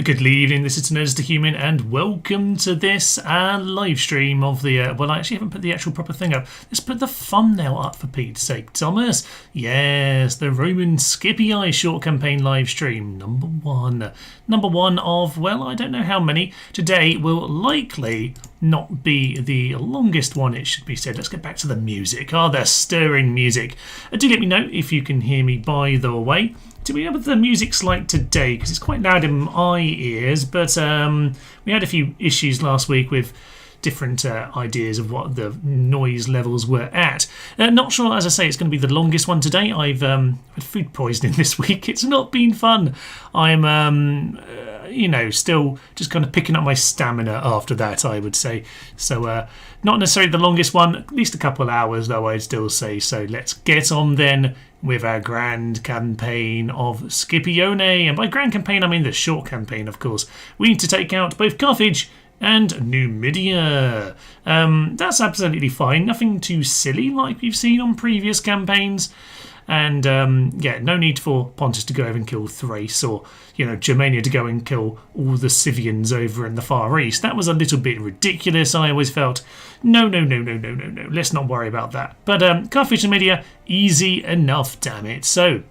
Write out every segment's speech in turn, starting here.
Good evening, this is Nerds to Human, and welcome to this live stream of the. Well, I actually haven't put the actual proper thing up. Let's put the thumbnail up for Pete's sake, Thomas. Yes, the Roman Scipii short campaign live stream, number one. Number one of, well, I don't know how many. Today will likely not be the longest one, it should be said. Let's get back to the music. The stirring music. Do let me know if you can hear me, by the way. Do we know what the music's like today? Because it's quite loud in my ears, but we had a few issues last week with different ideas of what the noise levels were at. Not sure, as I say, it's going to be the longest one today. I've had food poisoning this week. It's not been fun. I'm, still just kind of picking up my stamina after that, I would say. So not necessarily the longest one, at least a couple of hours, though, I'd still say. So let's get on then with our grand campaign of Scipione. And by grand campaign, I mean the short campaign, of course. We need to take out both Carthage and Numidia. That's absolutely fine. Nothing too silly like we've seen on previous campaigns. And, no need for Pontus to go over and kill Thrace or, Germania to go and kill all the Scythians over in the Far East. That was a little bit ridiculous, I always felt. No. Let's not worry about that. But Carthage and Numidia, easy enough, damn it. So,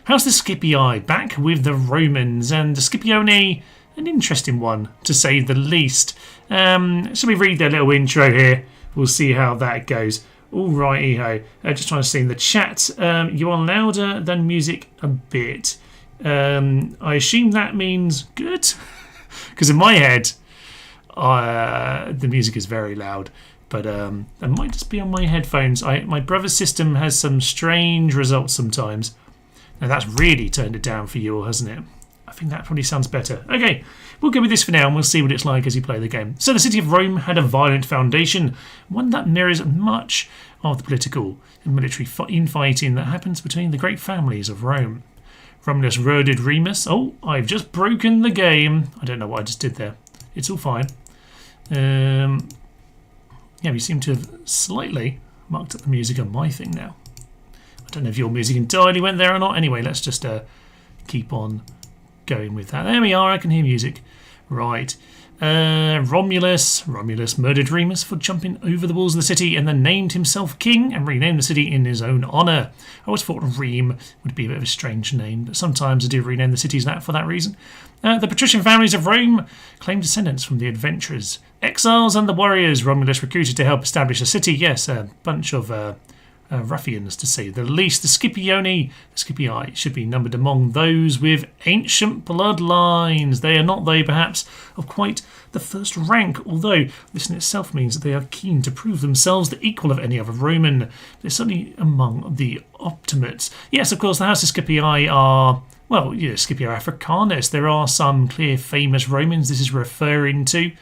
how's the Scipii back with the Romans? And the Scipione, an interesting one, to say the least. Shall we read their little intro here? We'll see how that goes. Alrighty-ho. Just trying to see in the chat. You are louder than music a bit. I assume that means good? Because in my head, the music is very loud. But it might just be on my headphones. My brother's system has some strange results sometimes. Now that's really turned it down for you all, hasn't it? I think that probably sounds better. Okay, we'll go with this for now and we'll see what it's like as you play the game. So the city of Rome had a violent foundation, one that mirrors much of the political and military infighting that happens between the great families of Rome. Romulus murdered Remus. Oh, I've just broken the game. I don't know what I just did there. It's all fine. We seem to have slightly marked up the music on my thing now. I don't know if your music entirely went there or not. Anyway, let's just keep on going with that. There we are, I can hear music. Right. Romulus murdered Remus for jumping over the walls of the city and then named himself king and renamed the city in his own honour. I always thought Reme would be a bit of a strange name, but sometimes I do rename the cities for that reason. The patrician families of Rome claim descendants from the adventurers, exiles and the warriors Romulus recruited to help establish a city. Yes, a bunch of ruffians, to say the least. The Scipii should be numbered among those with ancient bloodlines. They are not, though, perhaps of quite the first rank, although this in itself means that they are keen to prove themselves the equal of any other Roman. They're certainly among the optimates. Yes, of course, the House of Scipii are, Scipii Africanus. There are some clear famous Romans this is referring to.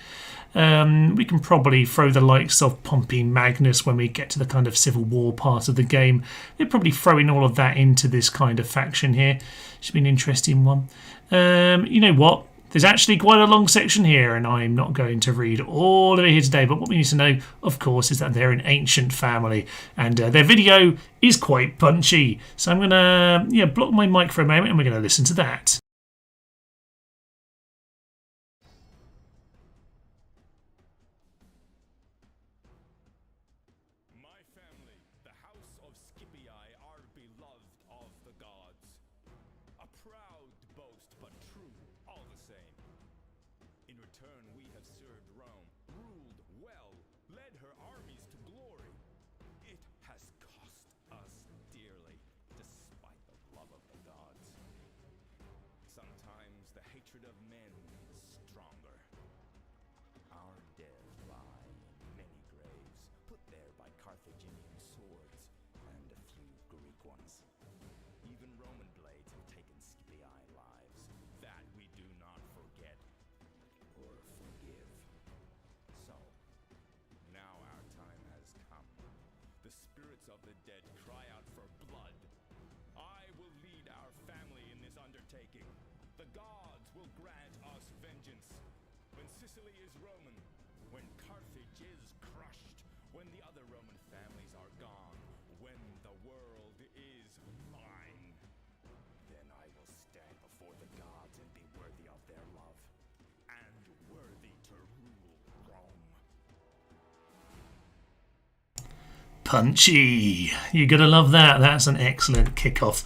We can probably throw the likes of Pompey Magnus when we get to the kind of civil war part of the game. They're probably throwing all of that into this kind of faction here. Should be an interesting one. You know what? There's actually quite a long section here, and I'm not going to read all of it here today. But what we need to know, of course, is that they're an ancient family, and their video is quite punchy. So I'm going to block my mic for a moment, and we're going to listen to that. Carthaginian swords, and a few Greek ones. Even Roman blades have taken Scipii lives. That we do not forget or forgive. So, now our time has come. The spirits of the dead cry out for blood. I will lead our family in this undertaking. The gods will grant us vengeance. When Sicily is Roman, when Carthage is crushed, when the other Roman families are gone, when the world is mine, then I will stand before the gods and be worthy of their love. Punchy. You're going to love that. That's an excellent kickoff.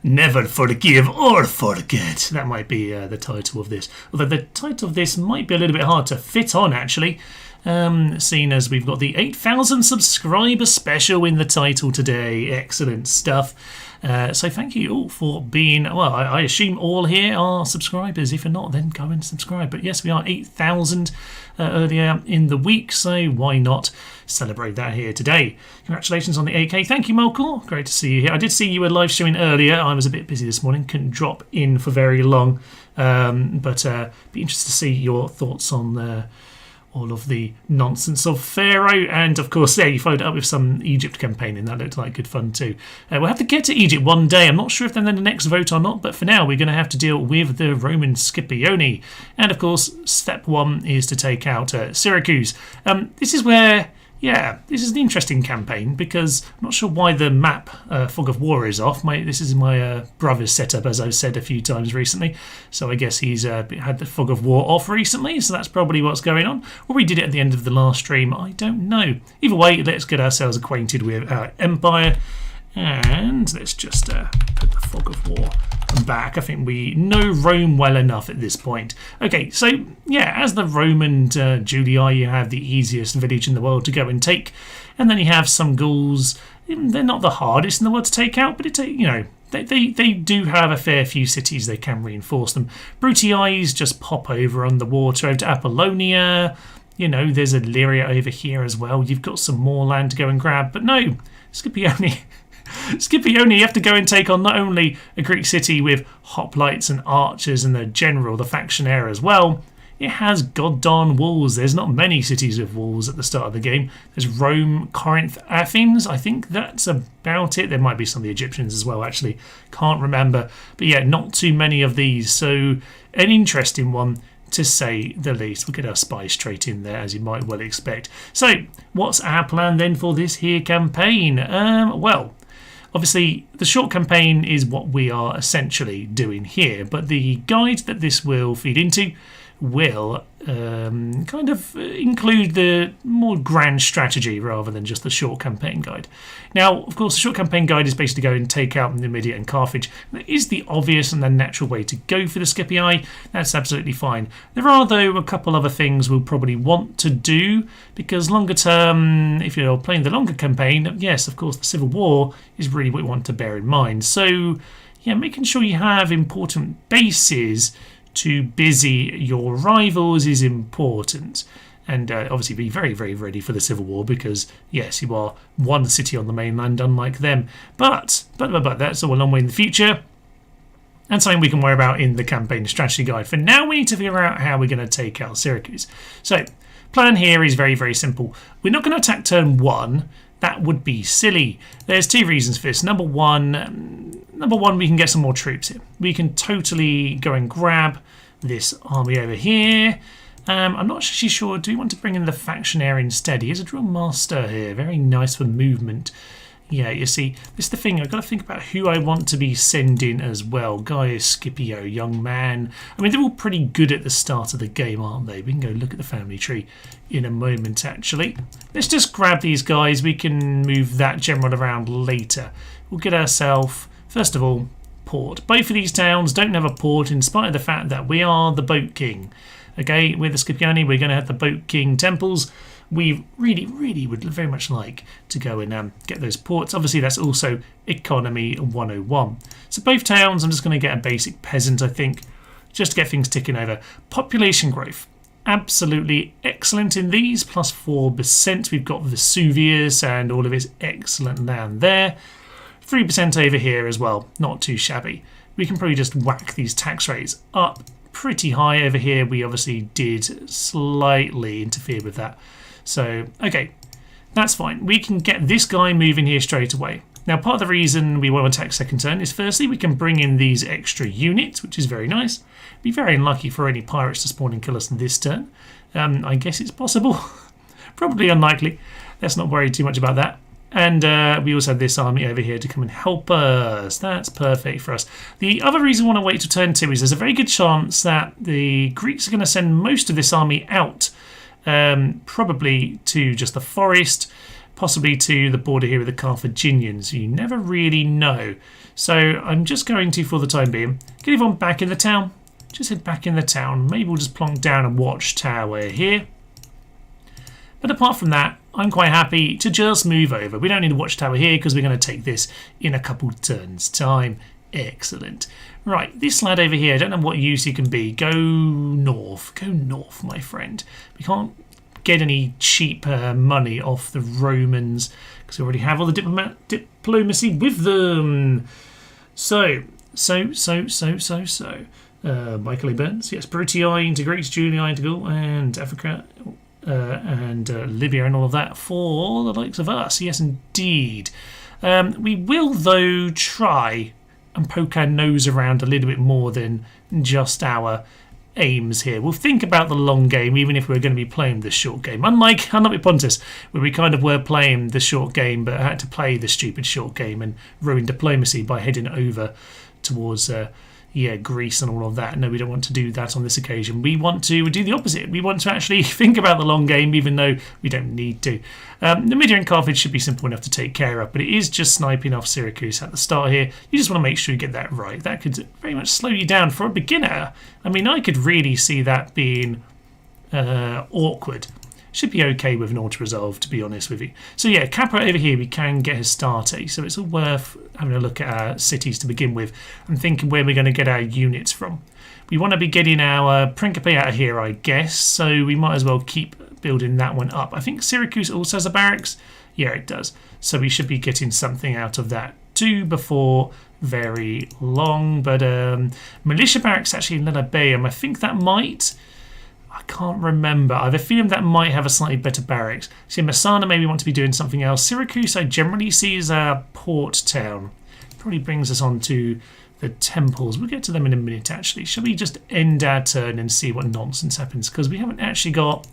Never forgive or forget. That might be the title of this. Although the title of this might be a little bit hard to fit on, actually. Seeing as we've got the 8,000 subscriber special in the title today. Excellent stuff. So thank you all for being, well, I assume all here are subscribers. If you're not, then go and subscribe. But yes, we are 8,000 earlier in the week, so why not celebrate that here today? Congratulations on the 8K. Thank you, Malcolm. Great to see you here. I did see you were live streaming earlier. I was a bit busy this morning, couldn't drop in for very long. But be interested to see your thoughts on all of the nonsense of Pharaoh, and of course you followed up with some Egypt campaigning. That looked like good fun too. We'll have to get to Egypt one day. I'm not sure if they're in the next vote or not, but for now we're going to have to deal with the Roman Scipii. And of course step one is to take out Syracuse. This is where, this is an interesting campaign because I'm not sure why the map Fog of War is off. This is my brother's setup, as I've said a few times recently. So I guess he's had the Fog of War off recently, so that's probably what's going on. Or we did it at the end of the last stream, I don't know. Either way, let's get ourselves acquainted with our empire. And let's just put the Fog of War back. I think we know Rome well enough at this point. Okay, so as the Roman Julii, you have the easiest village in the world to go and take, and then you have some Gauls. They're not the hardest in the world to take out, but they do have a fair few cities they can reinforce them. Brutii just pop over on the water over to Apollonia. There's Illyria over here as well. You've got some more land to go and grab, but no, Scipii, you have to go and take on not only a Greek city with hoplites and archers and the factionaire as well. It has goddamn walls. There's not many cities with walls at the start of the game. There's Rome, Corinth, Athens. I think that's about it. There might be some of the Egyptians as well, actually. Can't remember. But not too many of these. So an interesting one, to say the least. We'll get our spies straight in there, as you might well expect. So what's our plan then for this here campaign? Obviously, the short campaign is what we are essentially doing here, but the guide that this will feed into will kind of include the more grand strategy rather than just the short campaign guide. Now, of course, the short campaign guide is basically go and take out Numidia and Carthage. That is the obvious and the natural way to go for the Scipii. That's absolutely fine. There are, though, a couple other things we'll probably want to do, because longer term, if you're playing the longer campaign, yes, of course, the Civil War is really what you want to bear in mind. So, making sure you have important bases to busy your rivals is important, and obviously be very, very ready for the Civil War, because yes, you are one city on the mainland unlike them, but that's all a long way in the future and something we can worry about in the campaign strategy guide. For now, we need to figure out how we're going to take out Syracuse. So plan here is very, very simple. We're not going to attack turn one. That would be silly. There's two reasons for this. Number one, we can get some more troops here. We can totally go and grab this army over here. I'm not actually sure. Do we want to bring in the factionaire instead? He is a drill master here. Very nice for movement. Yeah, you see, this is the thing. I've got to think about who I want to be sending as well. Gaius Scipio, young man. I mean, they're all pretty good at the start of the game, aren't they? We can go look at the family tree in a moment, actually. Let's just grab these guys. We can move that general around later. We'll get ourselves, first of all, port. Both of these towns don't have a port, in spite of the fact that we are the Boat King. Okay, with the Scipioni, we're going to have the Boat King temples. We really, really would very much like to go and get those ports. Obviously, that's also Economy 101. So both towns, I'm just going to get a basic peasant, I think, just to get things ticking over. Population growth, absolutely excellent in these, plus 4%. We've got Vesuvius and all of its excellent land there. 3% over here as well, not too shabby. We can probably just whack these tax rates up pretty high over here. We obviously did slightly interfere with that. So, okay, that's fine. We can get this guy moving here straight away. Now, part of the reason we want to attack second turn is firstly, we can bring in these extra units, which is very nice. Be very unlucky for any pirates to spawn and kill us this turn. I guess it's possible. Probably unlikely. Let's not worry too much about that. And we also have this army over here to come and help us. That's perfect for us. The other reason we want to wait to turn 2 is there's a very good chance that the Greeks are going to send most of this army out, probably to just the forest, possibly to the border here with the Carthaginians. You never really know. So I'm just going to, for the time being, get everyone back in the town. Just head back in the town. Maybe we'll just plonk down a watchtower here. But apart from that, I'm quite happy to just move over. We don't need a watchtower here because we're going to take this in a couple turns' time. Excellent. Right, this lad over here, I don't know what use he can be. Go north. Go north, my friend. We can't get any cheap money off the Romans because we already have all the diplomacy with them. So. Michael A. Burns, yes, Brutii into Greece, Julii into Gaul, and Africa, and Libya and all of that for the likes of us. Yes, indeed. We will, though, try and poke our nose around a little bit more than just our aims here. We'll think about the long game, even if we're going to be playing the short game. Unlike with Pontus, where we kind of were playing the short game, but had to play the stupid short game and ruin diplomacy by heading over towards Greece and all of that. No, we don't want to do that on this occasion. We want to do the opposite. We want to actually think about the long game, even though we don't need to. Numidia and Carthage should be simple enough to take care of, but it is just sniping off Syracuse at the start here. You just want to make sure you get that right. That could very much slow you down for a beginner. I mean, I could really see that being awkward. Should be okay with an auto-resolve, to be honest with you. So yeah, Capra over here, we can get Hastarte, so it's all worth having a look at our cities to begin with and thinking where we're going to get our units from. We want to be getting our Principe out of here, I guess, so we might as well keep building that one up. I think Syracuse also has a barracks. Yeah, it does. So we should be getting something out of that too before very long. But militia barracks actually in Lilybaeum, I think that might... I can't remember. I have a feeling that might have a slightly better barracks. See, Messana maybe want to be doing something else. Syracuse I generally see as a port town. Probably brings us on to the temples. We'll get to them in a minute, actually. Shall we just end our turn and see what nonsense happens? Because we haven't actually got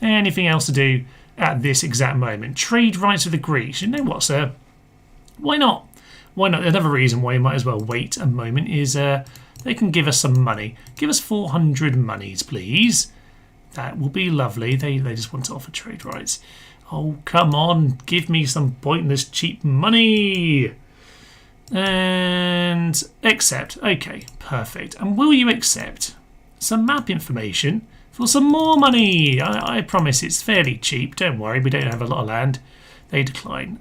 anything else to do at this exact moment. Trade rights with the Greeks. You know what, sir? Why not? Why not? Another reason why you might as well wait a moment is they can give us some money. Give us 400 monies, please. That will be lovely. They just want to offer trade rights. Oh, come on. Give me some pointless cheap money. And accept. Okay, perfect. And will you accept some map information for some more money? I promise it's fairly cheap. Don't worry, we don't have a lot of land. They decline.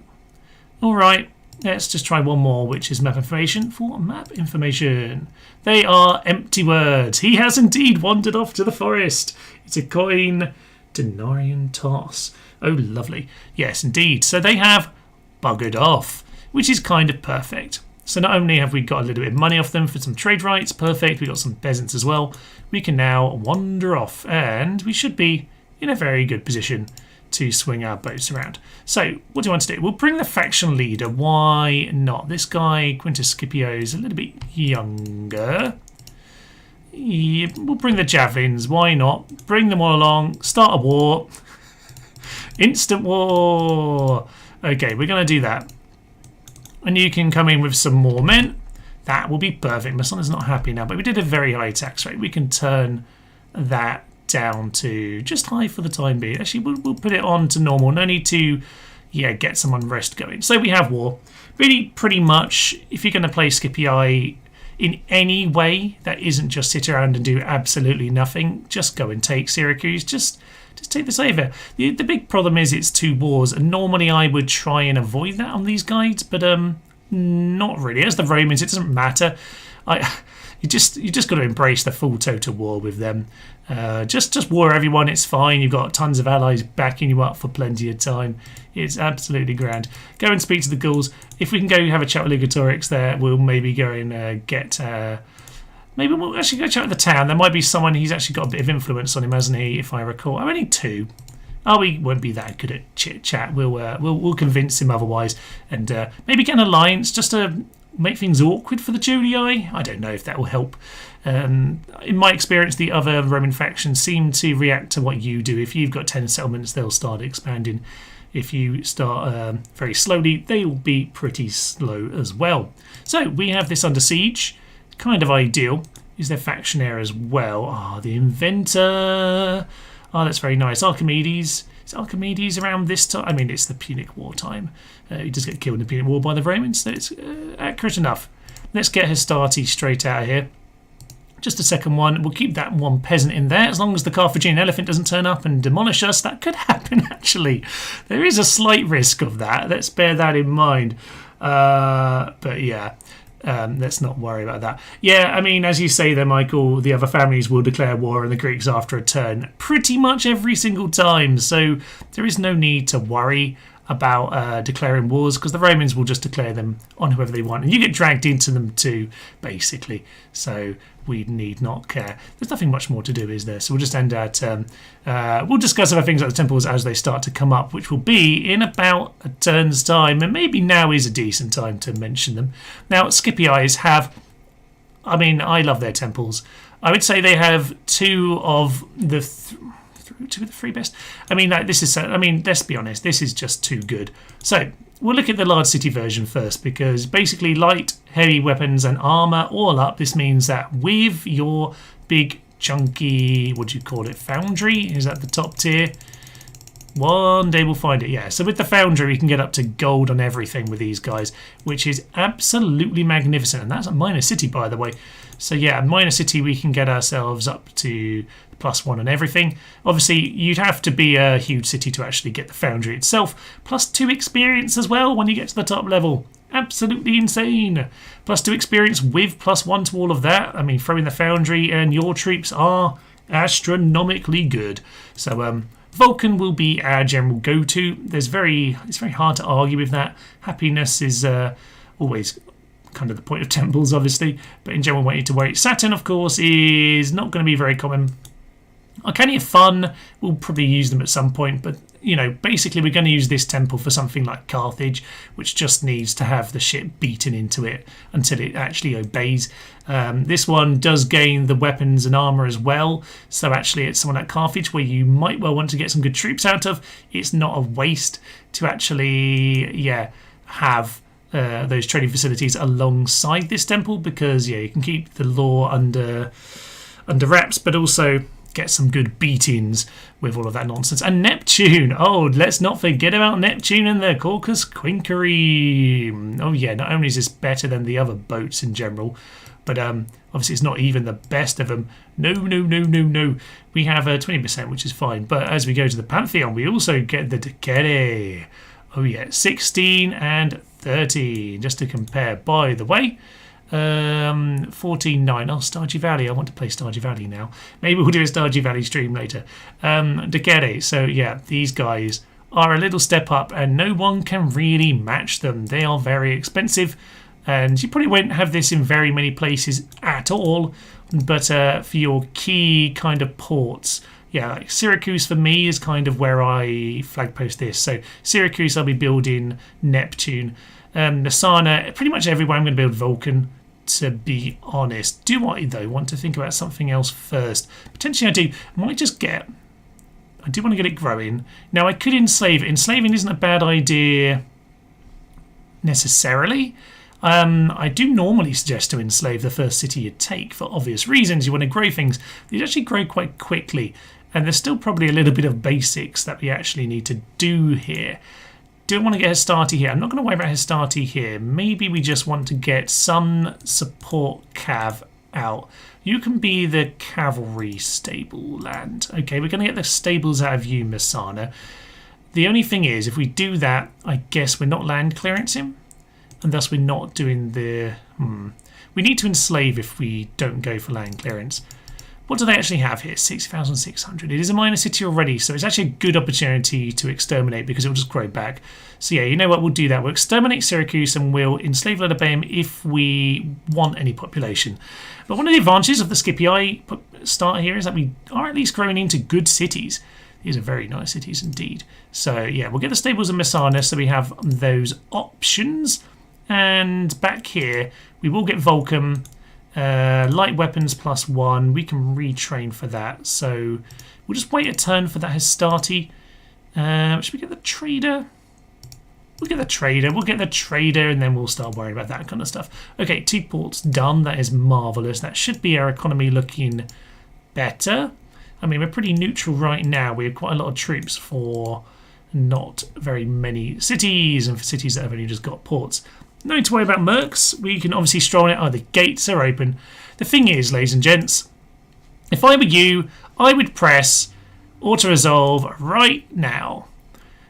All right. Let's just try one more, which is map information for map information. They are empty words. He has indeed wandered off to the forest. It's a coin denarian toss. Oh, lovely. Yes, indeed. So they have buggered off, which is kind of perfect. So not only have we got a little bit of money off them for some trade rights, perfect, we got some peasants as well. We can now wander off, and we should be in a very good position to swing our boats around. So, what do you want to do? We'll bring the faction leader. Why not? This guy, Quintus Scipio, is a little bit younger. Yeah, we'll bring the javelins. Why not? Bring them all along. Start a war. Instant war. Okay, we're going to do that. And you can come in with some more men. That will be perfect. My son is not happy now, but we did a very high tax rate. We can turn that down to just high for the time being. Actually, we'll put it on to normal. No need to, get some unrest going. So we have war. Really, pretty much, if you're going to play Scipii in any way that isn't just sit around and do absolutely nothing, just go and take Syracuse. Just take this over. The big problem is it's 2 wars, and normally I would try and avoid that on these guides, but not really. As the Romans, it doesn't matter. You just got to embrace the full total war with them. Just war everyone. It's fine. You've got tons of allies backing you up for plenty of time. It's absolutely grand. Go and speak to the Gauls. If we can go have a chat with Ligatorix there, we'll maybe go and get. Maybe we'll actually go chat with the town. There might be someone. He's actually got a bit of influence on him, hasn't he? If I recall, only 2. Oh, we won't be that good at chit chat. We'll convince him otherwise, and maybe get an alliance just to make things awkward for the Julii. I don't know if that will help. In my experience, the other Roman factions seem to react to what you do. If you've got 10 settlements, they'll start expanding. If you start very slowly, they'll be pretty slow as well. So we have this under siege. Kind of ideal. Is there faction heir as well? Ah, the inventor. Oh, that's very nice. Archimedes. Is Archimedes around this time? I mean, it's the Punic War time. He does get killed in the Punic War by the Romans, so it's accurate enough. Let's get Hastati straight out of here. Just a second one. We'll keep that one peasant in there. As long as the Carthaginian elephant doesn't turn up and demolish us, that could happen, actually. There is a slight risk of that. Let's bear that in mind. But yeah, let's not worry about that. Yeah, I mean, as you say there, Michael, the other families will declare war on the Greeks after a turn pretty much every single time. So there is no need to worry about declaring wars, because the Romans will just declare them on whoever they want, and you get dragged into them too, basically. So we need not care. There's nothing much more to do, is there? So we'll just end our turn. We'll discuss other things like the temples as they start to come up, which will be in about a turn's time, and maybe now is a decent time to mention them. Now, Scipii have, I mean, I love their temples. I would say they have two of the three best. I mean, this is. I mean, let's be honest. This is just too good. So we'll look at the large city version first, because basically light, heavy weapons and armor all up. This means that with your big chunky, what do you call it, foundry? Is that the top tier? One day we'll find it. Yeah. So with the foundry, we can get up to gold on everything with these guys, which is absolutely magnificent. And that's a minor city, by the way. So yeah, a minor city, we can get ourselves up to +1 on everything. Obviously, you'd have to be a huge city to actually get the foundry itself. +2 experience as well when you get to the top level. Absolutely insane. +2 experience with +1 to all of that. I mean, throwing the foundry and your troops are astronomically good. So Vulcan will be our general go-to. It's very hard to argue with that. Happiness is always kind of the point of temples, obviously, but in general, we don't need to worry. Saturn, of course, is not going to be very common. Arcania Fun, we'll probably use them at some point, but you know, basically we're going to use this temple for something like Carthage, which just needs to have the shit beaten into it until it actually obeys. This one does gain the weapons and armor as well, so actually it's someone like Carthage where you might well want to get some good troops out of. It's not a waste to actually, yeah, have those trading facilities alongside this temple, because yeah, you can keep the law under wraps, but also get some good beatings with all of that nonsense. And Neptune, oh, let's not forget about Neptune and the Caucasus Quinquereme. Oh yeah, not only is this better than the other boats in general, but obviously it's not even the best of them. No. We have 20%, which is fine, but as we go to the Pantheon, we also get the Decere. Oh yeah, 16 and 13, just to compare. By the way, 14.9. Oh, Stardew Valley. I want to play Stardew Valley now. Maybe we'll do a Stardew Valley stream later. Decade. So yeah, these guys are a little step up, and no one can really match them. They are very expensive, and you probably won't have this in very many places at all. But for your key kind of ports, yeah, like Syracuse for me is kind of where I flag post this. So Syracuse, I'll be building Neptune. Nasana, pretty much everywhere I'm going to build Vulcan, to be honest. Do I, though, want to think about something else first? Potentially I do. I do want to get it growing. Now, I could enslave it. Enslaving isn't a bad idea necessarily. I do normally suggest to enslave the first city you take for obvious reasons. You want to grow things. These actually grow quite quickly, and there's still probably a little bit of basics that we actually need to do here. Don't want to get Hastati here. I'm not going to worry about Hastati here. Maybe we just want to get some support cav out. You can be the cavalry stable land. Okay, we're going to get the stables out of you, Messana. The only thing is, if we do that, I guess we're not land clearancing, and thus we're not doing the... We need to enslave if we don't go for land clearance. What do they actually have here? 6,600. It is a minor city already, so it's actually a good opportunity to exterminate, because it will just grow back. So yeah, you know what? We'll do that. We'll exterminate Syracuse and we'll enslave Lilybaeum if we want any population. But one of the advantages of the Scipii start here is that we are at least growing into good cities. These are very nice cities indeed. So yeah, we'll get the stables of Messana, so we have those options. And back here, we will get Vulcan. Light weapons +1. We can retrain for that. So we'll just wait a turn for that Hastati. Should we get the trader? We'll get the trader, and then we'll start worrying about that kind of stuff. Okay, 2 ports done. That is marvellous. That should be our economy looking better. I mean, we're pretty neutral right now. We have quite a lot of troops for not very many cities, and for cities that have only just got ports. No need to worry about mercs. We can obviously stroll it. Oh, the gates are open. The thing is, ladies and gents, if I were you, I would press auto-resolve right now.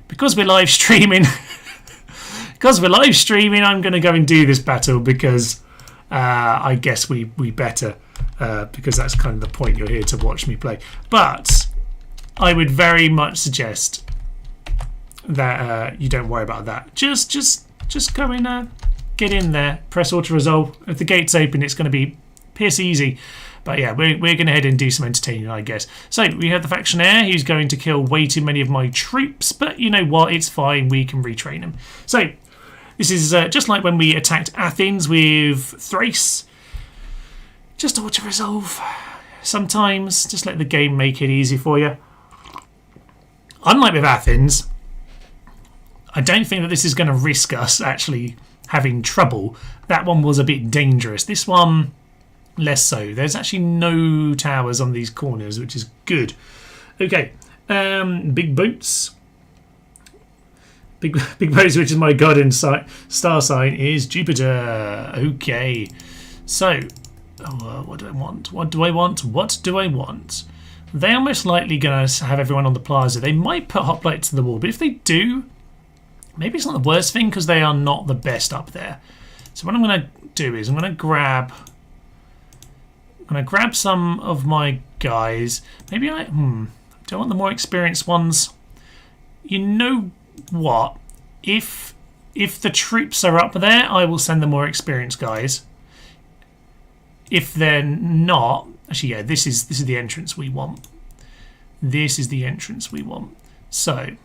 Because we're live streaming, I'm going to go and do this battle because I guess we better, because that's kind of the point. You're here to watch me play. But I would very much suggest that you don't worry about that. Just go in, get in there, press auto-resolve. If the gate's open, it's going to be piss easy. But yeah, we're going to head and do some entertaining, I guess. So we have the factionaire who's going to kill way too many of my troops. But you know what? It's fine. We can retrain him. So this is just like when we attacked Athens with Thrace. Just auto-resolve. Sometimes just let the game make it easy for you. Unlike with Athens, I don't think that this is going to risk us actually having trouble. That one was a bit dangerous. This one, less so. There's actually no towers on these corners, which is good. Okay, big boats. Big boats, which is my god and star sign, is Jupiter. Okay, so what do I want? What do I want? What do I want? They are most likely going to have everyone on the plaza. They might put hoplites to the wall, but if they do, maybe it's not the worst thing because they are not the best up there. So what I'm going to do is I'm going to grab some of my guys. Maybe do I want the more experienced ones? You know what? If the troops are up there, I will send the more experienced guys. If they're not, actually, yeah, this is the entrance we want. This is the entrance we want. So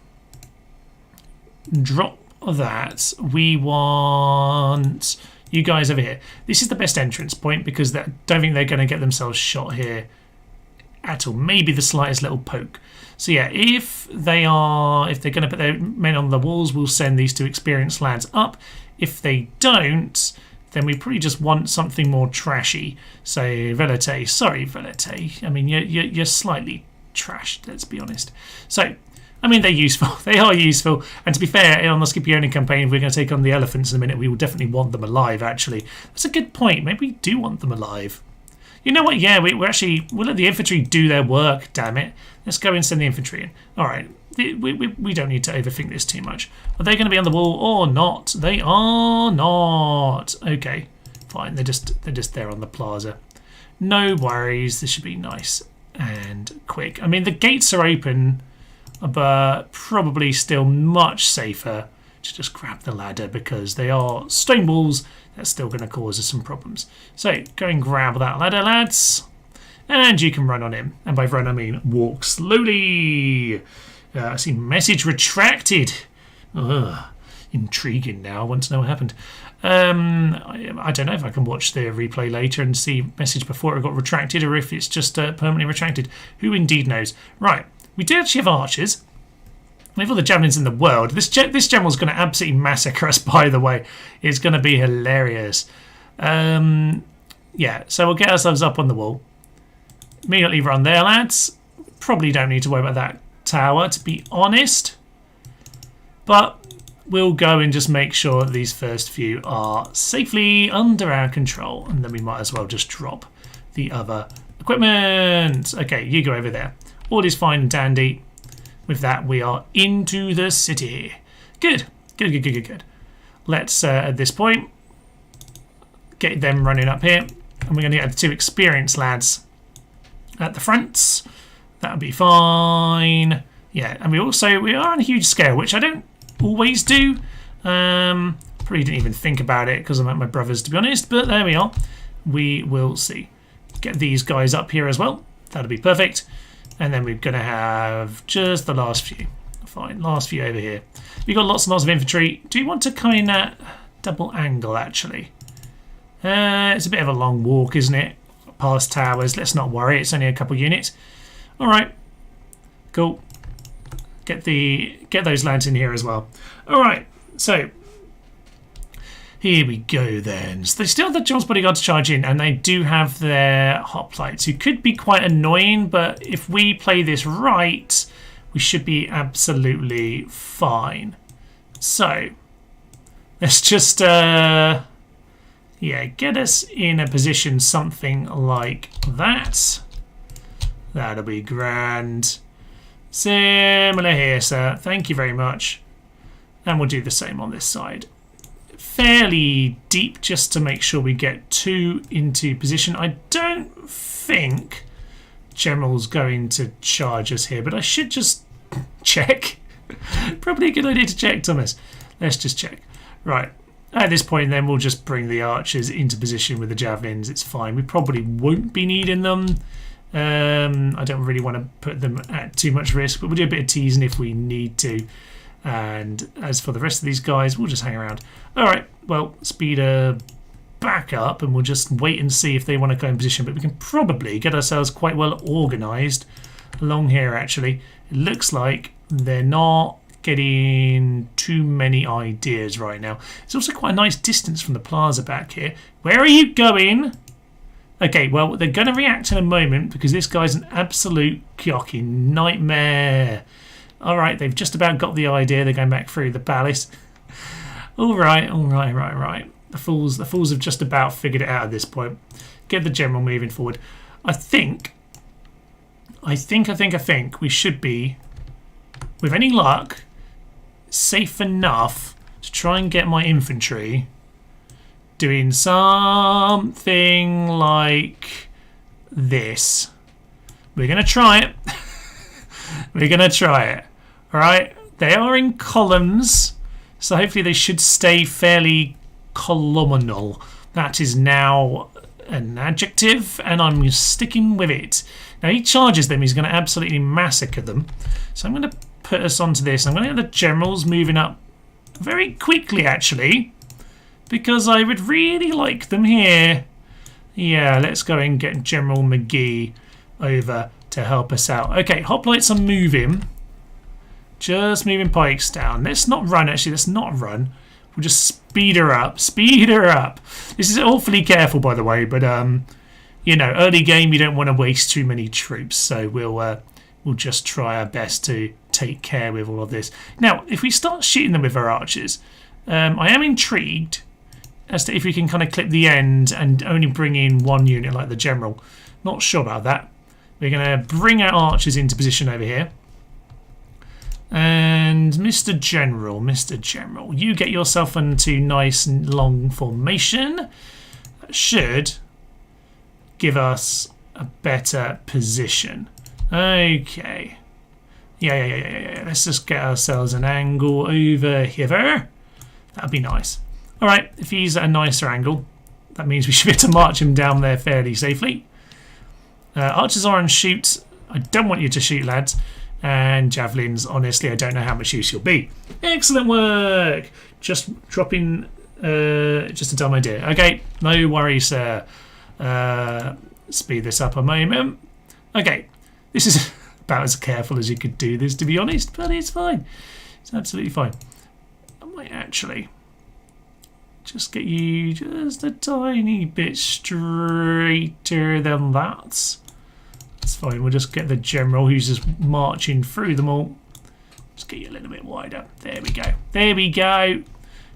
drop that. We want you guys over here. This is the best entrance point because I don't think they're going to get themselves shot here at all. Maybe the slightest little poke. So yeah, if they're going to put their men on the walls, we'll send these two experienced lads up. If they don't, then we probably just want something more trashy. So Velite, sorry Velite. I mean, you're slightly trashed. Let's be honest. So I mean, they're useful. They are useful. And to be fair, on the Scipii campaign, if we're going to take on the elephants in a minute, we will definitely want them alive, actually. That's a good point. Maybe we do want them alive. You know what? Yeah, we'll let the infantry do their work, damn it. Let's go and send the infantry in. All right. We don't need to overthink this too much. Are they going to be on the wall or not? They are not. Okay, fine. They're just there on the plaza. No worries. This should be nice and quick. I mean, the gates are open, but probably still much safer to just grab the ladder because they are stone walls. That's still going to cause us some problems. So go and grab that ladder, lads. And you can run on him. And by run, I mean walk slowly. I see message retracted. Ugh, intriguing now. I want to know what happened. I don't know if I can watch the replay later and see message before it got retracted or if it's just permanently retracted. Who indeed knows? Right. We do actually have archers. We have all the javelins in the world. This general's going to absolutely massacre us, by the way. It's going to be hilarious. Yeah, so we'll get ourselves up on the wall. Immediately run there, lads. Probably don't need to worry about that tower, to be honest. But we'll go and just make sure that these first few are safely under our control. And then we might as well just drop the other equipment. Okay, you go over there. All is fine and dandy. With that, we are into the city. Good. Let's, at this point, get them running up here. And we're going to get the two experienced lads at the fronts. That'll be fine. Yeah, and we are on a huge scale, which I don't always do. Probably didn't even think about it because I'm at my brother's, to be honest. But there we are. We will see. Get these guys up here as well. That'll be perfect. And then we're going to have just the last few. Fine, last few over here. We've got lots and lots of infantry. Do you want to come in at double angle, actually? It's a bit of a long walk, isn't it? Past towers. Let's not worry. It's only a couple units. All right. Cool. Get those lads in here as well. All right. So Here we go then. So they still have the John's Bodyguard to charge in, and they do have their hoplites, who could be quite annoying, but if we play this right, we should be absolutely fine. So let's just yeah, get us in a position something like that. That'll be grand. Similar here, sir. Thank you very much. And we'll do the same on this side. Fairly deep just to make sure we get 2 into position. I don't think General's going to charge us here, but I should just check. Probably a good idea to check, Thomas. Let's just check. Right. At this point then we'll just bring the archers into position with the javelins. It's fine. We probably won't be needing them. I don't really want to put them at too much risk, but we'll do a bit of teasing if we need to. And as for the rest of these guys, we'll just hang around. Alright, well, speed back up and we'll just wait and see if they want to go in position. But we can probably get ourselves quite well organised along here, actually. It looks like they're not getting too many ideas right now. It's also quite a nice distance from the plaza back here. Where are you going? Okay, well, they're going to react in a moment because this guy's an absolute cocky nightmare. All right, they've just about got the idea. They're going back through the palace. All right. The fools have just about figured it out at this point. Get the general moving forward. I think we should be, with any luck, safe enough to try and get my infantry doing something like this. We're going to try it. We're going to try it. Alright, they are in columns, so hopefully they should stay fairly columnal. That is now an adjective, and I'm sticking with it. Now he charges them, he's going to absolutely massacre them. So I'm going to put us onto this. I'm going to get the generals moving up very quickly, actually, because I would really like them here. Yeah, let's go and get General McGee over to help us out. Okay, hoplites are moving. Just moving pikes down. Let's not run, actually. Let's not run. We'll just speed her up. Speed her up. This is awfully careful, by the way, but, you know, early game, you don't want to waste too many troops, so we'll just try our best to take care with all of this. Now, if we start shooting them with our archers, I am intrigued as to if we can kind of clip the end and only bring in 1 unit like the general. Not sure about that. We're going to bring our archers into position over here. And Mr. General, you get yourself into nice and long formation. That should give us a better position. Okay. Yeah. Let's just get ourselves an angle over here. That'd be nice. Alright, if he's at a nicer angle, that means we should be able to march him down there fairly safely. Archers are on shoot. I don't want you to shoot, lads. And javelins, honestly, I don't know how much use you'll be. Excellent work! Just dropping just a dumb idea. Okay, no worries, sir. Speed this up a moment. Okay, this is about as careful as you could do this, to be honest, but it's fine. It's absolutely fine. I might actually just get you just a tiny bit straighter than that. It's fine, we'll just get the general who's just marching through them all. Just get you a little bit wider. There we go. There we go.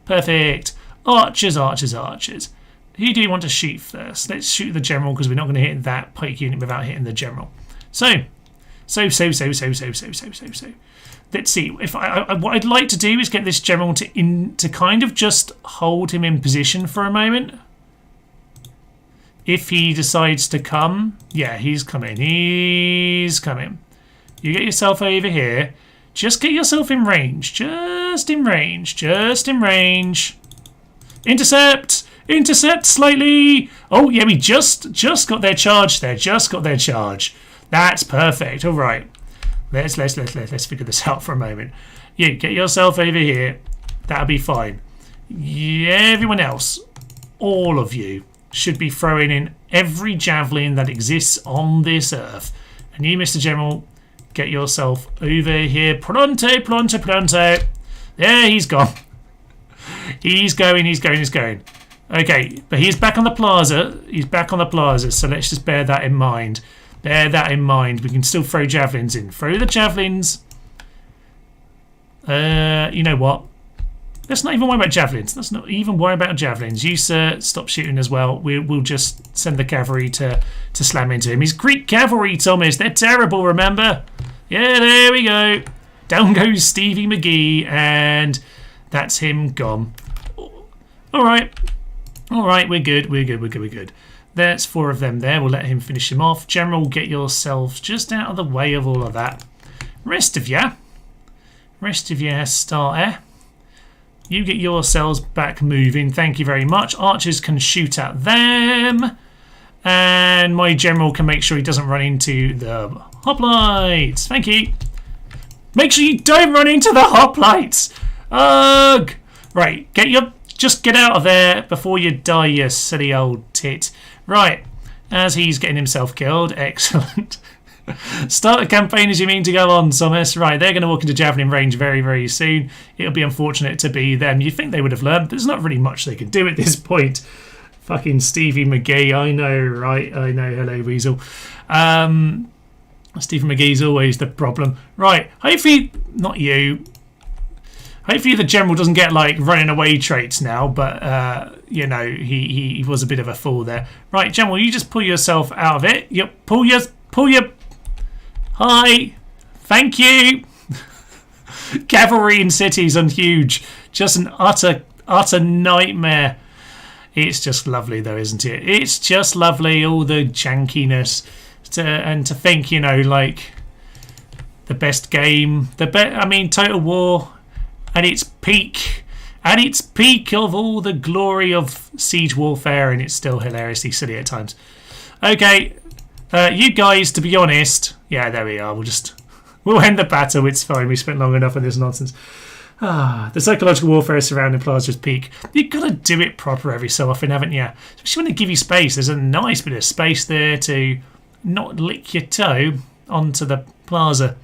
Perfect. Archers. Who do you want to shoot first? Let's shoot the general because we're not going to hit that pike unit without hitting the general. So. Let's see. If what I'd like to do is get this general to kind of just hold him in position for a moment. If he decides to come, yeah, he's coming. He's coming. You get yourself over here. Just get yourself in range. Just in range. Intercept. Intercept slightly. Oh, yeah, we just got their charge there. That's perfect. All right. Let's figure this out for a moment. You get yourself over here. That'll be fine. Yeah, everyone else, all of you, should be throwing in every javelin that exists on this earth. And you, Mr. General, get yourself over here. Pronto. There, he's gone. He's going. Okay, but he's back on the plaza. So let's just bear that in mind. We can still throw javelins in. Throw the javelins. You know what? Let's not even worry about javelins. You, sir, stop shooting as well. We'll just send the cavalry to slam into him. He's Greek cavalry, Thomas. They're terrible, remember? Yeah, there we go. Down goes Stevie McGee, and that's him gone. All right, we're good. There's 4 of them there. We'll let him finish him off. General, get yourselves just out of the way of all of that. Rest of you, start. You get yourselves back moving. Thank you very much. Archers can shoot at them. And my general can make sure he doesn't run into the hoplites. Thank you. Make sure you don't run into the hoplites. Ugh. Right, just get out of there before you die, you silly old tit. Right, as he's getting himself killed. Excellent. Start the campaign as you mean to go on, Thomas. Right, they're going to walk into javelin range very, very soon. It'll be unfortunate to be them. You'd think they would have learned, but there's not really much they can do at this point. Fucking Stevie McGee, I know, right? I know, hello, Weasel. Stephen McGee's always the problem. Right, hopefully, not you. Hopefully the general doesn't get, like, running away traits now, but, you know, he was a bit of a fool there. Right, general, you just pull yourself out of it. Yep, pull your... Hi, thank you. Cavalry in cities are huge. Just an utter nightmare. It's just lovely, though, isn't it? It's just lovely, all the jankiness. And to think, you know, like, the best game. Total War at its peak. At its peak of all the glory of siege warfare, and it's still hilariously silly at times. Okay. You guys, to be honest, yeah, there we are. We'll end the battle. It's fine. We spent long enough on this nonsense. The psychological warfare surrounding Plaza's peak. You've got to do it proper every so often, haven't you? Especially when they give you space. There's a nice bit of space there to not lick your toe onto the plaza.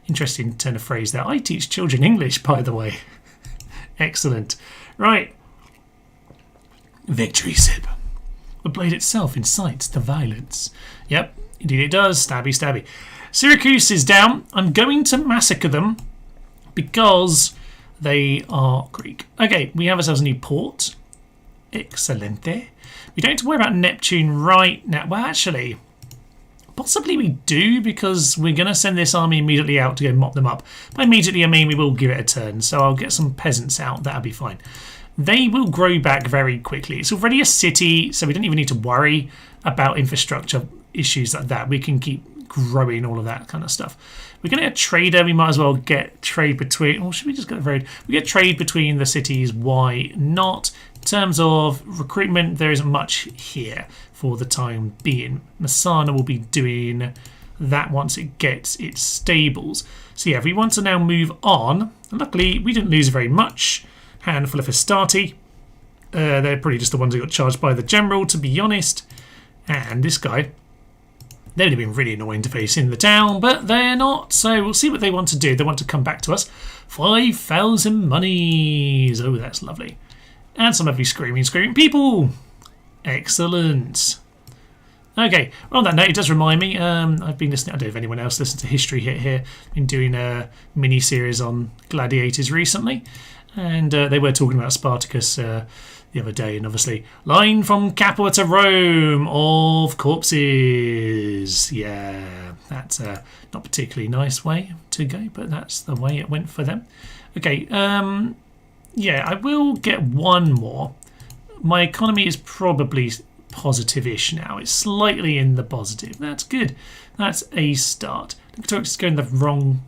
Interesting turn of phrase there. I teach children English, by the way. Excellent. Right. Victory sip. The blade itself incites the violence. Yep, indeed it does. Stabby, stabby. Syracuse is down. I'm going to massacre them because they are Greek. Okay, we have ourselves a new port. Excelente. We don't have to worry about Neptune right now. Well, actually, possibly we do, because we're going to send this army immediately out to go mop them up. By immediately, I mean we will give it a turn. So I'll get some peasants out. That'll be fine. They will grow back very quickly. It's already a city, so we don't even need to worry about infrastructure issues like that. We can keep growing all of that kind of stuff. We're going to get a trader. We might as well get trade between... Or should we just get the road? We get trade between the cities. Why not? In terms of recruitment, there isn't much here for the time being. Masana will be doing that once it gets its stables. So yeah, if we want to now move on, luckily we didn't lose very much. Handful of Hastati. They're probably just the ones who got charged by the general, to be honest. And this guy, they would have been really annoying to face in the town, but they're not. So we'll see what they want to do. They want to come back to us. 5,000 monies. Oh, that's lovely. And some lovely screaming people. Excellent. Okay, well, on that note, it does remind me, I've been listening, I don't know if anyone else listens to History Hit here. I've been doing a mini-series on gladiators recently. And they were talking about Spartacus the other day, and obviously, line from Capua to Rome of corpses. Yeah, that's a not particularly nice way to go, but that's the way it went for them. Okay, yeah, I will get one more. My economy is probably positive-ish now. It's slightly in the positive. That's good. That's a start. It's going the wrong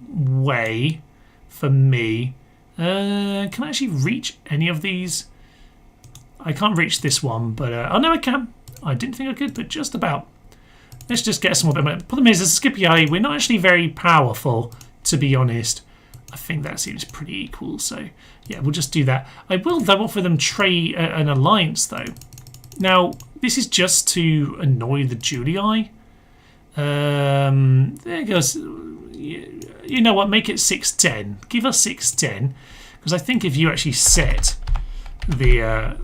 way for me. Can I actually reach any of these? I can't reach this one, but oh no, I can. I didn't think I could, but just about. Let's just get some more. The problem is, as Scipii, we're not actually very powerful, to be honest. I think that seems pretty equal, so yeah, we'll just do that. I will, though, offer them trade an alliance, though. Now, this is just to annoy the Julii. There goes. You know what? Make it 610. Give us 610, because I think if you actually set the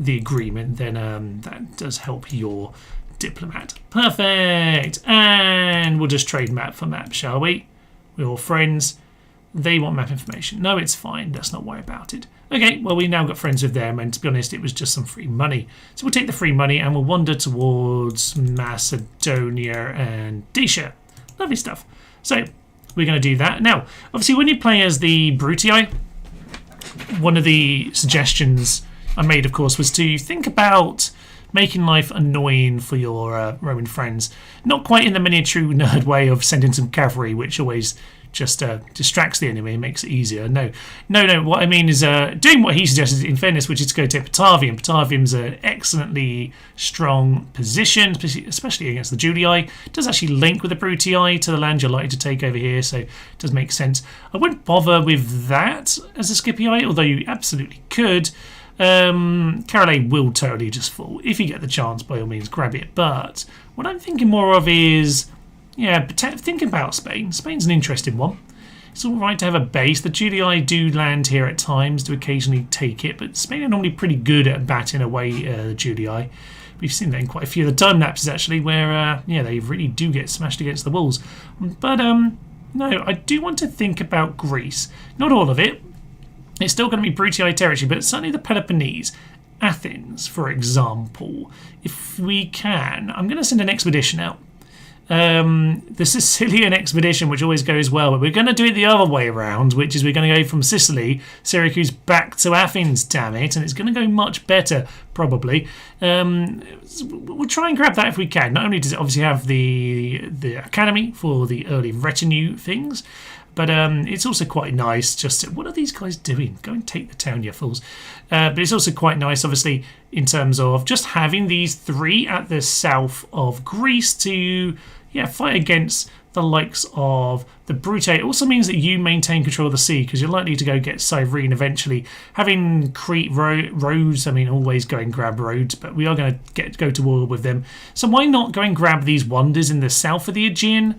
agreement, then that does help your diplomat. Perfect. And we'll just trade map for map, shall we? We're all friends. They want map information. No, it's fine. Let's not worry about it. Okay, well, we now got friends with them, and to be honest, it was just some free money. So we'll take the free money and we'll wander towards Macedonia and Dacia. Lovely stuff. So we're going to do that. Now, obviously, when you play as the Brutii, one of the suggestions I made, of course, was to think about making life annoying for your Roman friends. Not quite in the miniature nerd way of sending some cavalry, which always just distracts the enemy and makes it easier. No. What I mean is doing what he suggested, in fairness, which is to go take Batavium. Batavium's an excellently strong position, especially against the Julii. It does actually link with the Brutii to the land you're likely to take over here, so it does make sense. I wouldn't bother with that as a Scipii, although you absolutely could. Carole will totally just fall. If you get the chance, by all means, grab it. But what I'm thinking more of is, think about Spain. Spain's an interesting one. It's all right to have a base. The Julii do land here at times to occasionally take it, but Spain are normally pretty good at batting away the Julii. We've seen that in quite a few of the Timelapses, actually, where they really do get smashed against the walls. But no, I do want to think about Greece. Not all of it. It's still going to be Brutii territory, but certainly the Peloponnese. Athens, for example. If we can, I'm going to send an expedition out. The Sicilian expedition, which always goes well, but we're going to do it the other way around, which is we're going to go from Sicily, Syracuse, back to Athens, damn it, and it's going to go much better, probably. We'll try and grab that if we can. Not only does it obviously have the academy for the early retinue things, but it's also quite nice just what are these guys doing? Go and take the town, you fools. But it's also quite nice, obviously, in terms of just having these three at the south of Greece to fight against the likes of the Brutii. It also means that you maintain control of the sea because you're likely to go get Cyrene eventually. Having Crete roads, always go and grab roads, but we are going to go to war with them. So why not go and grab these wonders in the south of the Aegean?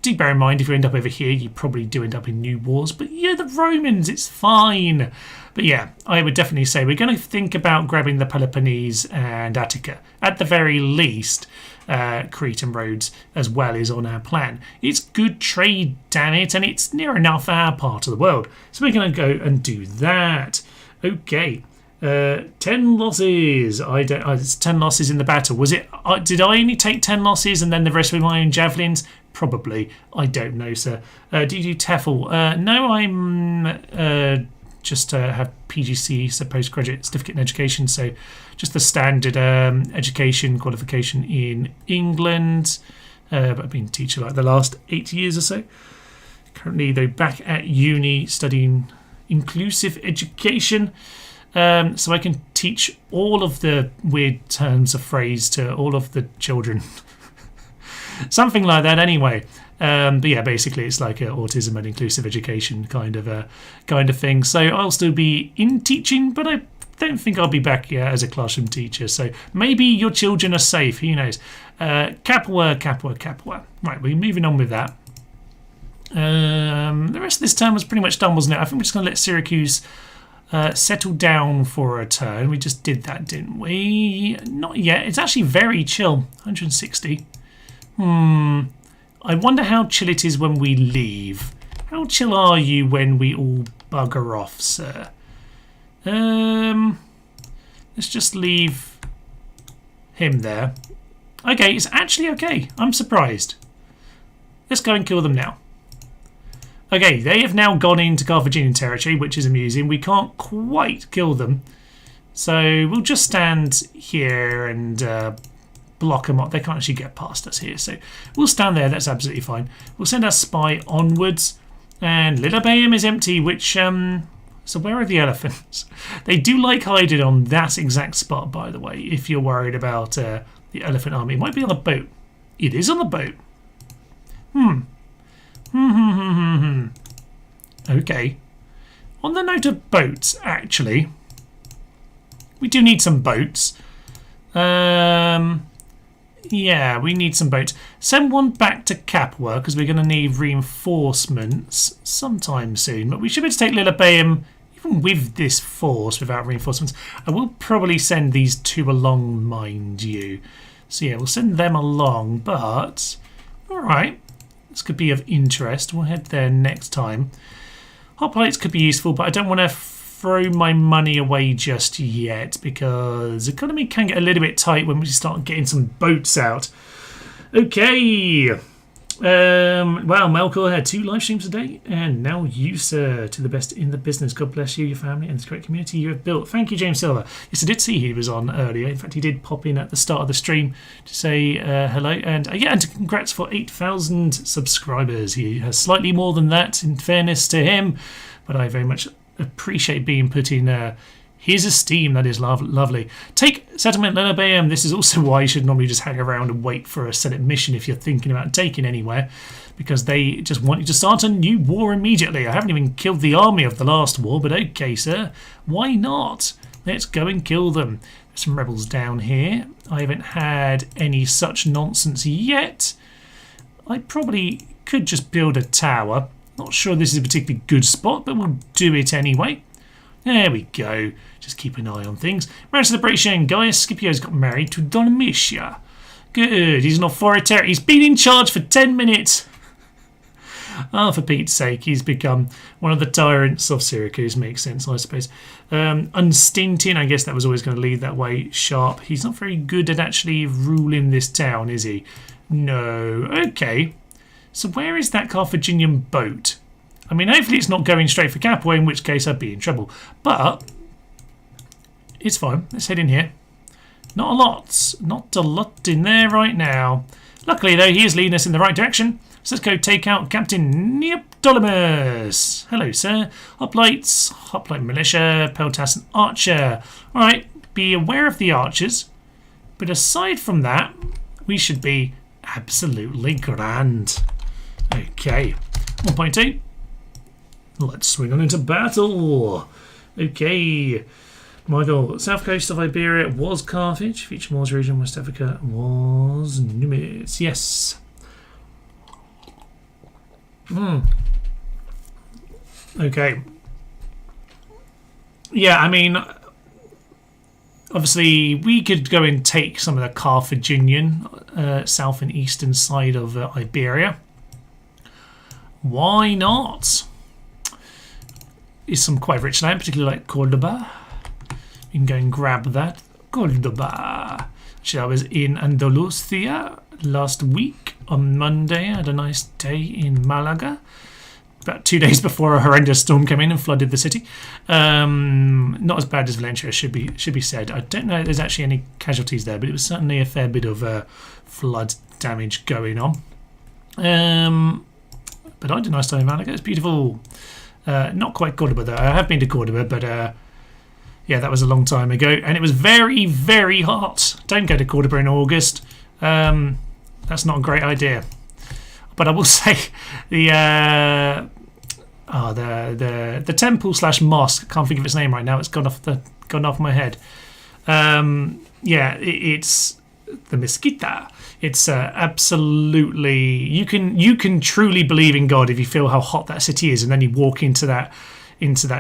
Do bear in mind, if you end up over here, you probably do end up in new wars. But the Romans, it's fine. But I would definitely say we're going to think about grabbing the Peloponnese and Attica. At the very least, Crete and Rhodes as well is on our plan. It's good trade, damn it, and it's near enough our part of the world. So we're going to go and do that. Okay. 10 losses. It's 10 losses in the battle. Was it? Did I only take 10 losses and then the rest with my own javelins? Probably. I don't know, sir. Do you do TEFL? No, I'm just have PGC, so postgraduate certificate in education. So just the standard education qualification in England. But I've been a teacher like the last 8 years or so. Currently, though, back at uni studying inclusive education. So I can teach all of the weird terms of phrase to all of the children. Something like that anyway. But basically it's like autism and inclusive education kind of thing. So I'll still be in teaching, but I don't think I'll be back as a classroom teacher. So maybe your children are safe. Who knows? Capua. Right, we're moving on with that. The rest of this term was pretty much done, wasn't it? I think we're just going to let Syracuse settle down for a turn. We just did that, didn't we? Not yet. It's actually very chill. 160. I wonder how chill it is when we leave. How chill are you when we all bugger off, sir? Let's just leave him there. Okay, it's actually okay. I'm surprised. Let's go and kill them now. Okay, they have now gone into Carthaginian territory, which is amusing. We can't quite kill them. So we'll just stand here and block them up. They can't actually get past us here. So we'll stand there. That's absolutely fine. We'll send our spy onwards. And Lilybaeum is empty, which... so where are the elephants? They do like hiding on that exact spot, by the way, if you're worried about the elephant army. It might be on the boat. It is on the boat. Okay. On the note of boats, actually, we do need some boats. Yeah, we need some boats. Send one back to Capua because we're going to need reinforcements sometime soon. But we should be able to take Lilybaeum even even with this force, without reinforcements, I will probably send these two along, mind you. So yeah, we'll send them along, but alright, this could be of interest. We'll head there next time. Hoplites could be useful, but I don't want to throw my money away just yet because the economy can get a little bit tight when we start getting some boats out. Okay. Well, Melkor had 2 live streams a day, and now you, sir, to the best in the business. God bless you, your family, and this great community you have built. Thank you, James Silver. Yes, I did see he was on earlier. In fact, he did pop in at the start of the stream to say hello, and yeah, and congrats for 8,000 subscribers. He has slightly more than that, in fairness to him, but I very much appreciate being put in his esteem. That is lovely. Take settlement Lilybaeum. This is also why you should normally just hang around and wait for a Senate mission if you're thinking about taking anywhere, because they just want you to start a new war immediately. I haven't even killed the army of the last war, but okay, sir, why not? Let's go and kill them. There's some rebels down here. I haven't had any such nonsense yet. I probably could just build a tower. Not sure this is a particularly good spot, but we'll do it anyway. There we go. Just keep an eye on things. Marriage celebration. Gaius Scipio's got married to Domitia. Good. He's an authoritarian. He's been in charge for 10 minutes. Oh, for Pete's sake, he's become one of the tyrants of Syracuse. Makes sense, I suppose. Unstinting. I guess that was always going to lead that way. Sharp. He's not very good at actually ruling this town, is he? No. Okay. So where is that Carthaginian boat? I mean, hopefully it's not going straight for Capua, in which case I'd be in trouble. But it's fine. Let's head in here. Not a lot in there right now. Luckily, though, he is leading us in the right direction. So let's go take out Captain Neoptolemus. Hello, sir. Hoplite militia, Peltas and archer. All right, be aware of the archers. But aside from that, we should be absolutely grand. Okay, 1.2. Let's swing on into battle. Okay. Michael, south coast of Iberia was Carthage. Future Moors region, West Africa was Numidia. Yes. Okay. Yeah, I mean, obviously we could go and take some of the Carthaginian south and eastern side of Iberia. Why not? Is some quite rich land, particularly like Cordoba. You can go and grab that. Cordoba. Actually, I was in Andalusia last week on Monday. I had a nice day in Malaga. About 2 days before a horrendous storm came in and flooded the city. Not as bad as Valencia, should be said. I don't know if there's actually any casualties there, but it was certainly a fair bit of flood damage going on. But I had a nice time in Malaga. It's beautiful. Not quite Cordoba though. I have been to Cordoba, but yeah, that was a long time ago, and it was very, very hot. Don't go to Cordoba in August. That's not a great idea. But I will say the temple / mosque. I can't think of its name right now. It's gone off my head. Yeah, it's the Mezquita. It's absolutely you can truly believe in God if you feel how hot that city is, and then you walk into that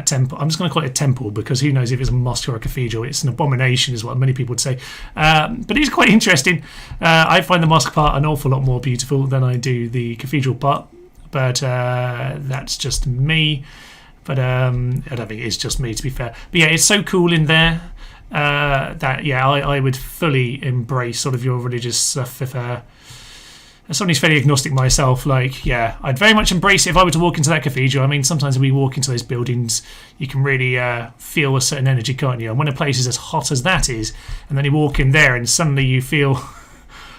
temple. I'm just going to call it a temple because who knows if it's a mosque or a cathedral. It's an abomination is what many people would say, but it's quite interesting. I find the mosque part an awful lot more beautiful than I do the cathedral part, but that's just me. But I don't think it's just me, to be fair. But yeah, it's so cool in there. That yeah, I would fully embrace sort of your religious stuff if as somebody who's fairly agnostic myself, like yeah, I'd very much embrace it if I were to walk into that cathedral. I mean, sometimes when we walk into those buildings, you can really feel a certain energy, can't you? And when a place is as hot as that is, and then you walk in there and suddenly you feel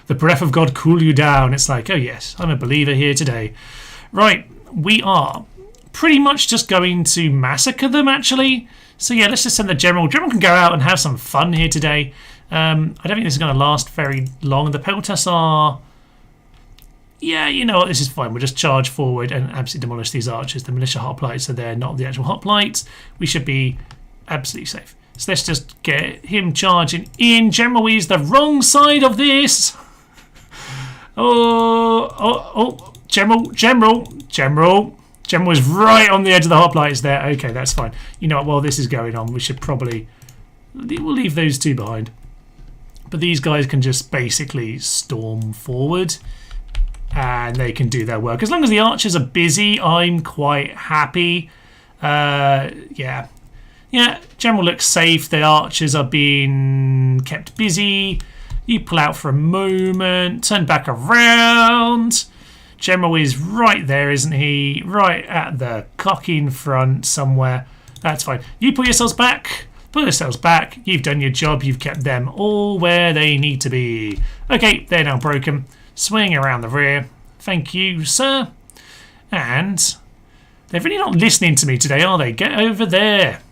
the breath of God cool you down, it's like, oh yes, I'm a believer here today. Right, we are pretty much just going to massacre them actually. So yeah, let's just send the general. General can go out and have some fun here today. I don't think this is going to last very long. The Peltas are... Yeah, you know what, this is fine. We'll just charge forward and absolutely demolish these archers. The militia hoplites are there, not the actual hoplites. We should be absolutely safe. So let's just get him charging in. General is the wrong side of this. Oh, General. General was right on the edge of the hoplites there. Okay, that's fine. You know what? While this is going on, we should probably... We'll leave those two behind. But these guys can just basically storm forward. And they can do their work. As long as the archers are busy, I'm quite happy. Yeah. Yeah, General looks safe. The archers are being kept busy. You pull out for a moment. Turn back around. General is right there, isn't he? Right at the cock in front somewhere. That's fine. You pull yourselves back. Pull yourselves back. You've done your job. You've kept them all where they need to be. Okay, they're now broken. Swing around the rear. Thank you, sir. And they're really not listening to me today, are they? Get over there.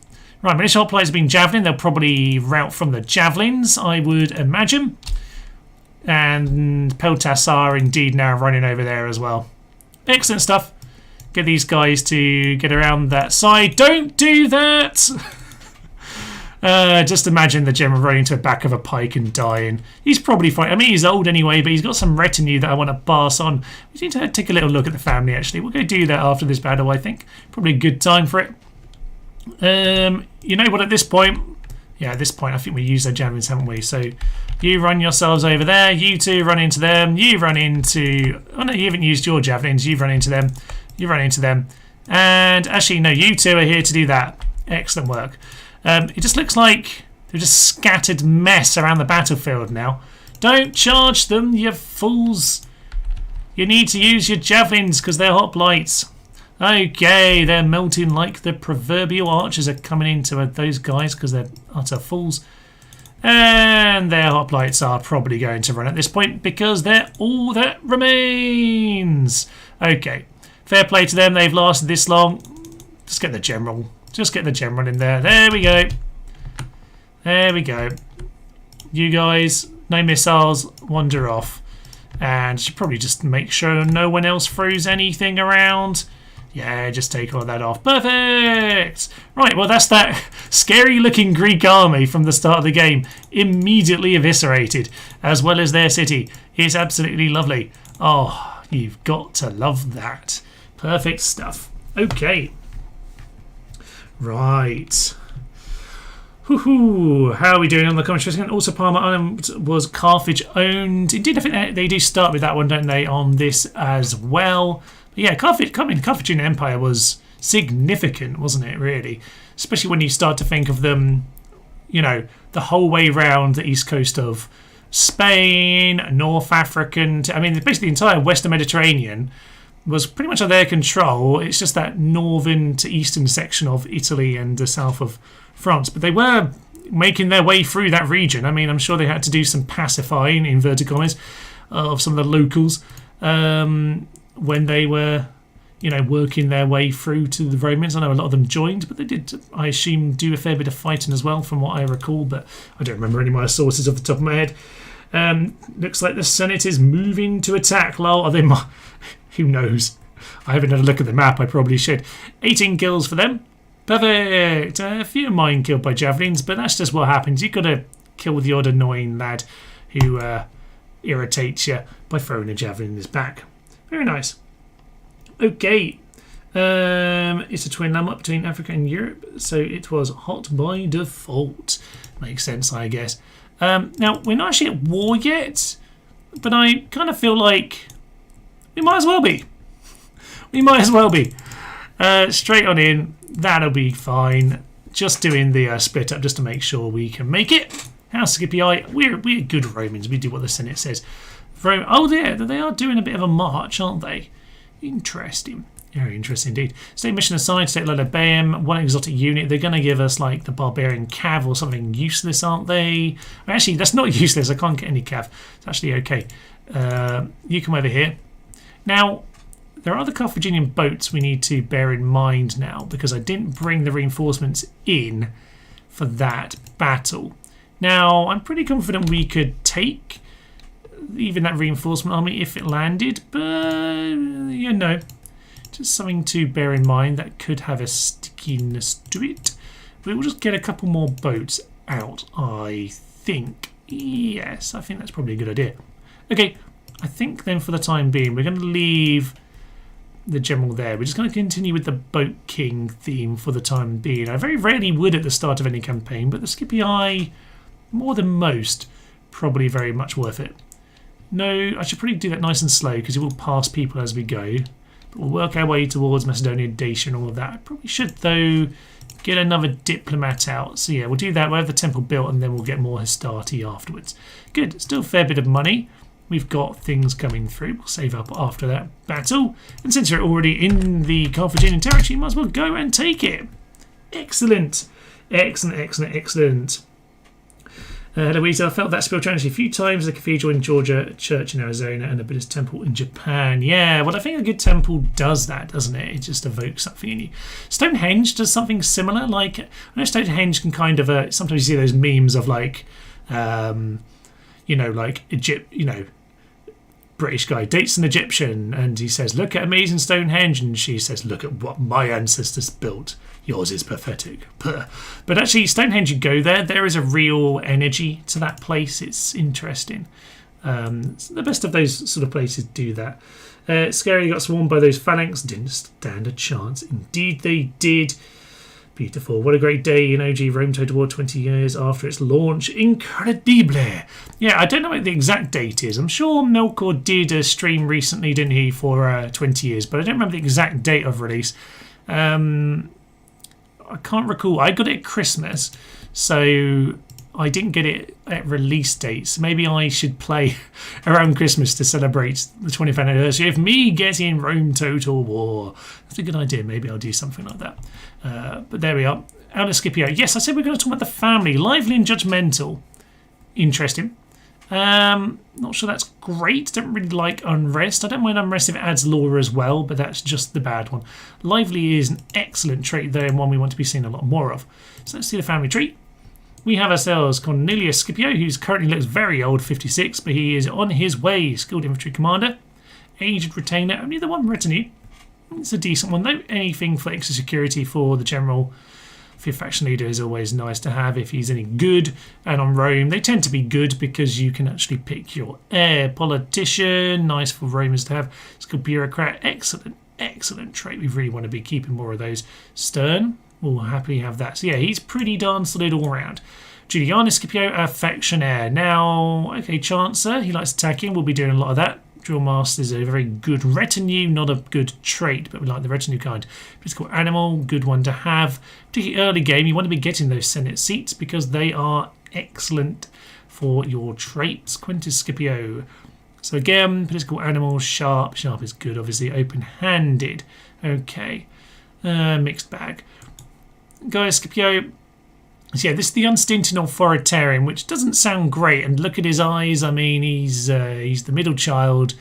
Right, militia hoplites have been javelin. They'll probably route from the javelins, I would imagine. And Peltas are indeed now running over there as well. Excellent stuff. Get these guys to get around that side. Don't do that! Just imagine the general running to the back of a pike and dying. He's probably fine. I mean, he's old anyway, but he's got some retinue that I want to pass on. We need to take a little look at the family, actually. We'll go do that after this battle, I think. Probably a good time for it. You know what, at this point... Yeah, at this point, I think we used our javelins, haven't we? So, you run yourselves over there. You two run into them. You run into... Oh, no, you haven't used your javelins. You've run into them. You run into them. And actually, no, you two are here to do that. Excellent work. It just looks like they're just scattered mess around the battlefield now. Don't charge them, you fools. You need to use your javelins because they're hoplites. Okay, they're melting like the proverbial archers are coming into those guys because they're utter fools. And their hoplites are probably going to run at this point because they're all that remains. Okay, fair play to them. They've lasted this long. Just get the general. Just get the general in there. There we go. There we go. You guys, no missiles, wander off. And should probably just make sure no one else throws anything around. Yeah, just take all that off. Perfect! Right, well, that's that scary-looking Greek army from the start of the game. Immediately eviscerated, as well as their city. It's absolutely lovely. Oh, you've got to love that. Perfect stuff. Okay. Right. Woohoo! How are we doing on the commentary? Also, Parma Island was Carthage owned. Indeed, I think they do start with that one, don't they, on this as well. But yeah, Carthaginian Empire was significant, wasn't it, really? Especially when you start to think of them, you know, the whole way round the east coast of Spain, North African, I mean, basically the entire Western Mediterranean was pretty much under their control. It's just that northern to eastern section of Italy and the south of France. But they were making their way through that region. I mean, I'm sure they had to do some pacifying, in inverted commas, of some of the locals when they were, you know, working their way through to the Romans. I know a lot of them joined, but they did, I assume, do a fair bit of fighting as well, from what I recall. But I don't remember any of my sources off the top of my head. Looks like the Senate is moving to attack. Lol, are they... Who knows? I haven't had a look at the map. I probably should. 18 kills for them. Perfect. A few of mine killed by javelins, but that's just what happens. You've got to kill the odd annoying lad who irritates you by throwing a javelin in his back. Very nice. Okay. It's a twin landmark between Africa and Europe, so it was hot by default. Makes sense, I guess. Now, we're not actually at war yet, but I kind of feel like we might as well be. We might as well be. Straight on in. That'll be fine. Just doing the split up just to make sure we can make it. How's Scipii? We're good Romans. We do what the Senate says. Oh, they are doing a bit of a march, aren't they? Interesting. Very interesting indeed. State mission assigned. State Lilybaeum. One exotic unit. They're going to give us like the barbarian cav or something useless, aren't they? Actually, that's not useless. I can't get any cav. It's actually okay. You come over here. Now, there are other Carthaginian boats we need to bear in mind now, because I didn't bring the reinforcements in for that battle. Now, I'm pretty confident we could take even that reinforcement army if it landed, but, you know, just something to bear in mind that could have a stickiness to it. But we'll just get a couple more boats out, I think. Yes, I think that's probably a good idea. Okay. I think then for the time being we're going to leave the general there. We're just going to continue with the Boat King theme for the time being. I very rarely would at the start of any campaign, but the Scipii, more than most, probably very much worth it. No, I should probably do that nice and slow because it will pass people as we go. But we'll work our way towards Macedonia, Dacia and all of that. I probably should, though, get another diplomat out. So yeah, we'll do that. We'll have the temple built and then we'll get more Hastati afterwards. Good, still a fair bit of money. We've got things coming through. We'll save up after that battle. And since you're already in the Carthaginian territory, you might as well go and take it. Excellent. Excellent, excellent, excellent. Louisa, I felt that spiritual energy a few times. The cathedral in Georgia, a church in Arizona, and a Buddhist temple in Japan. Yeah, well, I think a good temple does that, doesn't it? It just evokes something in you. Stonehenge does something similar. Like, I know Stonehenge can kind of, sometimes you see those memes of like, like Egypt, British guy dates an Egyptian and he says, look at amazing Stonehenge, and she says, look at what my ancestors built. Yours is pathetic. But actually, Stonehenge, you go there is a real energy to that place. It's interesting. The best of those sort of places do that. Scary got swarmed by those phalanx. Didn't stand a chance. Indeed they did. Beautiful. What a great day in OG Rome Total War 20 years after its launch. Incredible. Yeah, I don't know what the exact date is. I'm sure Melkor did a stream recently, didn't he, for 20 years, but I don't remember the exact date of release. I can't recall. I got it at Christmas, so I didn't get it at release dates. Maybe I should play around Christmas to celebrate the 20th anniversary of me getting Rome Total War. That's a good idea. Maybe I'll do something like that. But there we are. Out of Scipio. Yes, I said we're going to talk about the family. Lively and judgmental. Interesting. Not sure that's great. Don't really like unrest. I don't mind unrest if it adds lore as well, but that's just the bad one. Lively is an excellent trait there and one we want to be seeing a lot more of. So let's see the family tree. We have ourselves Cornelius Scipio, who currently looks very old, 56, but he is on his way. Skilled infantry commander, aged retainer, only the one retinue. It's a decent one though. Anything for extra security for the general. Fifth faction leader is always nice to have if he's any good. And on Rome, they tend to be good because you can actually pick your heir. Politician, nice for Romans to have. Skilled bureaucrat, excellent, excellent trait. We really want to be keeping more of those. Stern, we'll happily have that. So yeah, he's pretty darn solid all around. Giulianus Scipio, affectionaire. Now, okay, Chancer, he likes attacking. We'll be doing a lot of that. Drill Master is a very good retinue, not a good trait, but we like the retinue kind. Physical animal, good one to have. Particularly early game, you want to be getting those Senate seats because they are excellent for your traits. Quintus Scipio. So again, political animal, sharp. Sharp is good, obviously. Open-handed. Okay. Mixed bag. Gaius Scipio. So yeah, this is the unstinted authoritarian, which doesn't sound great. And look at his eyes. I mean, he's the middle child.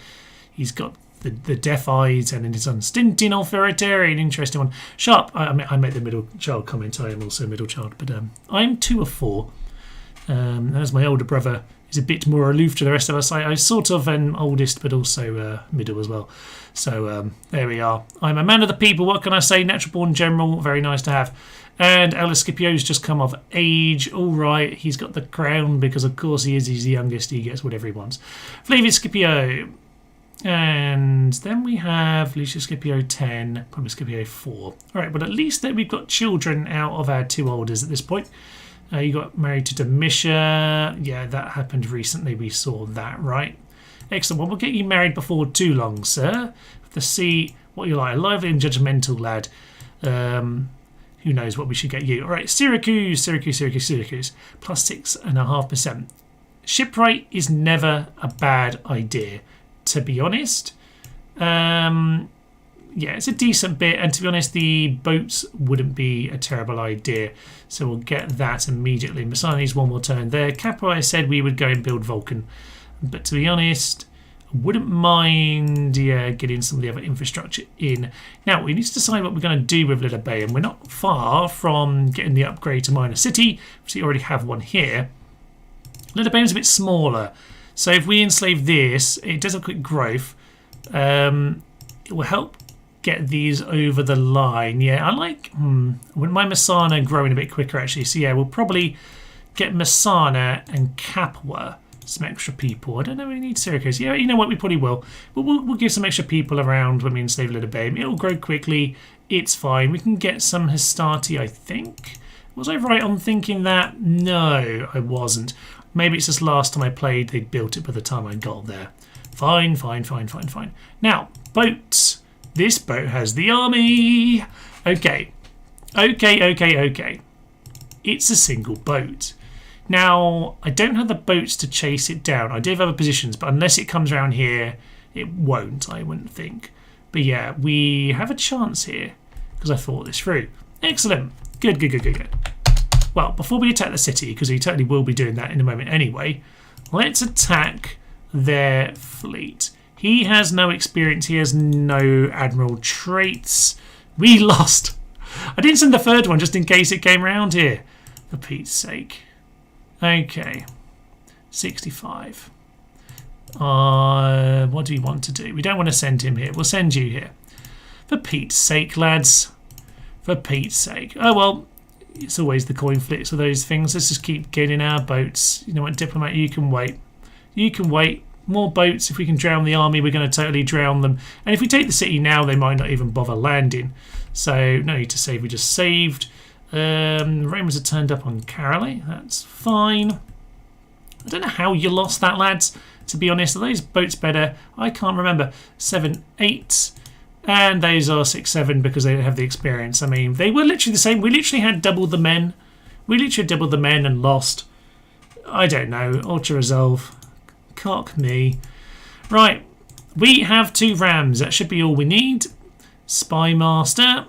He's got the deaf eyes, and his unstinted authoritarian. Interesting one. Sharp. I made the middle child comment. I am also a middle child, but I'm 2 of 4. As my older brother is a bit more aloof to the rest of us, I sort of am oldest, but also middle as well. So there we are. I'm a man of the people. What can I say? Natural born general. Very nice to have. And Ellis Scipio's just come of age. All right, he's got the crown because, of course, he's the youngest. He gets whatever he wants. Flavius Scipio. And then we have Lucius Scipio 10, Publius Scipio 4. All right, but at least that we've got children out of our 2 olders at this point. You got married to Domitia. Yeah, that happened recently. We saw that, right? Excellent. Well, we'll get you married before too long, sir. To see what you're like. A lively and judgmental lad. Who knows what we should get you. All right, Syracuse. Plus 6.5%. Shipwright is never a bad idea, to be honest. Yeah, it's a decent bit. And to be honest, the boats wouldn't be a terrible idea. So we'll get that immediately. Messiah needs one more turn there. Capo, I said we would go and build Vulcan. But to be honest, I wouldn't mind getting some of the other infrastructure in. Now, we need to decide what we're going to do with Lilybaeum. We're not far from getting the upgrade to Minor City, which we already have one here. Lilybaeum's a bit smaller. So if we enslave this, it does have quick growth. It will help get these over the line. Yeah, I like... wouldn't mind Messana growing a bit quicker, actually. So yeah, we'll probably get Messana and Capua some extra people. I don't know if we need Syracuse. Yeah, you know what? We probably will. But we'll give some extra people around when we enslave Lilybaeum. It'll grow quickly. It's fine. We can get some Hastati, I think. Was I right on thinking that? No, I wasn't. Maybe it's just last time I played, they built it by the time I got there. Fine, fine, fine, fine, fine. Now, boats. This boat has the army. Okay. Okay. It's a single boat. Now, I don't have the boats to chase it down. I do have other positions, but unless it comes around here, it won't, I wouldn't think. But yeah, we have a chance here because I thought this through. Excellent. Good. Well, before we attack the city, because we totally will be doing that in a moment anyway, let's attack their fleet. He has no experience. He has no admiral traits. We lost. I didn't send the third one just in case it came around here. For Pete's sake. Okay. 65. What do you want to do? We don't want to send him here. We'll send you here. For Pete's sake, lads. For Pete's sake. Oh, well, it's always the coin flips of those things. Let's just keep getting our boats. You know what, Diplomat, you can wait. You can wait. More boats. If we can drown the army, we're going to totally drown them. And if we take the city now, they might not even bother landing. So, no need to save. We just saved. Romans have turned up on Caroli. That's fine. I don't know how you lost that, lads. To be honest, are those boats better? I can't remember. 7, 8. And those are 6, 7 because they don't have the experience. I mean, they were literally the same. We literally had double the men. We literally had double the men and lost. I don't know. Ultra Resolve. Cock me. Right. We have 2 rams. That should be all we need. Spy Master.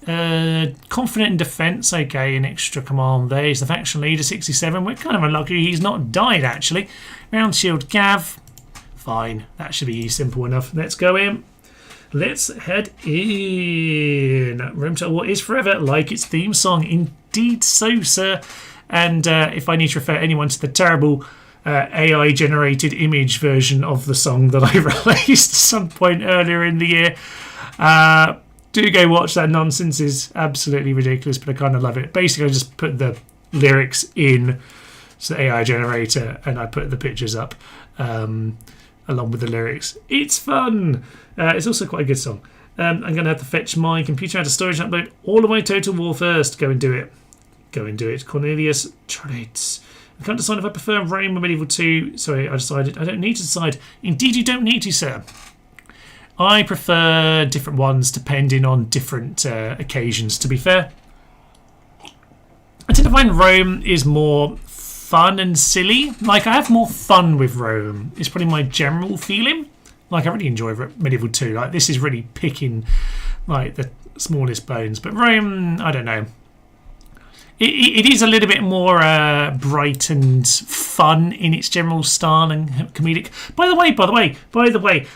Confident in defence. Okay, an extra command there. He's the faction leader, 67. We're kind of unlucky he's not died, actually. Round shield Gav. Fine. That should be simple enough. Let's go in. Let's head in. Rome Total War is forever, like its theme song. Indeed so, sir. And if I need to refer anyone to the terrible AI-generated image version of the song that I released at some point earlier in the year, do go watch that. Nonsense is absolutely ridiculous, but I kind of love it. Basically, I just put the lyrics in the AI generator and I put the pictures up along with the lyrics. It's fun. It's also quite a good song. I'm going to have to fetch my computer out of storage and upload all of my Total War first. Go and do it. Cornelius Traits. I can't decide if I prefer Rome or Medieval 2. Sorry, I decided I don't need to decide. Indeed, you don't need to, sir. I prefer different ones depending on different occasions, to be fair. I tend to find Rome is more fun and silly. Like, I have more fun with Rome. It's probably my general feeling. Like, I really enjoy Medieval 2. Like, this is really picking, like, the smallest bones. But Rome, I don't know. It is a little bit more bright and fun in its general style and comedic. By the way,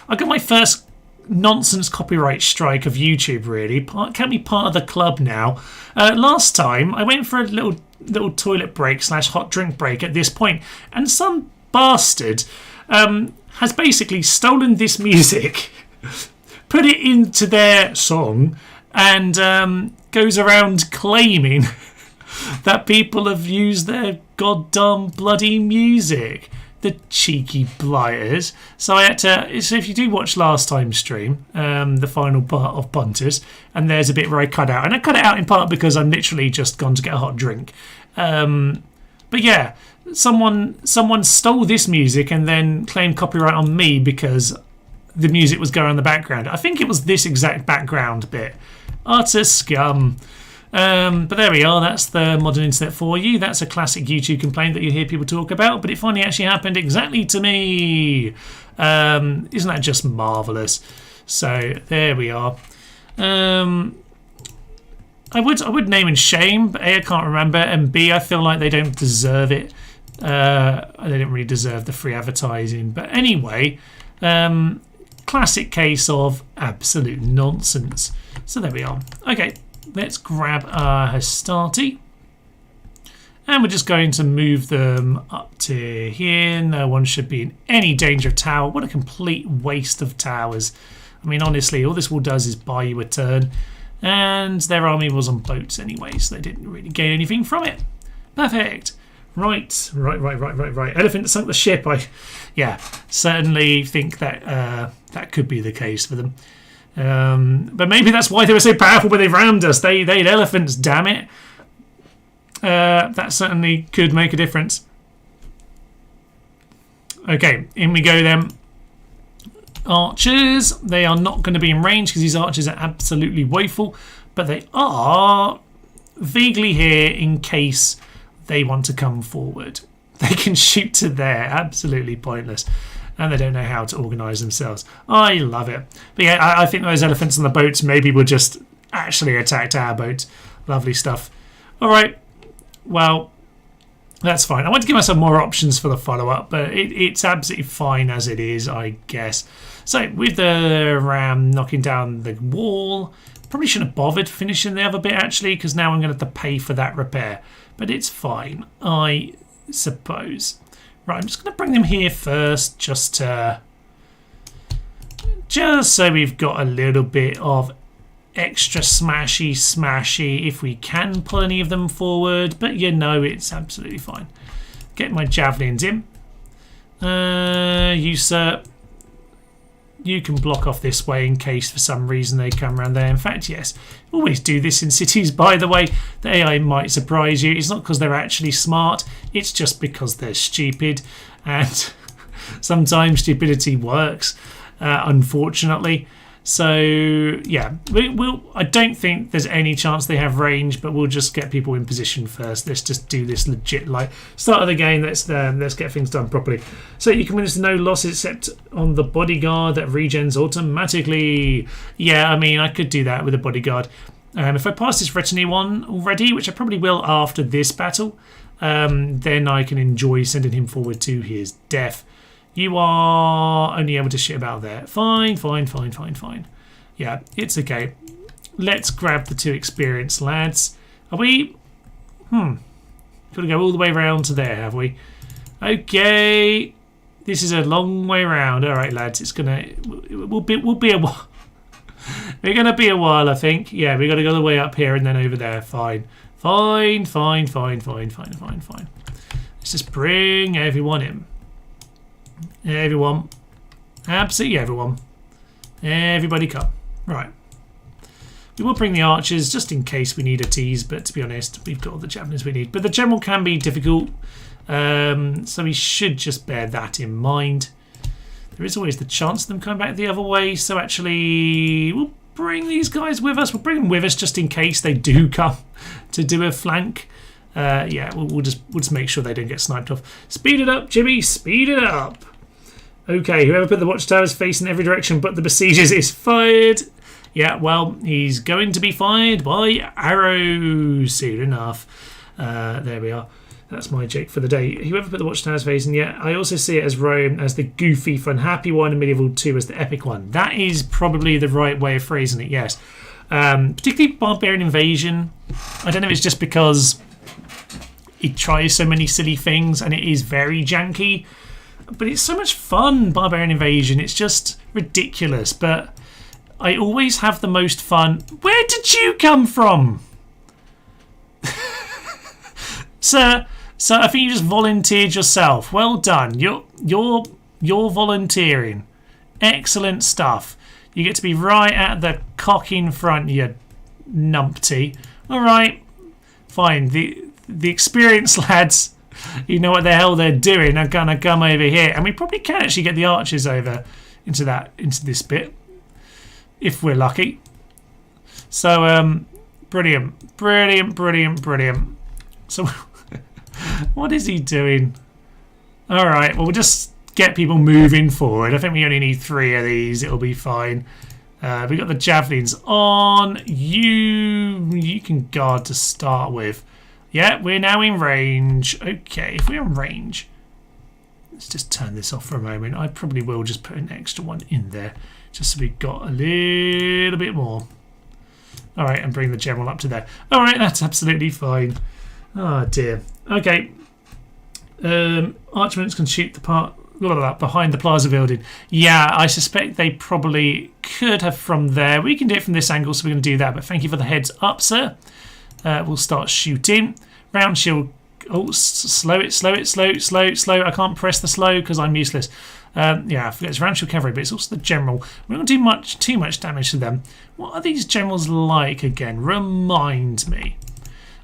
I got my first nonsense copyright strike of YouTube, really. Can't be part of the club now. Last time, I went for a little toilet break / hot drink break at this point, and some bastard has basically stolen this music, put it into their song, and goes around claiming that people have used their goddamn bloody music. The cheeky blighters. So I had to. So if you do watch last time's stream, the final part of Punters, and there's a bit where I cut out, and I cut it out in part because I'm literally just gone to get a hot drink. But yeah, someone stole this music and then claimed copyright on me because the music was going on in the background. I think it was this exact background bit. Utter scum. But there we are. That's the modern internet for you. That's a classic YouTube complaint that you hear people talk about, but it finally actually happened exactly to me. Isn't that just marvellous? So there we are. I would name and shame, but A, I can't remember, and B, I feel like they don't deserve it. They don't really deserve the free advertising. But anyway, classic case of absolute nonsense. So there we are. Okay. Let's grab our Hastati. And we're just going to move them up to here. No one should be in any danger of tower. What a complete waste of towers. I mean, honestly, all this wall does is buy you a turn. And their army was on boats anyway, so they didn't really gain anything from it. Perfect. Right. Elephant sunk the ship. Yeah, certainly think that that could be the case for them. But maybe that's why they were so powerful when they rammed us. They had elephants, damn it. That certainly could make a difference. Okay, in we go then. Archers. They are not going to be in range because these archers are absolutely woeful. But they are vaguely here in case they want to come forward. They can shoot to there. Absolutely pointless. And they don't know how to organise themselves. I love it. But yeah, I think those elephants on the boats maybe will just actually attack our boat. Lovely stuff. All right. Well, that's fine. I want to give myself more options for the follow-up, but it's absolutely fine as it is, I guess. So with the ram knocking down the wall, probably shouldn't have bothered finishing the other bit actually, because now I'm going to have to pay for that repair. But it's fine, I suppose. Right, I'm just going to bring them here first, just so we've got a little bit of extra smashy if we can pull any of them forward. But you know, it's absolutely fine. Get my javelins in. You, sir, you can block off this way in case for some reason they come around there. In fact, yes, always do this in cities, by the way. The AI might surprise you. It's not because they're actually smart, it's just because they're stupid, and sometimes stupidity works, unfortunately. So yeah, I don't think there's any chance they have range, but we'll just get people in position first. Let's just do this legit, like start of the game. Let's get things done properly. So you can witness no losses except on the bodyguard that regens automatically. Yeah, I mean I could do that with a bodyguard. If I pass this retinue on already, which I probably will after this battle, then I can enjoy sending him forward to his death. You are only able to shit about there. Fine. Yeah, it's okay. Let's grab the 2 experienced lads. Are we? Got to go all the way around to there, have we? Okay. This is a long way around. All right, lads. We'll be a while. We're gonna be a while, I think. Yeah, we got to go the way up here and then over there. Fine. Let's just bring everyone in. Everyone. Absolutely everyone. Everybody come. Right. We will bring the archers just in case we need a tease, but to be honest, we've got all the javelins we need. But the general can be difficult, so we should just bear that in mind. There is always the chance of them coming back the other way, so actually we'll bring these guys with us. We'll bring them with us just in case they do come to do a flank. Yeah, we'll just make sure they don't get sniped off. Speed it up, Jimmy. Speed it up. Okay, whoever put the watchtowers facing every direction but the besiegers is fired. Yeah, well, he's going to be fired by arrows soon enough. There we are. That's my joke for the day. Whoever put the watchtowers facing, yeah, I also see it as Rome as the goofy, fun, happy one, and Medieval 2 as the epic one. That is probably the right way of phrasing it, yes. Particularly Barbarian Invasion. I don't know if it's just because it tries so many silly things and it is very janky, but it's so much fun. Barbarian Invasion, it's just ridiculous, but I always have the most fun. Where did you come from? Sir, I think you just volunteered yourself. Well done. You're volunteering. Excellent stuff. You get to be right at the cock in front, you numpty. All right, fine. The experienced lads, you know what the hell they're doing, are gonna come over here, and we probably can actually get the archers over into this bit if we're lucky. So brilliant. So what is he doing? All right, well, we'll just get people moving forward. I think we only need 3 of these. It'll be fine. We got the javelins on. You can guard to start with. Yeah, we're now in range. Okay, if we're in range, let's just turn this off for a moment. I probably will just put an extra one in there, just so we've got a little bit more. All right, and bring the general up to there. All right, that's absolutely fine. Oh dear. Okay. Archments can shoot the part behind the plaza building. Yeah, I suspect they probably could have from there. We can do it from this angle, so we're going to do that. But thank you for the heads up, sir. We'll start shooting. Round shield Oh, slow it. I can't press the slow because I'm useless. Yeah, I forget it's Rancho Cavalry, but it's also the general. We're not going to do too much damage to them. What are these generals like again? Remind me.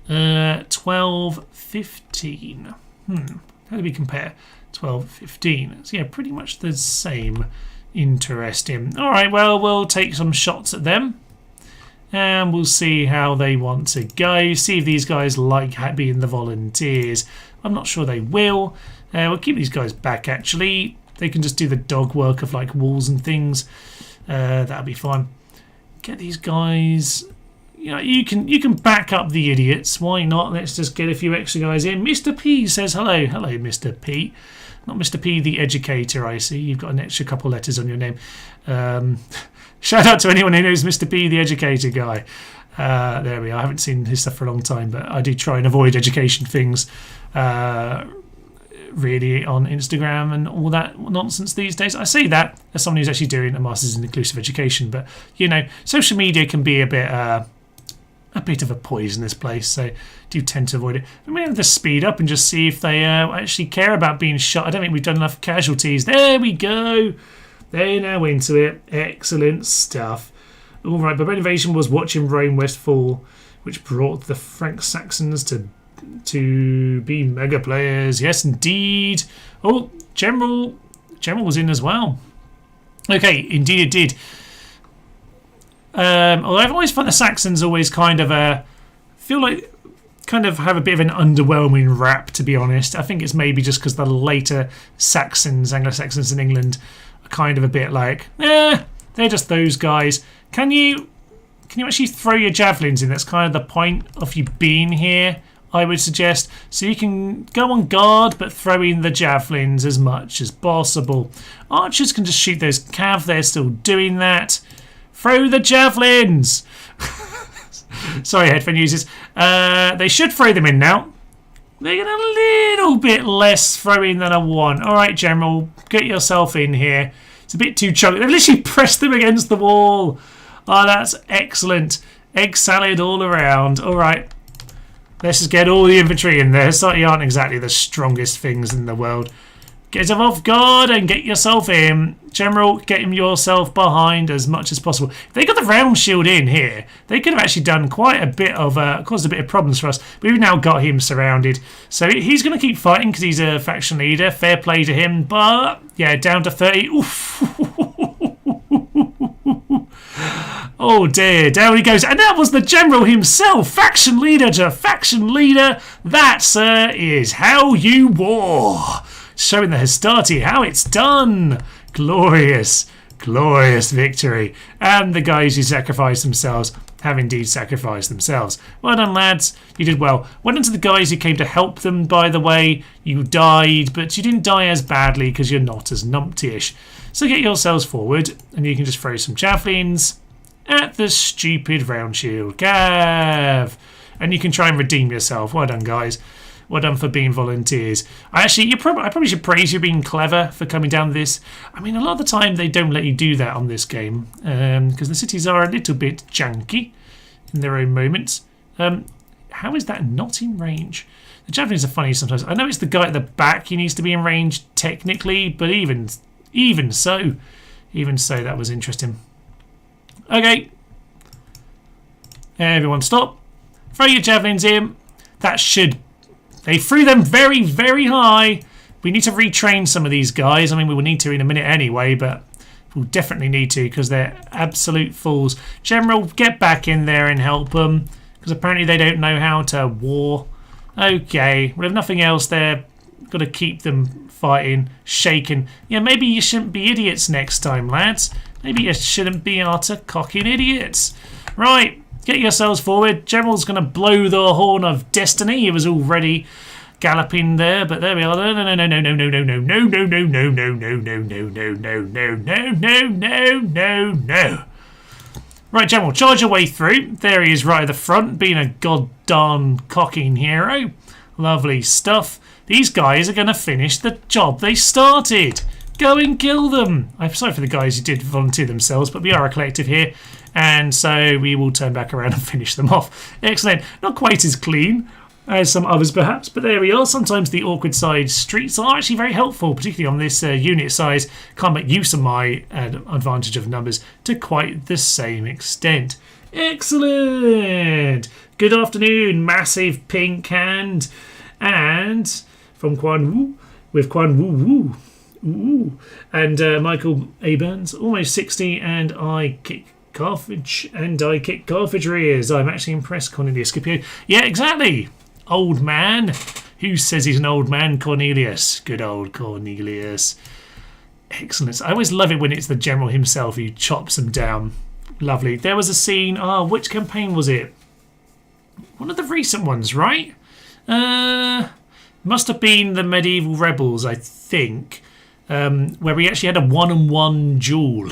12, 15. How do we compare? 12, 15. So yeah, pretty much the same. Interesting. All right, well, we'll take some shots at them. And we'll see how they want to go. See if these guys like being the volunteers. I'm not sure they will. We'll keep these guys back, actually. They can just do the dog work of like walls and things. That'll be fine. Get these guys. You know, you can back up the idiots. Why not? Let's just get a few extra guys in. Mr. P says hello. Hello, Mr. P. Not Mr. P, the educator, I see. You've got an extra couple letters on your name. Shout out to anyone who knows Mr. P, the educator guy. There we are. I haven't seen his stuff for a long time, but I do try and avoid education things really on Instagram and all that nonsense these days. I say that as someone who's actually doing a Masters in Inclusive Education, but, you know, social media can be a bit of a poisonous place, so do tend to avoid it. We may have to speed up and just see if they actually care about being shot. I don't think we've done enough casualties. There we go. They're now into it. Excellent stuff. All right, Barbarian Invasion was watching Rome West fall, which brought the Frank Saxons to be mega players. Yes, indeed. Oh, General was in as well. Okay, indeed it did. Although I've always found the Saxons always kind of have a bit of an underwhelming rap, to be honest. I think it's maybe just because the later Anglo-Saxons in England are kind of a bit like, they're just those guys. Can you actually throw your javelins in? That's kind of the point of you being here, I would suggest. So you can go on guard, but throw in the javelins as much as possible. Archers can just shoot those cav. They're still doing that. Throw the javelins! Sorry, headphone users. They should throw them in now. They get a little bit less throwing than I want. All right, General, get yourself in here. It's a bit too chunky. They've literally pressed them against the wall. Oh, that's excellent. Egg salad all around. All right. Let's just get all the infantry in there. Certainly aren't exactly the strongest things in the world. Get yourself off guard and get yourself in. General, get yourself behind as much as possible. If they got the round shield in here, they could have actually done quite a bit of, caused a bit of problems for us. But we've now got him surrounded. So he's going to keep fighting because he's a faction leader. Fair play to him. But, yeah, down to 30. Oof. Oh dear, down he goes. And that was the General himself. Faction leader to faction leader. That, sir, is how you war. Showing the Hastati how it's done. Glorious, glorious victory. And the guys who sacrificed themselves have indeed sacrificed themselves. Well done, lads. You did well. Well done to the guys who came to help them, by the way. You died, but you didn't die as badly because you're not as numpty-ish. So get yourselves forward, and you can just throw some javelins at the stupid round shield. Gav! And you can try and redeem yourself. Well done, guys. Well done for being volunteers. I probably should praise you being clever for coming down this. I mean, a lot of the time they don't let you do that on this game because the cities are a little bit janky in their own moments. How is that not in range? The javelins are funny sometimes. I know it's the guy at the back he needs to be in range technically, but even so, that was interesting. Okay, everyone stop. Throw your javelins in. That should... They threw them very, very high. We need to retrain some of these guys. I mean, we will need to in a minute anyway, but we'll definitely need to because they're absolute fools. General, get back in there and help them because apparently they don't know how to war. Okay, well, if nothing else, they're got to keep them fighting, shaking. Yeah, maybe you shouldn't be idiots next time, lads. Maybe you shouldn't be utter cocking idiots. Right. Get yourselves forward. General's going to blow the horn of destiny. He was already galloping there, but there we are. No. Right, General, charge your way through. There he is right at the front, being a goddamn cocking hero. Lovely stuff. These guys are going to finish the job they started. Go and kill them. I'm sorry for the guys who did volunteer themselves, but we are a collective here. And so we will turn back around and finish them off. Excellent. Not quite as clean. as some others perhaps, but there we are. Sometimes the awkward side streets are actually very helpful, particularly on this unit size. Can't make use of my advantage of numbers to quite the same extent. Excellent! Good afternoon, massive pink hand. And from Quan Wu, with Quan Wu Wu. Ooh. And Michael A. Burns, almost 60, and I kick Carthage, rears. I'm actually impressed, Cornelius Scipio. Yeah, exactly. Old man. Who says he's an old man? Cornelius. Good old Cornelius. Excellent. I always love it when it's the general himself who chops them down. Lovely. There was a scene. Which campaign was it? One of the recent ones, right? Must have been the Medieval Rebels, I think, where we actually had a one-on-one duel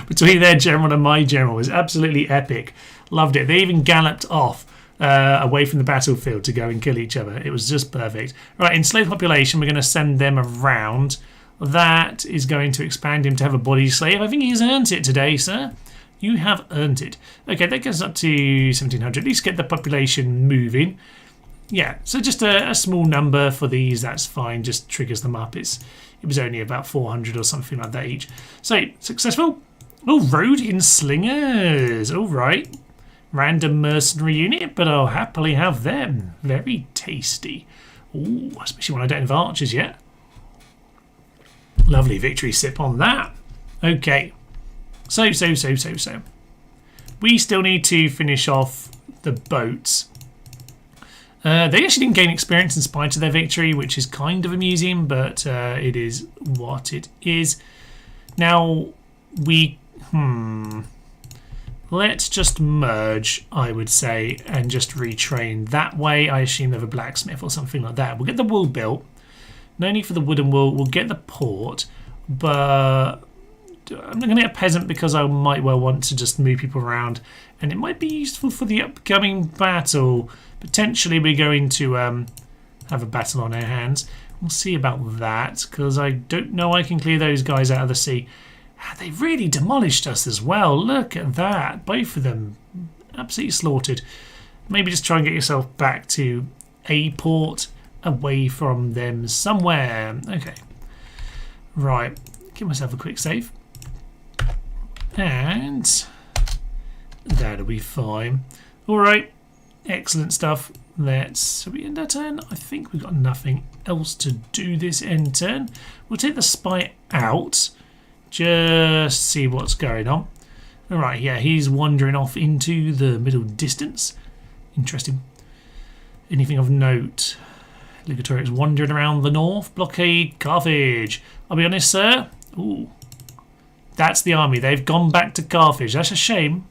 between their general and my general. It was absolutely epic. Loved it. They even galloped off away from the battlefield to go and kill each other. It was just perfect. Right, enslaved population, we're going to send them around. That is going to expand him to have a body slave. I think he's earned it today, sir. You have earned it. Okay, that goes up to 1,700. At least get the population moving. Yeah, so just a small number for these. That's fine. Just triggers them up. It was only about 400 or something like that each. So, successful. Oh, road in slingers. All right. Random mercenary unit, but I'll happily have them. Very tasty. Ooh, especially when I don't have archers yet. Lovely victory sip on that. Okay. So. We still need to finish off the boats. They actually didn't gain experience in spite of their victory, which is kind of amusing, but it is what it is. Now, let's just merge, I would say, and just retrain. That way, I assume they have a blacksmith or something like that. We'll get the wool built. No need for the wooden wool. We'll get the port, but I'm going to get a peasant because I might well want to just move people around, and it might be useful for the upcoming battle. Potentially we're going to have a battle on our hands. We'll see about that, because I don't know I can clear those guys out of the sea. They really demolished us as well. Look at that. Both of them absolutely slaughtered. Maybe just try and get yourself back to a port away from them somewhere. Okay. Right. Give myself a quick save. And that'll be fine. Alright. Excellent stuff. So we end our turn. I think we've got nothing else to do this end turn. We'll take the spy out. Just see what's going on. Alright, yeah, he's wandering off into the middle distance. Interesting. Anything of note? Ligatorix wandering around the north. Blockade Carthage. I'll be honest, sir. Ooh. That's the army. They've gone back to Carthage. That's a shame.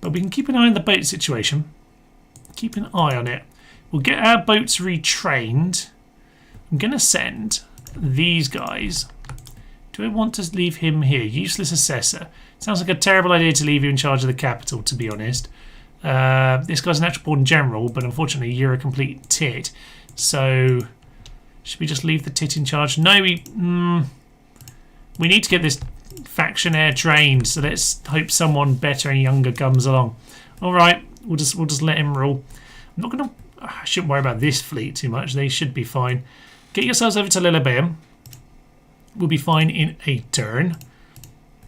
But we can keep an eye on the boat situation. Keep an eye on it. We'll get our boats retrained. I'm going to send these guys. Do I want to leave him here? Useless assessor. Sounds like a terrible idea to leave you in charge of the capital, to be honest. This guy's a natural born general, but unfortunately you're a complete tit. So, should we just leave the tit in charge? No, we need to get this faction heir trained, so let's hope someone better and younger comes along. Alright, we'll just let him rule. I'm not going to... I shouldn't worry about this fleet too much. They should be fine. Get yourselves over to Lilybaeum. We'll be fine in a turn.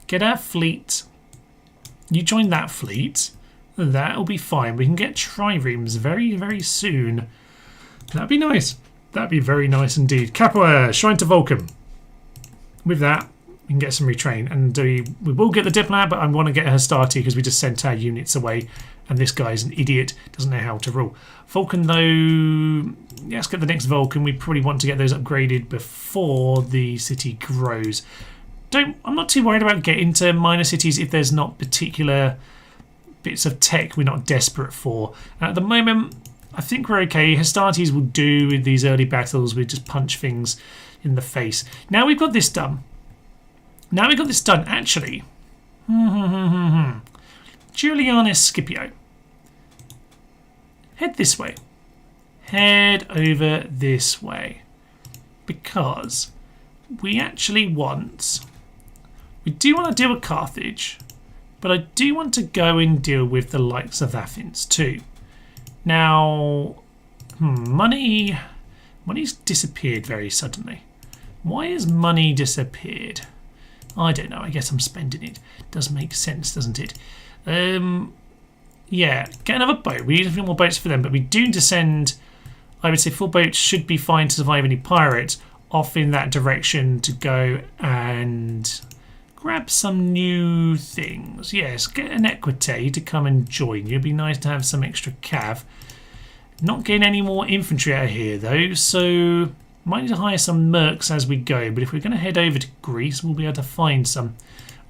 Get our fleet. You join that fleet. That'll be fine. We can get triremes very, very soon. That'd be nice. That'd be very nice indeed. Capoeira, Shrine to Vulcan. With that, we can get some retrain. And we will get the diplomat, but I want to get Hastati because we just sent our units away. And this guy's an idiot. Doesn't know how to rule. Vulcan, though... Yeah, let's get the next Vulcan. We probably want to get those upgraded before the city grows. I'm not too worried about getting to minor cities if there's not particular bits of tech we're not desperate for. At the moment, I think we're okay. Hastates will do with these early battles. We just punch things in the face. Now we've got this done. Actually. Julianus Scipio. Head this way. Head over this way. Because we actually want... We do want to deal with Carthage, but I do want to go and deal with the likes of Athens too. Now, Money. Money's disappeared very suddenly. Why has money disappeared? I don't know. I guess I'm spending it. Does make sense, doesn't it? Yeah, get another boat. We need a few more boats for them, but we do need to send, I would say 4 boats should be fine to survive any pirates off in that direction to go and grab some new things. Yes, get an equite to come and join you. It'd be nice to have some extra cav. Not getting any more infantry out here though, so might need to hire some mercs as we go, but if we're going to head over to Greece, we'll be able to find some.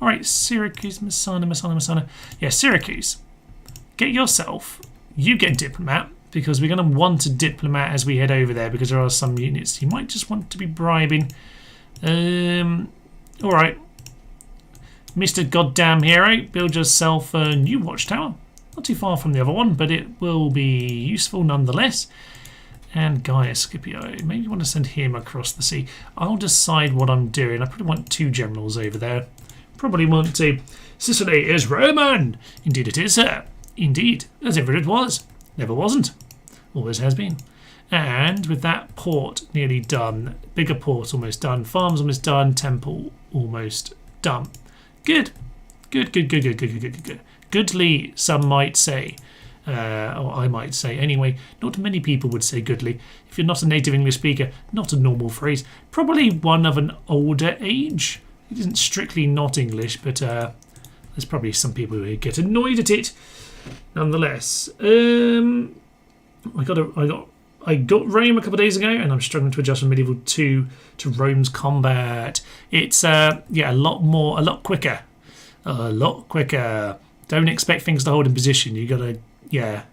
Alright, Syracuse, Messana. Yeah, Syracuse. Get yourself, you get a diplomat, because we're going to want a diplomat as we head over there, because there are some units you might just want to be bribing. Alright. Mr. Goddamn Hero, build yourself a new watchtower. Not too far from the other one, but it will be useful nonetheless. And Gaius Scipio, maybe you want to send him across the sea. I'll decide what I'm doing. I probably want 2 generals over there. Probably want to. Sicily is Roman! Indeed it is, sir. Indeed, as ever it was. Never wasn't. Always has been. And with that port nearly done, bigger port almost done, farms almost done, temple almost done. Good. Good. Goodly, some might say. Or I might say anyway. Not many people would say goodly. If you're not a native English speaker, not a normal phrase. Probably one of an older age. It isn't strictly not English, but there's probably some people who get annoyed at it. Nonetheless, I got Rome a couple of days ago, and I'm struggling to adjust from medieval 2 to Rome's combat. It's yeah, a lot quicker. Don't expect things to hold in position. You gotta, yeah,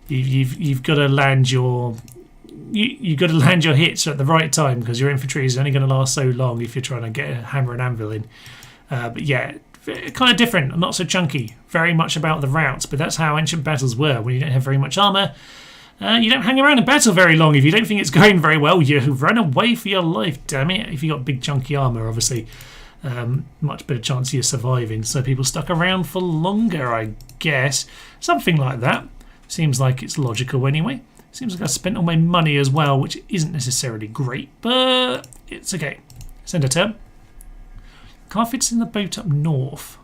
you've got to land your you've got to land your hits at the right time, because your infantry is only going to last so long if you're trying to get a hammer and anvil in. But yeah, kind of different, not so chunky. Very much about the routes, but that's how ancient battles were. When you don't have very much armour, you don't hang around a battle very long. If you don't think it's going very well, you run away for your life, damn it. If you got big chunky armour, obviously, much better chance of you surviving. So people stuck around for longer, I guess. Something like that. Seems like it's logical anyway. Seems like I spent all my money as well, which isn't necessarily great, but it's okay. Send a turn. Carthage in the boat up north.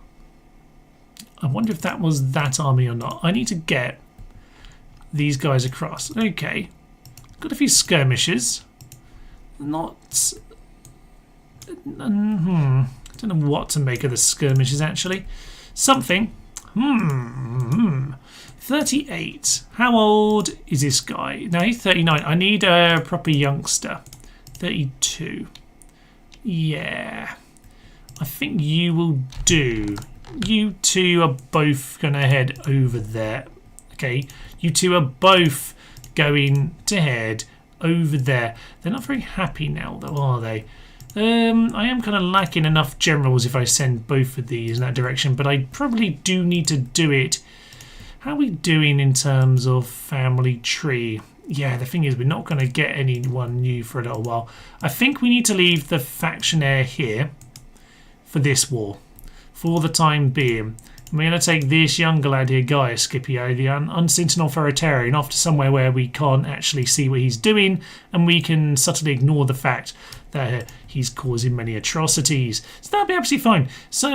I wonder if that was that army or not. I need to get these guys across. Okay. Got a few skirmishes. Not... I don't know what to make of the skirmishes, actually. Something. 38. How old is this guy? No, he's 39. I need a proper youngster. 32. Yeah. I think you will do. You two are both going to head over there. Okay. You two are both going to head over there. They're not very happy now, though, are they? I am kind of lacking enough generals if I send both of these in that direction, but I probably do need to do it. How are we doing in terms of family tree? Yeah, the thing is, we're not going to get anyone new for a little while. I think we need to leave the faction heir here for this war, for the time being. We're going to take this younger lad here, Gaius Scipio, the unstinted authoritarian, off to somewhere where we can't actually see what he's doing, and we can subtly ignore the fact that he's causing many atrocities. So that'll be absolutely fine. So,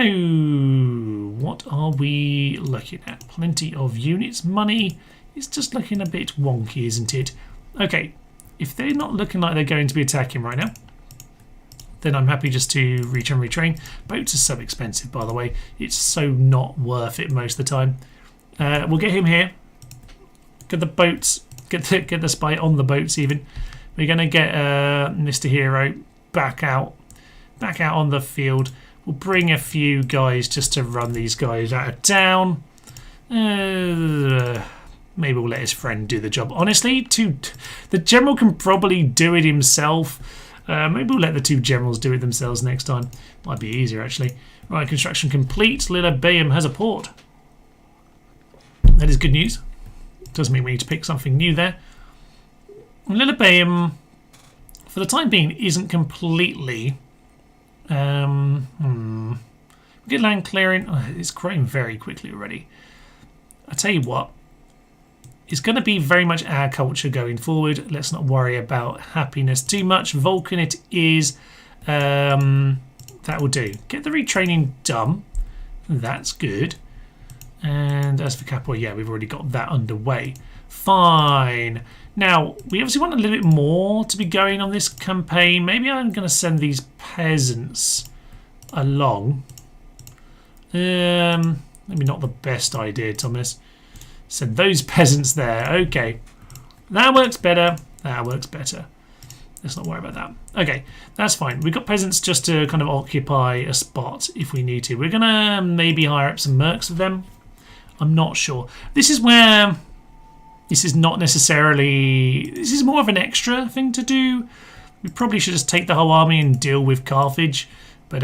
what are we looking at? Plenty of units. Money is just looking a bit wonky, isn't it? Okay, if they're not looking like they're going to be attacking right now, then I'm happy just to reach and retrain. Boats are so expensive, by the way. It's so not worth it most of the time. We'll get him here. Get the boats. Get the spy on the boats even. We're going to get Mr. Hero back out on the field. We'll bring a few guys just to run these guys out of town. Maybe we'll let his friend do the job. Honestly, the general can probably do it himself. Maybe we'll let the 2 generals do it themselves next time. Might be easier, actually. Right, construction complete. Lilybaeum has a port. That is good news. Doesn't mean we need to pick something new there. Lilybaeum, for the time being, isn't completely... We get land clearing. Oh, it's growing very quickly already. I tell you what. is going to be very much our culture going forward. Let's not worry about happiness too much. Vulcan it is. That will do. Get the retraining done. That's good. And as for Capua, yeah, we've already got that underway. Fine. Now, we obviously want a little bit more to be going on this campaign. Maybe I'm going to send these peasants along. Maybe not the best idea, Thomas. Send those peasants there. Okay. That works better. That works better. Let's not worry about that. Okay, that's fine. We've got peasants just to kind of occupy a spot if we need to. We're going to maybe hire up some mercs for them. I'm not sure. This is where... This is not necessarily... This is more of an extra thing to do. We probably should just take the whole army and deal with Carthage. But,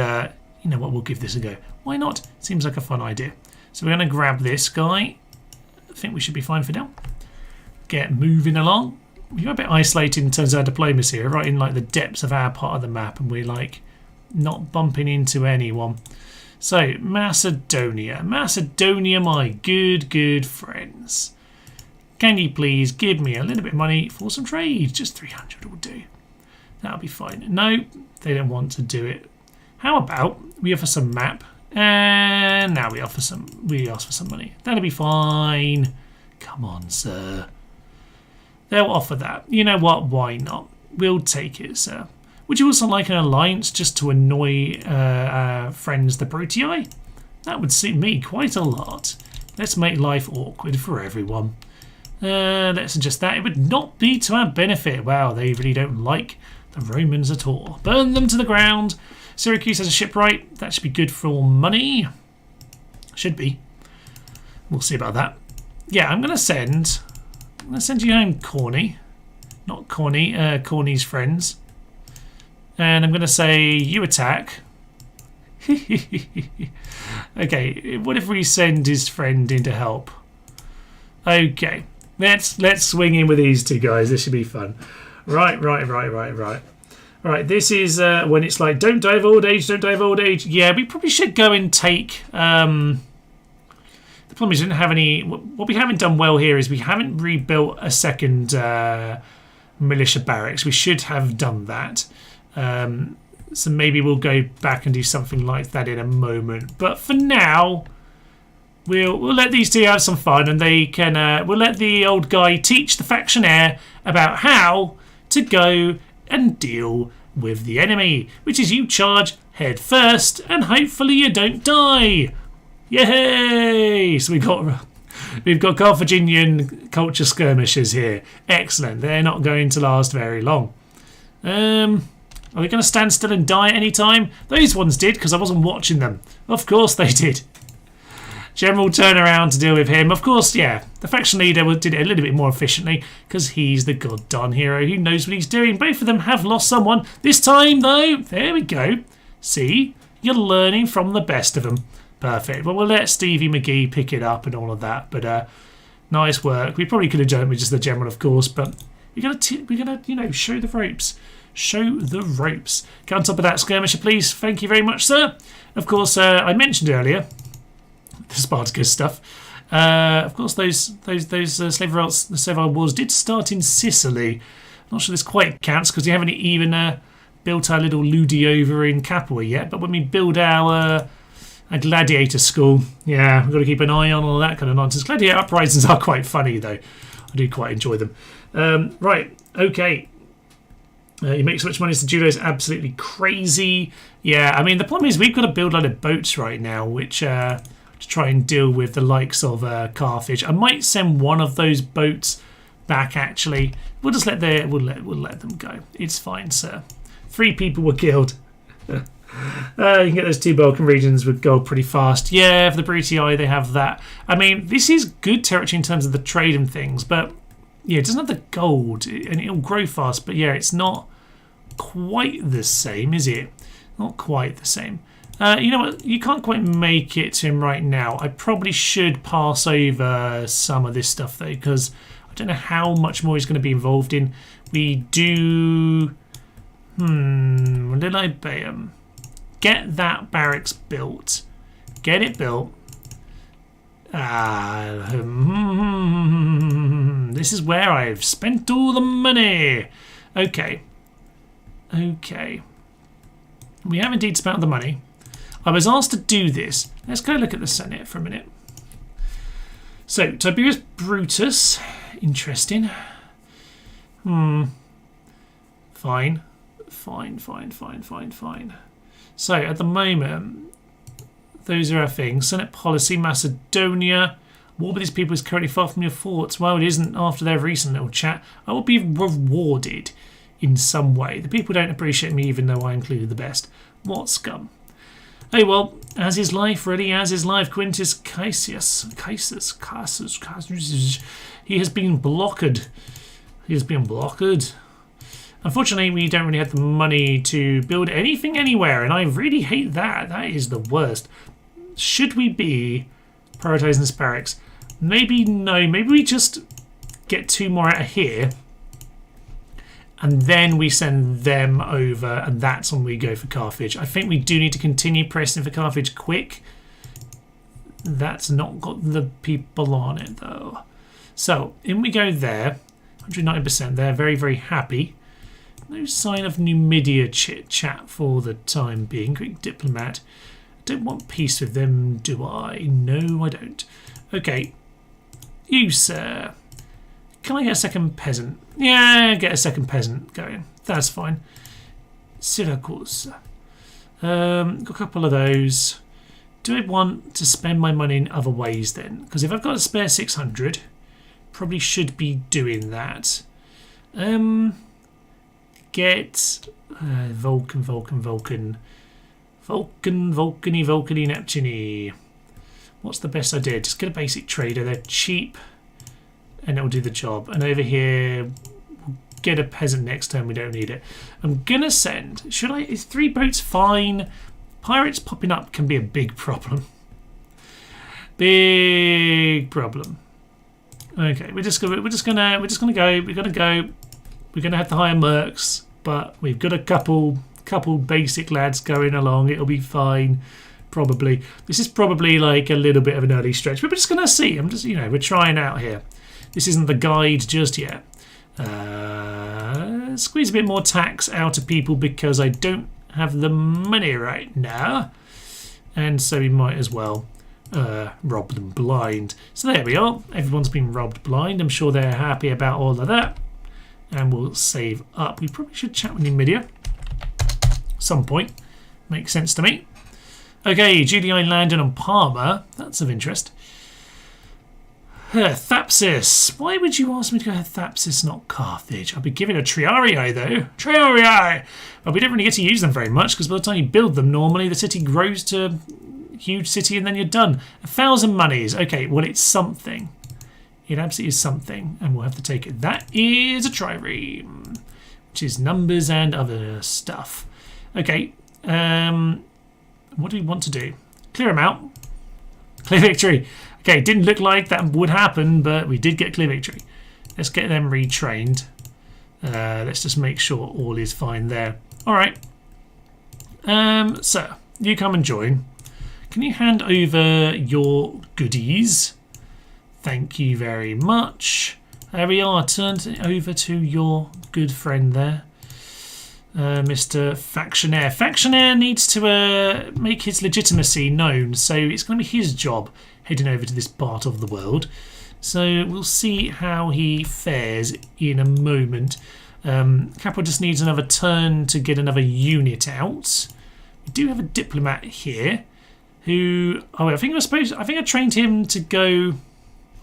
you know what? We'll give this a go. Why not? Seems like a fun idea. So we're going to grab this guy. I think we should be fine for now. Get moving along. We're a bit isolated in terms of our diplomacy here, right in like the depths of our part of the map, and we're like not bumping into anyone. So Macedonia, my good friends, can you please give me a little bit of money for some trade? Just 300 will do. That'll be fine. No, they don't want to do it. How about we offer some map, and now we ask for some money. That'll be fine. Come on, sir. They'll offer that. You know what? Why not? We'll take it, sir. Would you also like an alliance just to annoy our friends, the Brutii? That would suit me quite a lot. Let's make life awkward for everyone. Let's adjust that. It would not be to our benefit. Wow, they really don't like the Romans at all. Burn them to the ground. Syracuse has a shipwright. That should be good for money. Should be. We'll see about that. Yeah, I'm going to send you home, Corny. Not Corny, Corny's friends. And I'm going to say, you attack. Okay, what if we send his friend in to help? Okay, let's swing in with these two guys. This should be fun. Right. Alright, this is when it's like, don't die of old age, don't die of old age. Yeah, we probably should go and take... The problem is we didn't have any... What we haven't done well here is we haven't rebuilt a second militia barracks. We should have done that. So maybe we'll go back and do something like that in a moment. But for now, we'll let these two have some fun, and they can... we'll let the old guy teach the factionaire about how to go and deal with the enemy, which is you charge head first, and hopefully you don't die. Yay! So we've got Carthaginian culture skirmishers here. Excellent. They're not going to last very long. Are they going to stand still and die at any time? Those ones did, because I wasn't watching them. Of course they did. General turn around to deal with him. Of course, yeah. The faction leader did it a little bit more efficiently because he's the goddamn hero who knows what he's doing. Both of them have lost someone. This time, though, there we go. See? You're learning from the best of them. Perfect. Well, we'll let Stevie McGee pick it up and all of that. But nice work. We probably could have done it with just the general, of course. But we're gonna, you know, show the ropes. Show the ropes. Get on top of that skirmisher, please. Thank you very much, sir. Of course, I mentioned earlier the Spartacus stuff. Of course, those the Servile Wars did start in Sicily. I'm not sure this quite counts because we haven't even built our little Ludi over in Capua yet. But when we build our gladiator school, yeah, we've got to keep an eye on all that kind of nonsense. Gladiator uprisings are quite funny, though. I do quite enjoy them. Right, okay. You make so much money as the judo is absolutely crazy. Yeah, I mean, the problem is we've got to build a lot of boats right now, which to try and deal with the likes of Carthage. I might send one of those boats back, actually. We'll just let we'll let them go. It's fine, sir. 3 people were killed. You can get those 2 Balkan regions with gold pretty fast. Yeah, for the Brutii, they have that. I mean, this is good territory in terms of the trade and things, but yeah, it doesn't have the gold, and it'll grow fast, but yeah, it's not quite the same, is it? Not quite the same. You know what? You can't quite make it to him right now. I probably should pass over some of this stuff, though, because I don't know how much more he's going to be involved in. We do... Lilybaeum. Get that barracks built. Get it built. This is where I've spent all the money. Okay. Okay. We have indeed spent the money. I was asked to do this. Let's go look at the Senate for a minute. So, Tiberius Brutus. Interesting. Fine. Fine. So, at the moment, those are our things. Senate policy, Macedonia. War with these people is currently far from your thoughts. Well, it isn't after their recent little chat. I will be rewarded in some way. The people don't appreciate me even though I included the best. What scum? Hey, well, as is life, really as is life. Quintus Cassius. He has been blocked. He has been blocked. Unfortunately, we don't really have the money to build anything anywhere, and I really hate that. That is the worst. Should we be prioritising this barracks? Maybe no. Maybe we just get 2 more out of here, and then we send them over, and that's when we go for Carthage. I think we do need to continue pressing for Carthage quick. That's not got the people on it, though. So, in we go there. 190% there. Very, very happy. No sign of Numidia chit-chat for the time being. Greek diplomat. I don't want peace with them, do I? No, I don't. Okay. You, sir. Can I get a second peasant? Yeah, get a second peasant going. That's fine. Syracuse. Got a couple of those. Do I want to spend my money in other ways then? Because if I've got a spare 600, probably should be doing that. Get Vulcan, Vulcany, Neptune. What's the best idea? Just get a basic trader. They're cheap and it'll do the job. And over here, we'll get a peasant next time. We don't need it. I'm going to send... Is 3 boats fine? Pirates popping up can be a big problem. Big problem. Okay, we're just gonna go. We're gonna have to hire mercs, but we've got a couple basic lads going along. It'll be fine, probably. This is probably like a little bit of an early stretch, but we're just gonna see. We're trying out here. This isn't the guide just yet. Squeeze a bit more tax out of people because I don't have the money right now, and so we might as well rob them blind. So there we are. Everyone's been robbed blind. I'm sure they're happy about all of that. And we'll save up. We probably should chat with Numidia some point. Makes sense to me. Okay, Julii landed on Parma. That's of interest. Thapsis. Why would you ask me to go Thapsis, not Carthage? I'll be giving a Triarii though. Triarii! Well, we don't really get to use them very much because by the time you build them, normally the city grows to huge city and then you're done. 1,000 monies. Okay, well, it's something. It absolutely is something, and we'll have to take it. That is a trireme, which is numbers and other stuff. Okay, what do we want to do? Clear them out. Clear victory. Okay, didn't look like that would happen, but we did get clear victory. Let's get them retrained. Let's just make sure all is fine there. All right. So, you come and join. Can you hand over your goodies? Thank you very much. There we are. Turned it over to your good friend there, Mr. Factionaire. Factionaire needs to make his legitimacy known, so it's going to be his job heading over to this part of the world. So we'll see how he fares in a moment. Capital just needs another turn to get another unit out. We do have a diplomat here who... Oh, I think I trained him to go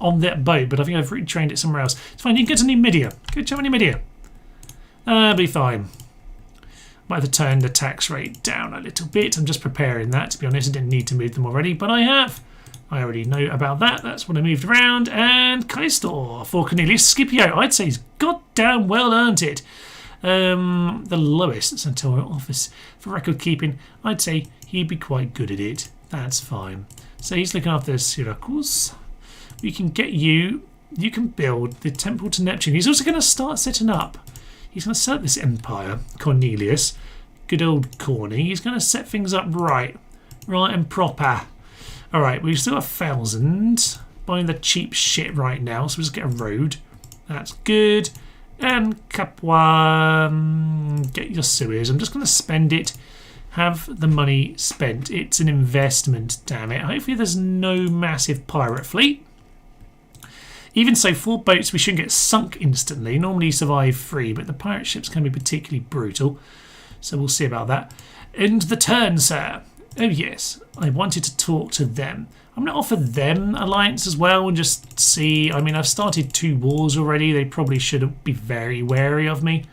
on that boat, but I think I've retrained it somewhere else. It's fine, you can get to Numidia. Go to Numidia. Be fine. Might have to turn the tax rate down a little bit. I'm just preparing that, to be honest. I didn't need to move them already, but I have. I already know about that. That's what I moved around. And Caestor for Cornelius Scipio. I'd say he's goddamn well earned it. The lowest senatorial office for record keeping. I'd say he'd be quite good at it. That's fine. So he's looking after Syracuse. We can get you. You can build the temple to Neptune. He's also going to start setting up. He's going to set up this empire, Cornelius. Good old Corny. He's going to set things up right and proper. All right, we've still got 1,000 buying the cheap shit right now, so we'll just get a road. That's good. And Capua, get your sewers. I'm just going to spend it. Have the money spent. It's an investment, damn it. Hopefully there's no massive pirate fleet. Even so, 4 boats, we shouldn't get sunk instantly. Normally you survive 3, but the pirate ships can be particularly brutal. So we'll see about that. End the turn, sir. Oh yes, I wanted to talk to them. I'm going to offer them alliance as well and just see. I mean, I've started 2 wars already. They probably should be very wary of me.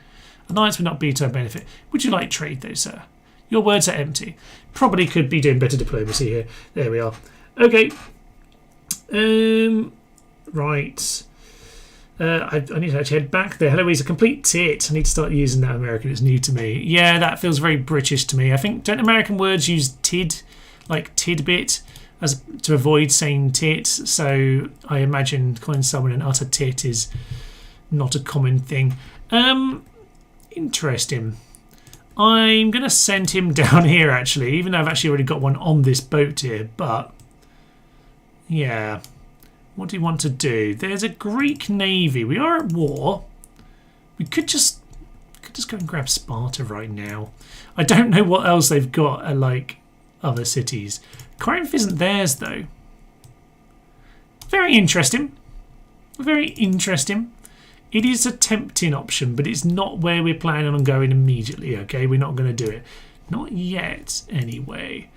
Alliance would not be to our benefit. Would you like trade though, sir? Your words are empty. Probably could be doing better diplomacy here. There we are. Okay. Right. I need to actually head back there. Hello, he's a complete tit. I need to start using that American. It's new to me. Yeah, that feels very British to me. I think, don't American words use tid, like tidbit, as to avoid saying tit? So I imagine calling someone an utter tit is not a common thing. Interesting. I'm going to send him down here, actually, even though I've actually already got one on this boat here. But, yeah. What do you want to do? There's a Greek navy. We are at war. We could just go and grab Sparta right now. I don't know what else they've got at, like, other cities. Corinth isn't theirs, though. Very interesting. Very interesting. It is a tempting option, but it's not where we're planning on going immediately, okay? We're not going to do it. Not yet, anyway.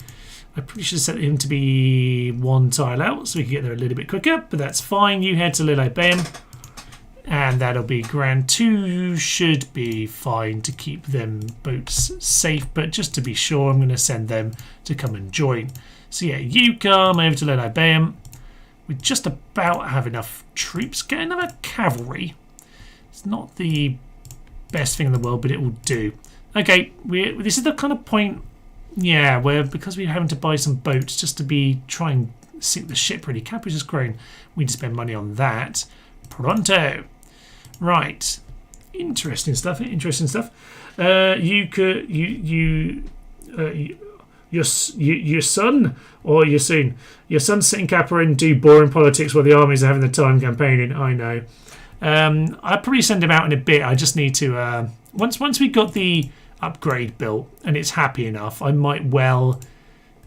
I probably should have set him to be 1 tile out so we can get there a little bit quicker, but that's fine. You head to Lilybaeum, and that'll be grand. 2 should be fine to keep them boats safe, but just to be sure, I'm going to send them to come and join. So yeah, you come over to Lilybaeum. We just about have enough troops. Get another cavalry. It's not the best thing in the world, but it will do. Okay, this is the kind of point, yeah, where because we're having to buy some boats just to try and sink the ship really. Capital's just grown. We need to spend money on that. Pronto. Right. Interesting stuff. Interesting stuff. Your son or your soon. Your son's sitting Capua and do boring politics while the armies are having the time campaigning. I know. I'll probably send him out in a bit. I just need to once we got the upgrade built and it's happy enough, I might well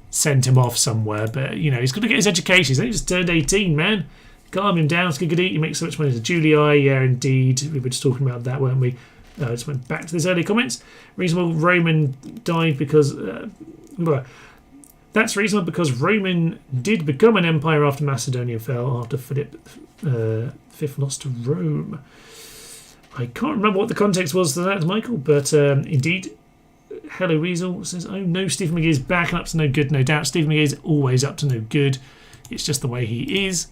send him off somewhere. But you know, he's got to get his education. He's only just turned 18, man. Calm him down. Skiggity. You make so much money as a Julii. Yeah, indeed. We were just talking about that, weren't we? I just went back to those early comments. Reasonable Roman died because that's reasonable because Roman did become an empire after Macedonia fell after Philip V lost to Rome. I can't remember what the context was to that, Michael, but indeed. Hello Weasel says, oh no, Stephen McGee is back and up to no good, no doubt. Stephen McGee is always up to no good. It's just the way he is.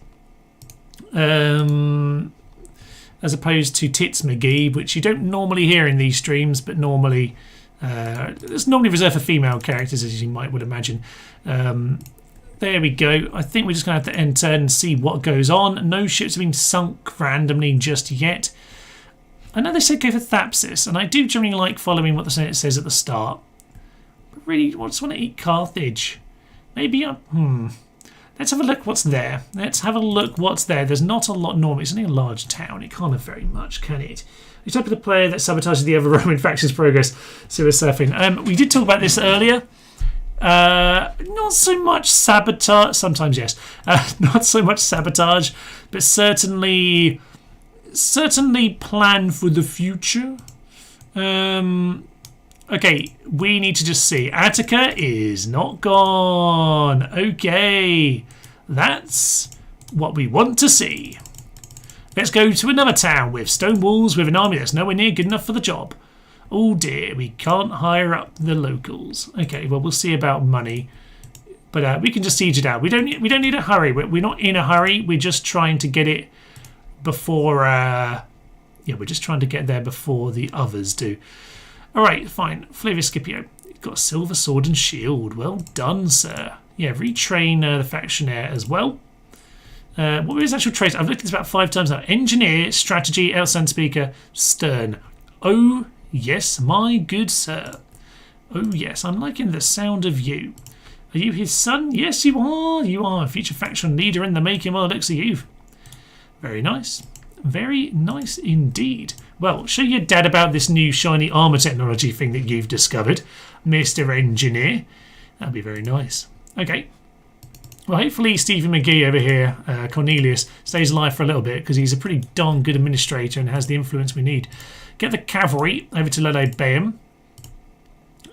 As opposed to Tits McGee, which you don't normally hear in these streams, but normally it's normally reserved for female characters, as you would imagine. There we go. I think we're just going to have to enter and see what goes on. No ships have been sunk randomly just yet. I know they said go for Thapsis, and I do generally like following what the Senate says at the start. But really, I just want to eat Carthage. Maybe let's have a look what's there. Let's have a look what's there. There's not a lot normally. It's only a large town. It can't have very much, can it? The type of the player that sabotages the other Roman faction's progress. Sewer surfing. We did talk about this earlier. Not so much sabotage. Sometimes yes. Not so much sabotage, but certainly plan for the future. Okay, we need to just see. Attica is not gone. Okay, that's what we want to see. Let's go to another town with stone walls with an army that's nowhere near good enough for the job. Oh dear, we can't hire up the locals. Okay, well we'll see about money, but we can just siege it out. We don't need a hurry. We're not in a hurry. We're just trying to get it before. We're just trying to get there before the others do. All right, fine. Flavia Scipio, you've got a silver sword and shield. Well done, sir. Yeah, retrain the factionaire as well. What were his actual traits? I've looked at this about 5 times now. Engineer, strategy, outstanding speaker, stern. Oh, yes, my good sir. Oh, yes, I'm liking the sound of you. Are you his son? Yes, you are. You are a future faction leader in the making. Well, it looks at you. Very nice. Very nice indeed. Well, show your dad about this new shiny armour technology thing that you've discovered, Mr. Engineer. That'd be very nice. Okay. Well, hopefully Stephen McGee over here, Cornelius, stays alive for a little bit because he's a pretty darn good administrator and has the influence we need. Get the cavalry over to Lilybaeum.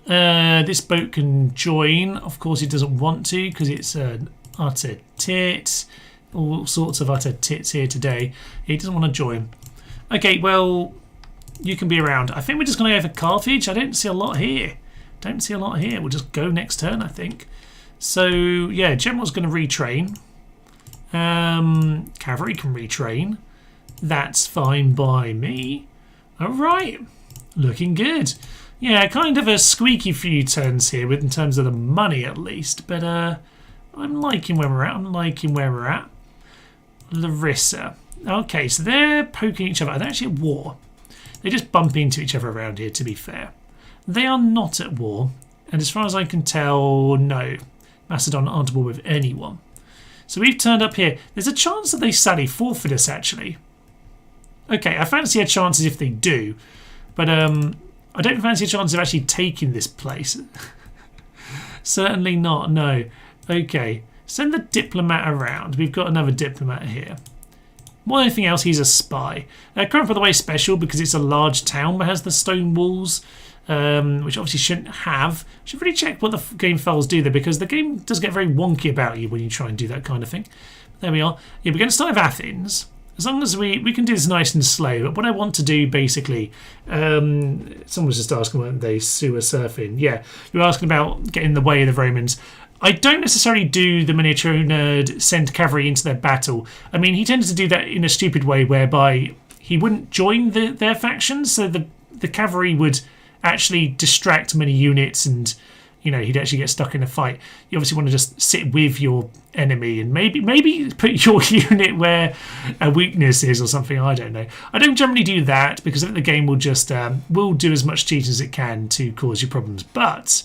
This boat can join. Of course, it doesn't want to because it's an utter tit. All sorts of utter tits here today. He doesn't want to join. Okay, well, you can be around. I think we're just going to go for Carthage. I don't see a lot here. We'll just go next turn, I think. So, yeah, General's going to retrain. Cavalry can retrain. That's fine by me. All right. Looking good. Yeah, kind of a squeaky few turns here in terms of the money at least. But I'm liking where we're at. Larissa. Okay, so they're poking each other. They're actually at war. They just bump into each other around here, to be fair. They are not at war. And as far as I can tell, no. Macedon aren't at war with anyone. So we've turned up here. There's a chance that they sadly forfeit us, actually. Okay, I fancy a chances if they do. But I don't fancy a chance of actually taking this place. Certainly not, no. Okay, send the diplomat around. We've got another diplomat here. More than anything else, he's a spy. Current, by the way, special because it's a large town but has the stone walls, which obviously shouldn't have. Should really check what the game files do there because the game does get very wonky about you when you try and do that kind of thing. There we are. Yeah, we're going to start with Athens. As long as we can do this nice and slow. But what I want to do, basically, someone was just asking, weren't they, sewer surfing? Yeah, you're asking about getting in the way of the Romans. I don't necessarily do the miniature nerd send cavalry into their battle. I mean, he tended to do that in a stupid way whereby he wouldn't join their factions, so the cavalry would actually distract many units and, you know, he'd actually get stuck in a fight. You obviously want to just sit with your enemy and maybe put your unit where a weakness is or something. I don't know. I don't generally do that because I think the game will just will do as much cheating as it can to cause you problems. But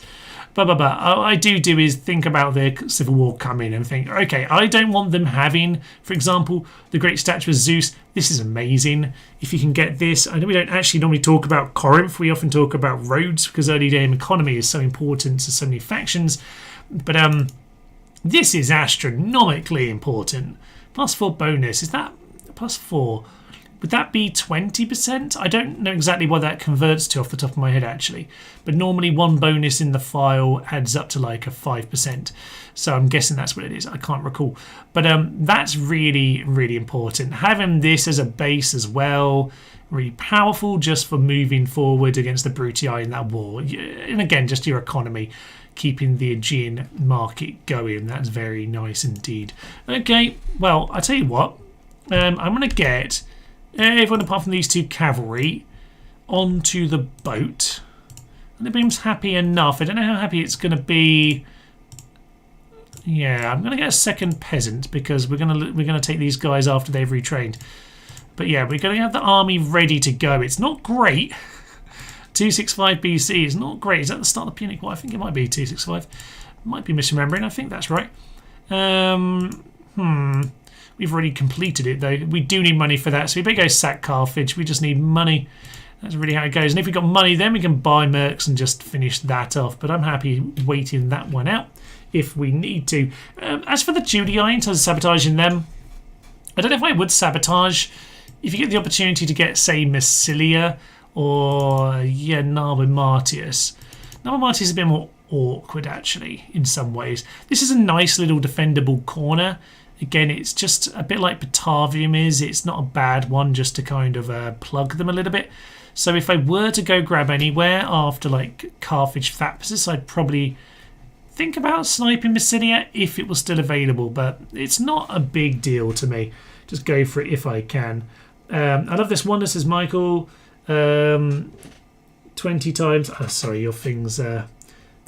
what I do is think about the civil war coming and think, okay, I don't want them having, for example, the great statue of Zeus. This is amazing. If you can get this, I know we don't actually normally talk about Corinth. We often talk about Rhodes because early game economy is so important to so many factions. But this is astronomically important. +4 bonus. Is that +4? Would that be 20%? I don't know exactly what that converts to off the top of my head, actually. But normally one bonus in the file adds up to like a 5%. So I'm guessing that's what it is. I can't recall. But that's really, really important. Having this as a base as well, really powerful just for moving forward against the Brutii in that war. And again, just your economy, keeping the Aegean market going. That's very nice indeed. Okay, well, I tell you what. I'm going to get everyone apart from these two cavalry onto the boat. And the beam's happy enough. I don't know how happy it's going to be. Yeah, I'm going to get a second peasant because we're going to take these guys after they've retrained. But yeah, we're going to have the army ready to go. It's not great. 265 BC is not great. Is that the start of the Punic War? I think it might be 265. Might be misremembering. I think that's right. We've already completed it though. We do need money for that, so we better go sack Carthage. We just need money. That's really how it goes. And if we've got money, then we can buy mercs and just finish that off. But I'm happy waiting that one out if we need to. As for the Judei, in terms of sabotaging them, I don't know if I would sabotage. If you get the opportunity to get, say, Massilia or Narba Martius. Narba Martius is a bit more awkward, actually, in some ways. This is a nice little defendable corner. Again, it's just a bit like Batavium is. It's not a bad one just to kind of plug them a little bit. So if I were to go grab anywhere after like Carthage Thapsus, I'd probably think about sniping Massilia if it was still available. But it's not a big deal to me. Just go for it if I can. I love this one. This is Michael. 20 times. Oh, sorry, your thing's... the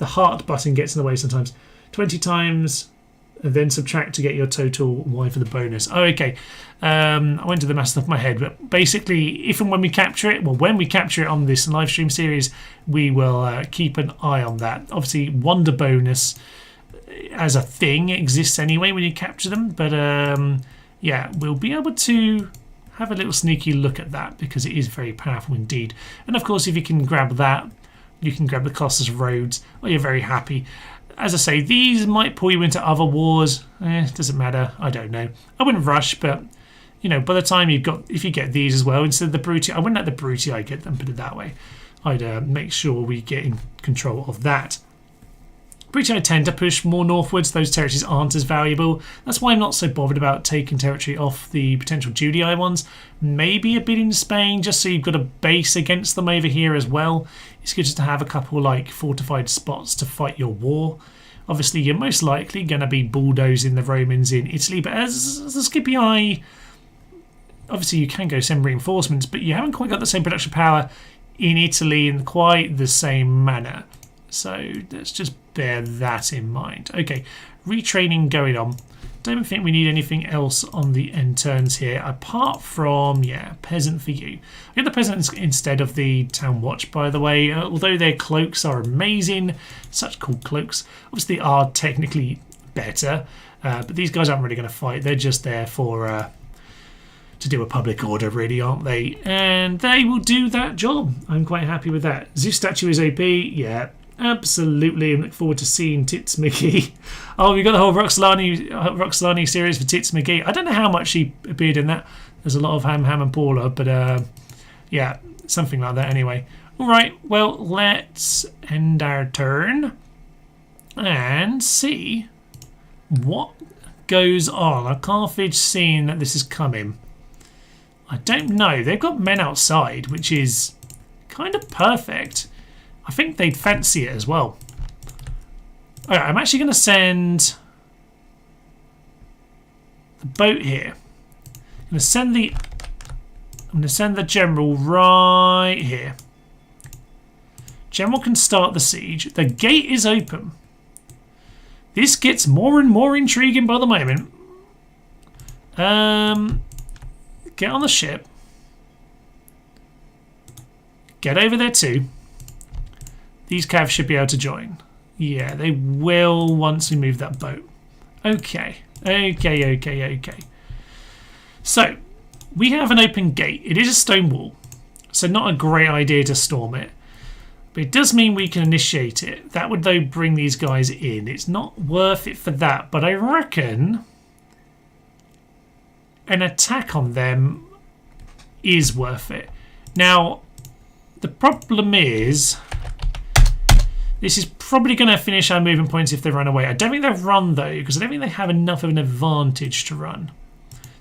heart button gets in the way sometimes. 20 times... and then subtract to get your total Y for the bonus. Oh, okay. I went to the math off my head, but basically, if and when we capture it, well, when we capture it on this live stream series, we will keep an eye on that. Obviously, wonder bonus as a thing exists anyway when you capture them, but yeah, we'll be able to have a little sneaky look at that because it is very powerful indeed. And of course, if you can grab that, you can grab the Colossus Rhodes, well, you're very happy. As I say, these might pull you into other wars. Doesn't matter. I don't know. I wouldn't rush, but you know, by the time if you get these as well instead of the Brutii, I wouldn't let the Brutii get them, put it that way. I'd make sure we get in control of that. Brutii tend to push more northwards. Those territories aren't as valuable. That's why I'm not so bothered about taking territory off the potential Judei ones. Maybe a bit in Spain, just so you've got a base against them over here as well. It's good just to have a couple like fortified spots to fight your war. Obviously, you're most likely going to be bulldozing the Romans in Italy, but as the Scipii, obviously you can go send reinforcements, but you haven't quite got the same production power in Italy in quite the same manner. So let's just bear that in mind. Okay, retraining going on. Don't think we need anything else on the end turns here, apart from, yeah, peasant for you. I get the peasants instead of the town watch, by the way, although their cloaks are amazing. Such cool cloaks. Obviously are technically better, but these guys aren't really going to fight. They're just there for to do a public order, really, aren't they? And they will do that job. I'm quite happy with that. Zeus statue is OP, yeah. Absolutely, I look forward to seeing Tits McGee. Oh, we got the whole Roxolani series for Tits McGee. I don't know how much she appeared in that. There's a lot of Ham and Paula, but yeah, something like that anyway. All right, well, let's end our turn and see what goes on. Are Carthage seeing that this is coming? I don't know. They've got men outside, which is kind of perfect. I think they'd fancy it as well. All right, I'm actually going to send the boat here. I'm going to send the general right here. General can start the siege. The gate is open. This gets more and more intriguing by the moment. Get on the ship. Get over there too. These calves should be able to join. Yeah, they will once we move that boat. Okay. So, we have an open gate. It is a stone wall, so not a great idea to storm it. But it does mean we can initiate it. That would, though, bring these guys in. It's not worth it for that, but I reckon an attack on them is worth it. Now, the problem is this is probably going to finish our movement points if they run away. I don't think they'll run, though, because I don't think they have enough of an advantage to run.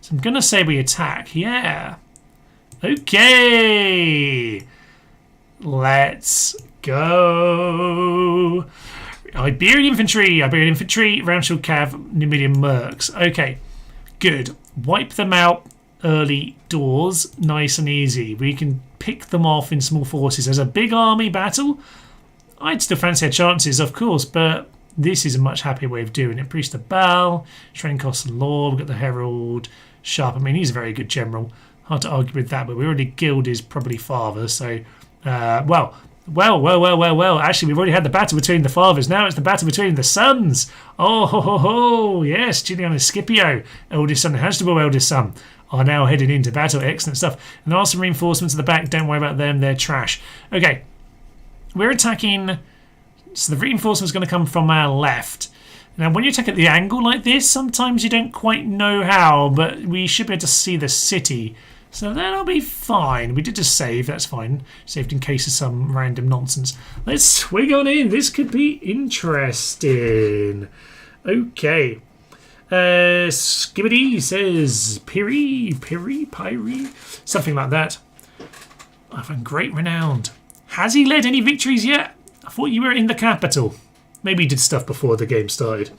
So I'm going to say we attack. Yeah. Okay. Let's go. Iberian infantry, Ramshall Cav, Numidian Mercs. Okay, good. Wipe them out early doors, nice and easy. We can pick them off in small forces. As a big army battle, I'd still fancy our chances, of course, but this is a much happier way of doing it. Priest of Baal, Trenkos and Law, we've got the Herald, Sharp. I mean, he's a very good general. Hard to argue with that, but we already killed his probably father, so, well. Actually, we've already had the battle between the fathers. Now it's the battle between the sons. Oh, yes, Julian and Scipio, eldest son and Hasdrubal, eldest son, are now heading into battle. Excellent stuff. And there are some reinforcements at the back. Don't worry about them. They're trash. Okay, we're attacking. So the reinforcement's going to come from our left. Now, when you attack at the angle like this, sometimes you don't quite know how, but we should be able to see the city. So that'll be fine. We did just save, that's fine. Saved in case of some random nonsense. Let's swing on in. This could be interesting. Okay. Skibidi says Piri, something like that. I've been great renowned. Has he led any victories yet? I thought you were in the capital. Maybe he did stuff before the game started.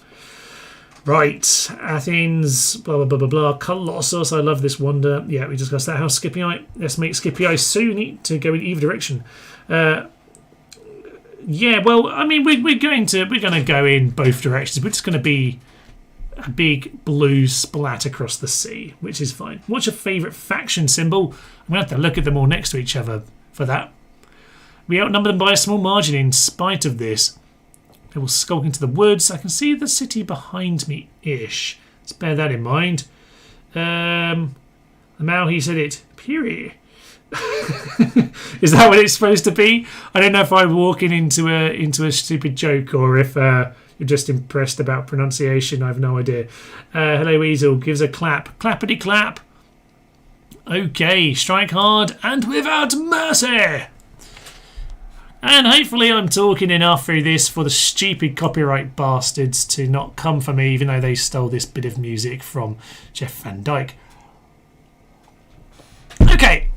Right, Athens, blah, blah, blah, blah, blah. Colossus, I love this wonder. Yeah, we discussed that. How's Scipii? Let's make Scipii soon to go in either direction. Yeah, well, I mean, we're going to go in both directions. We're just going to be a big blue splat across the sea, which is fine. What's your favourite faction symbol? I'm going to have to look at them all next to each other for that. We outnumber them by a small margin in spite of this. They will skulk into the woods. I can see the city behind me-ish. Let's bear that in mind. The Mao, he said it. Period. Is that what it's supposed to be? I don't know if I'm walking into a stupid joke or if you're just impressed about pronunciation. I have no idea. Hello, Weasel. Gives a clap. Clappity clap. Okay, strike hard and without mercy. And hopefully I'm talking enough through this for the stupid copyright bastards to not come for me, even though they stole this bit of music from Jeff Van Dyke. Okay.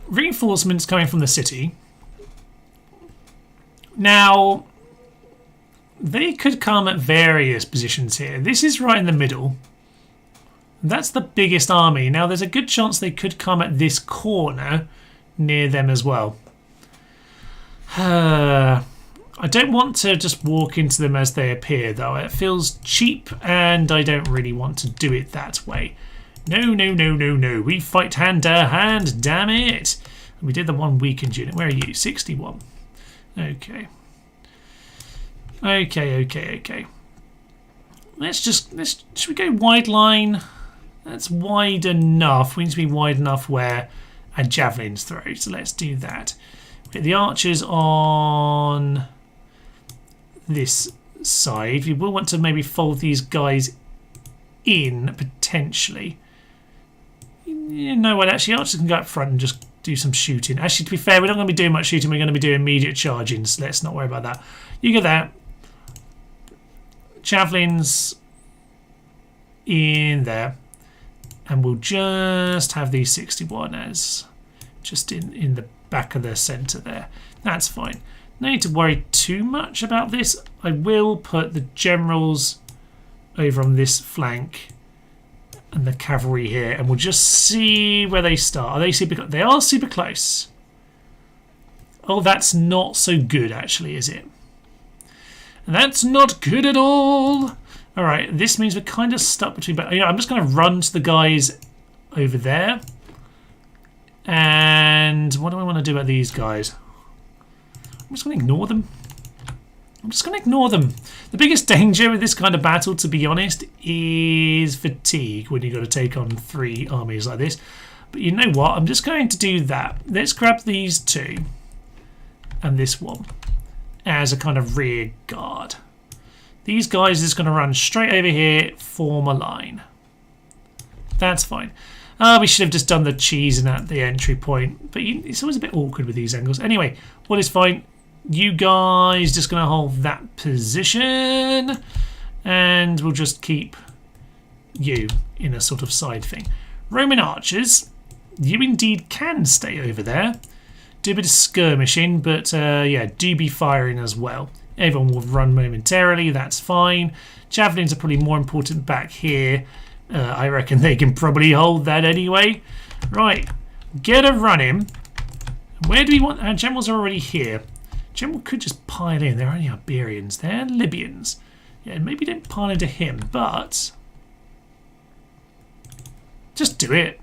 Reinforcements coming from the city. Now, they could come at various positions here. This is right in the middle. That's the biggest army. Now, there's a good chance they could come at this corner near them as well. I don't want to just walk into them as they appear, though. It feels cheap, and I don't really want to do it that way. No, no, no, no, no. We fight hand to hand, damn it. We did the one weakened unit. Where are you? 61. Okay. Okay. Should we go wide line? That's wide enough. We need to be wide enough where a javelin's throw. So let's do that. Get the archers on this side. We will want to maybe fold these guys in potentially. You know what? Actually, archers can go up front and just do some shooting. Actually, to be fair, we're not going to be doing much shooting. We're going to be doing immediate charging. So let's not worry about that. You get that. Javelins in there. And we'll just have these 61 as just in the back of the centre there. That's fine. No need to worry too much about this. I will put the generals over on this flank and the cavalry here, and we'll just see where they start. Are they super? They are super close. Oh, that's not so good, actually, is it? That's not good at all. All right, this means we're kind of stuck between. But I'm just going to run to the guys over there. And what do I want to do about these guys? I'm just going to ignore them. The biggest danger with this kind of battle, to be honest, is fatigue when you've got to take on 3 armies like this. But you know what? I'm just going to do that. Let's grab these 2 and this one as a kind of rear guard. These guys are just going to run straight over here, form a line. That's fine. We should have just done the cheese at the entry point, but it's always a bit awkward with these angles. Anyway, what is fine? You guys just going to hold that position, and we'll just keep you in a sort of side thing. Roman archers, you indeed can stay over there. Do a bit of skirmishing, but yeah, do be firing as well. Everyone will run momentarily, that's fine. Javelins are probably more important back here. I reckon they can probably hold that anyway. Right, get a run in. Where do we want... Our generals are already here. General could just pile in. They're only Iberians. They're Libyans. Yeah, maybe don't pile into him, but... just do it.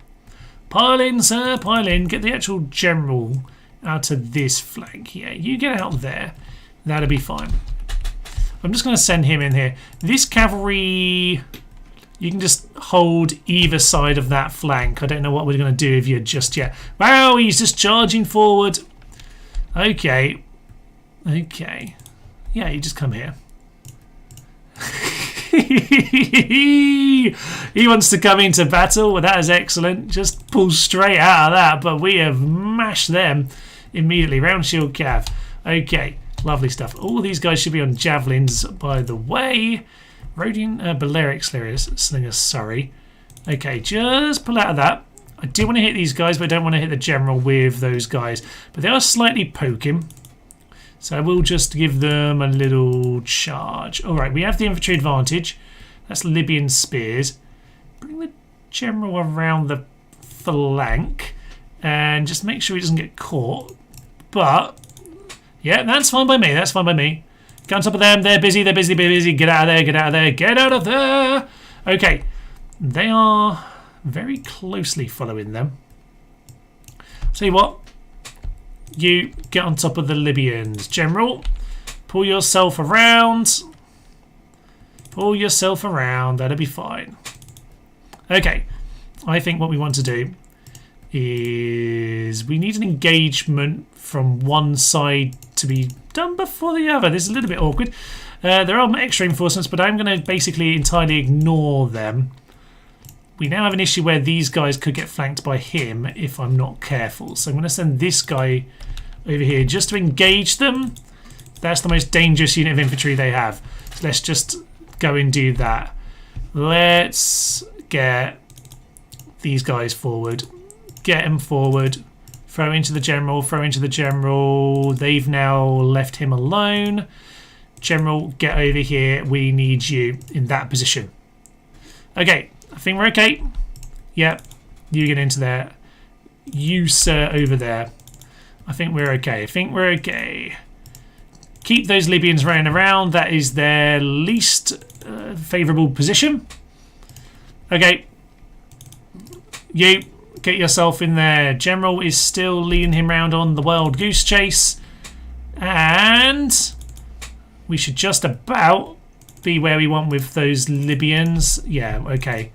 Pile in, sir, pile in. Get the actual general out to this flank. Yeah, you get out there. That'll be fine. I'm just going to send him in here. This cavalry... You can just hold either side of that flank. I don't know what we're going to do if you're just yet. Wow, he's just charging forward. Okay. Okay. Yeah, you just come here. He wants to come into battle. Well, that is excellent. Just pull straight out of that. But we have mashed them immediately. Round shield cav. Okay. Lovely stuff. All these guys should be on javelins, by the way. Rhodian Balearic Slingers, sorry. Okay, just pull out of that. I do want to hit these guys, but I don't want to hit the general with those guys. But they are slightly poking. So I will just give them a little charge. Alright, we have the infantry advantage. That's Libyan spears. Bring the general around the flank. And just make sure he doesn't get caught. But, yeah, that's fine by me. That's fine by me. Get on top of them. They're busy. They're busy. They're busy. Get out of there. Get out of there. Get out of there. Okay. They are very closely following them. Tell you what. You get on top of the Libyans. General, pull yourself around. Pull yourself around. That'll be fine. Okay. I think what we want to do is we need an engagement from one side to be done before the other. This is a little bit awkward. There are extra reinforcements, but I'm going to basically entirely ignore them. We now have an issue where these guys could get flanked by him if I'm not careful. So I'm going to send this guy over here just to engage them. That's the most dangerous unit of infantry they have. So let's just go and do that. Let's get these guys forward. Get them forward. Throw into the general. Throw into the general. They've now left him alone. General, get over here. We need you in that position. Okay. I think we're okay. Yep. You get into there. You, sir, over there. I think we're okay. I think we're okay. Keep those Libyans running around. That is their least favourable position. Okay. You, get yourself in there. General is still leading him round on the wild goose chase. And we should just about be where we want with those Libyans. Yeah, okay.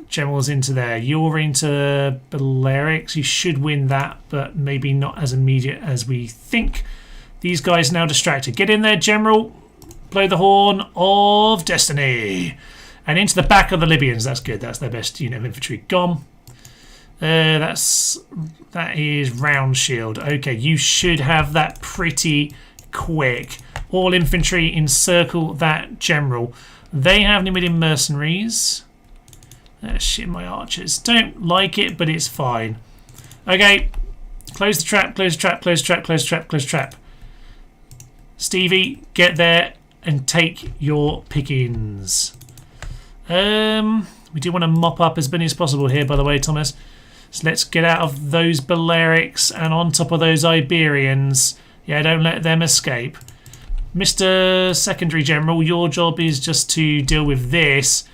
General's into there. You're into Balearics. You should win that, but maybe not as immediate as we think. These guys now distracted. Get in there, General. Blow the horn of destiny. And into the back of the Libyans. That's good. That's their best unit of infantry gone. That is round shield. Okay, you should have that pretty quick. All infantry encircle that general. They have Numidian mercenaries. Shit, my archers. Don't like it, but it's fine. Okay. Close the trap, close the trap, close the trap, close the trap, close the trap. Stevie, get there and take your pickings. We do want to mop up as many as possible here, by the way, Thomas. So let's get out of those Balearics and on top of those Iberians. Yeah, don't let them escape. Mr. Secondary General, your job is just to deal with this.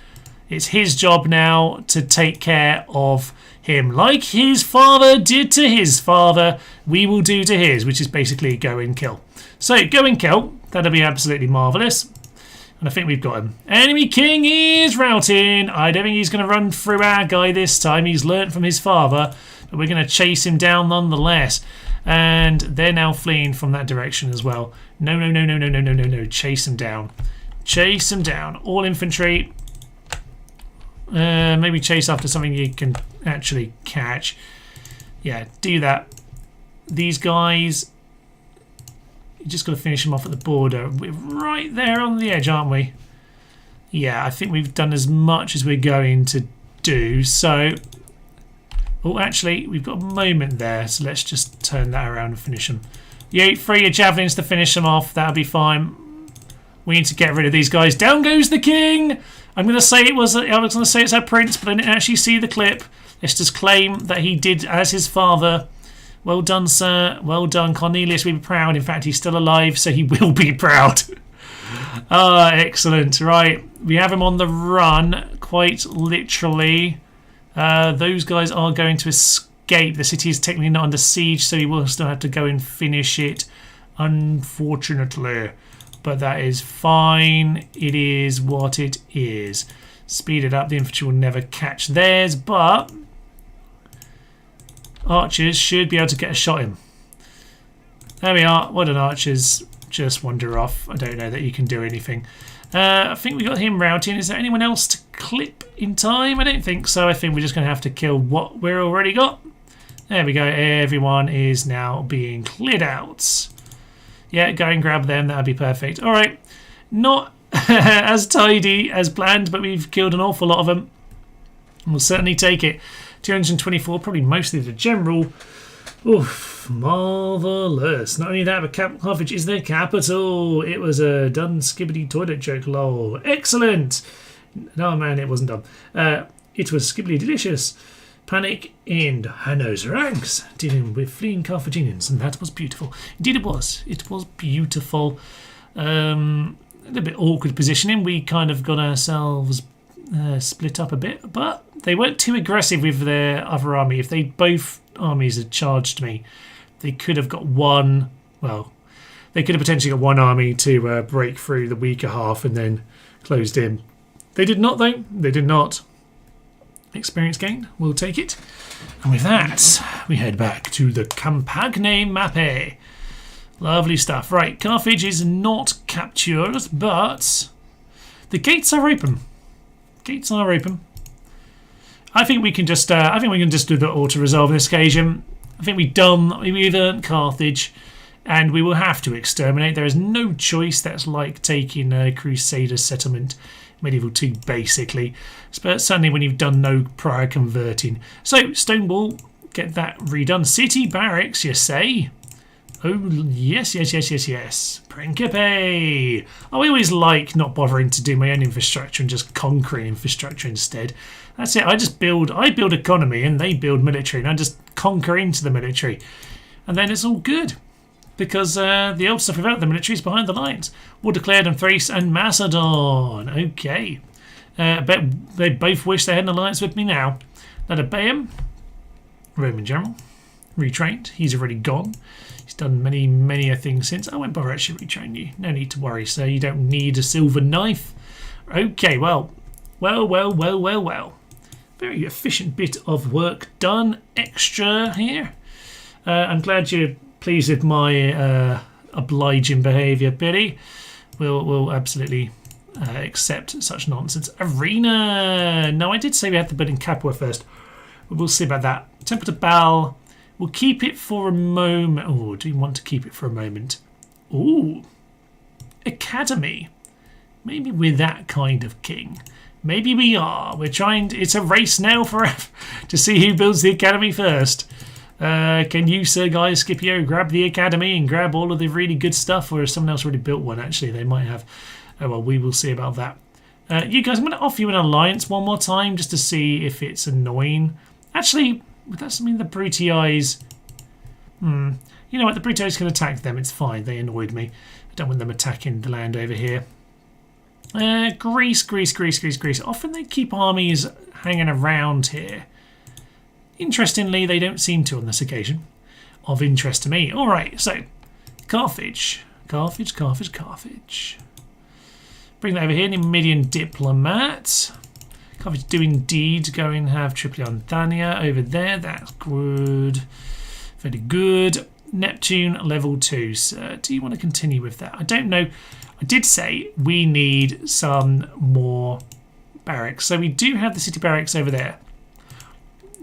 It's his job now to take care of him. Like his father did to his father, we will do to his, which is basically go and kill. So, go and kill. That'll be absolutely marvellous. And I think we've got him. Enemy king is routing. I don't think he's going to run through our guy this time. He's learnt from his father. But we're going to chase him down nonetheless. And they're now fleeing from that direction as well. No, no, no, no, no, no, no, no, no. Chase him down. Chase him down. All infantry. Maybe chase after something you can actually catch. Yeah, do that. These guys, you just got to finish them off at the border. We're right there on the edge, aren't we? Yeah, I think we've done as much as we're going to do. So, oh, actually, we've got a moment there. So let's just turn that around and finish them. You throw your javelins to finish them off. That'll be fine. We need to get rid of these guys. Down goes the king. I'm going to say I was going to say it's our prince, but I didn't actually see the clip. Let's just claim that he did as his father. Well done, sir. Well done. Cornelius will be proud. In fact, he's still alive, so he will be proud. Ah, excellent. Right. We have him on the run, quite literally. Those guys are going to escape. The city is technically not under siege, so he will still have to go and finish it, unfortunately. But that is fine. It is what it is. Speed it up. The infantry will never catch theirs, but archers should be able to get a shot in. There we are. Well done, archers. Just wander off. I don't know that you can do anything. I think we got him routing. Is there anyone else to clip in time? I don't think so. I think we're just going to have to kill what we've already got. There we go. Everyone is now being cleared out. Yeah, go and grab them. That would be perfect. All right. Not as tidy as planned, but we've killed an awful lot of them. We'll certainly take it. 224, probably mostly the general. Oof, marvellous. Not only that, but Carthage is their capital. It was a done skibbity toilet joke, lol. Excellent. No, man, it wasn't done. It was skibbity delicious. Panic in Hanno's ranks, dealing with fleeing Carthaginians, and that was beautiful. Indeed it was. It was beautiful. A little bit awkward positioning. We kind of got ourselves split up a bit, but they weren't too aggressive with their other army. If both armies had charged me, they could have got one. Well, they could have potentially got one army to break through the weaker half and then closed in. They did not, though. They did not. Experience gain, we'll take it. And with that, we head back to the Campagne Mappe. Lovely stuff. Right, Carthage is not captured, but the gates are open. Gates are open. I think we can just do the auto resolve this occasion. I think we've earned Carthage, and we will have to exterminate. There is no choice. That's like taking a Crusader settlement, Medieval 2, basically. But certainly when you've done no prior converting. So Stonewall, get that redone. City barracks, you say? Oh yes. Principe. I always like not bothering to do my own infrastructure and just conquering infrastructure instead. That's it. I build economy and they build military, and I just conquer into the military, and then it's all good because the old stuff without the military is behind the lines. War declared on Thrace and Macedon. Okay, I bet they both wish they had an alliance with me now. Lilybaeum, Roman general, retrained. He's already gone. He's done many things since. I won't bother actually retrain you. No need to worry, sir. You don't need a silver knife. Okay, well. Very efficient bit of work done. Extra here. I'm glad you're pleased with my obliging behaviour, Billy. We'll absolutely accept such nonsense. Arena. No, I did say we had to build in Capua first. We'll see about that. Temple to Baal. We'll keep it for a moment. Oh, do you want to keep it for a moment? Ooh. Academy. Maybe we're that kind of king. Maybe we are. It's a race now to see who builds the academy first. Can you, Sir Guy Scipio, grab the academy and grab all of the really good stuff, or has someone else already built one? Actually, they might have. Oh well, we will see about that. You guys, I'm going to offer you an alliance one more time just to see if it's annoying. Actually, that's mean the Brutii. You know what? The Brutii can attack them. It's fine. They annoyed me. I don't want them attacking the land over here. Greece. Often they keep armies hanging around here. Interestingly, they don't seem to on this occasion. Of interest to me. Alright, so Carthage. Carthage. Bring that over here. Numidian diplomat. Carthage do indeed go and have Tripolitania over there. That's good. Very good. Neptune level 2. Sir, do you want to continue with that? I don't know. I did say we need some more barracks. So we do have the city barracks over there.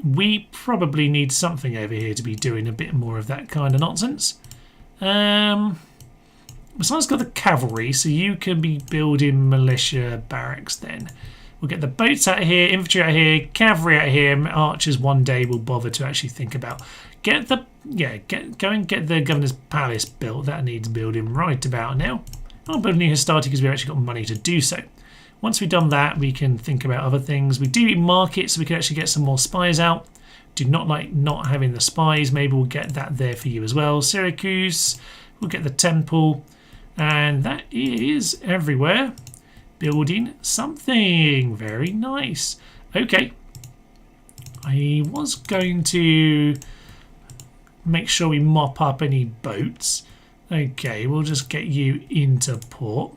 We probably need something over here to be doing a bit more of that kind of nonsense. Besides got the cavalry, so you can be building militia barracks then. We'll get the boats out of here, infantry out of here, cavalry out of here, and archers one day will bother to actually think about. Go and get the governor's palace built. That needs building right about now. I'll build a new Hastati because we've actually got money to do so. Once we've done that, we can think about other things. We do need markets, so we can actually get some more spies out. Do not like not having the spies. Maybe we'll get that there for you as well. Syracuse, we'll get the temple, and that is everywhere. Building something very nice. Okay, I was going to make sure we mop up any boats. Okay, we'll just get you into port.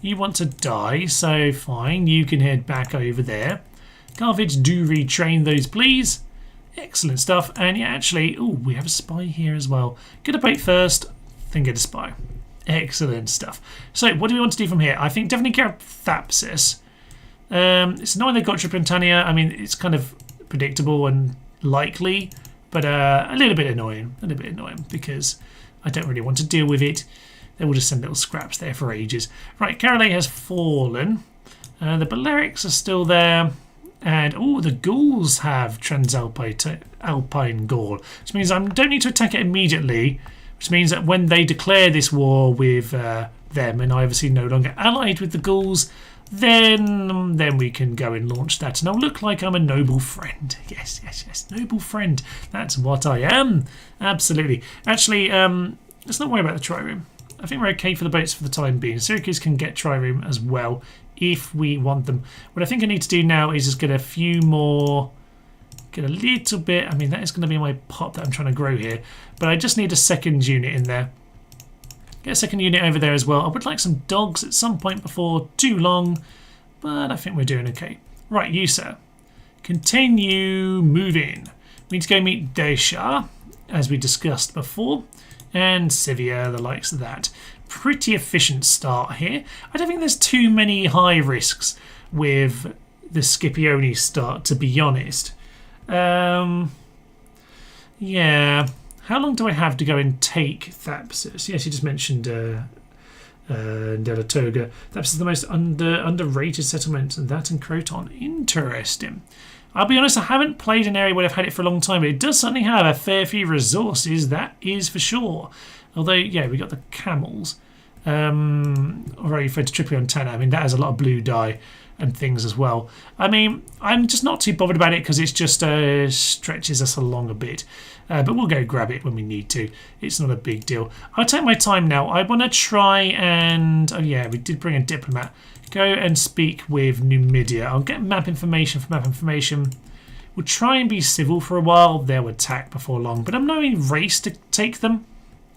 You want to die, so fine. You can head back over there. Carthage, do retrain those, please. Excellent stuff. And yeah, actually, oh, we have a spy here as well. Get a boat first, then get a spy. Excellent stuff. So, what do we want to do from here? I think definitely get Thapsis. It's annoying they got Tripolitania. I mean, it's kind of predictable and likely, but a little bit annoying. Because I don't really want to deal with it. They will just send little scraps there for ages. Right, Carolay has fallen. The Balearics are still there. And, oh, the Gauls have Transalpine Gaul. Which means I don't need to attack it immediately. Which means that when they declare this war with them, and I obviously no longer allied with the Gauls, then we can go and launch that. And I'll look like I'm a noble friend. Yes, noble friend. That's what I am. Absolutely. Actually, let's not worry about the trireme. I think we're okay for the boats for the time being. Syracuse can get trireme as well if we want them. What I think I need to do now is just get a few more, get a little bit. I mean, that is going to be my pop that I'm trying to grow here. But I just need a second unit in there. Get a second unit over there as well. I would like some dogs at some point before too long, but I think we're doing okay. Right, you, sir. Continue moving. We need to go meet Desha, as we discussed before, and Sivia, the likes of that. Pretty efficient start here. I don't think there's too many high risks with the Scipione start, to be honest. Yeah. How long do I have to go and take Thapsus? Yes, you just mentioned Delatoga. Thapsus is the most underrated settlement, and that in Croton. Interesting. I'll be honest, I haven't played an area where I've had it for a long time, but it does certainly have a fair few resources, that is for sure. Although, yeah, we got the camels. Already fed to Tripion Tanner. I mean, that has a lot of blue dye and things as well. I mean, I'm just not too bothered about it because it's just stretches us along a bit. But we'll go grab it when we need to. It's not a big deal. I'll take my time now. I want to try and... Oh, yeah, we did bring a diplomat. Go and speak with Numidia. I'll get map information for map information. We'll try and be civil for a while. They'll attack before long. But I'm not in a race to take them.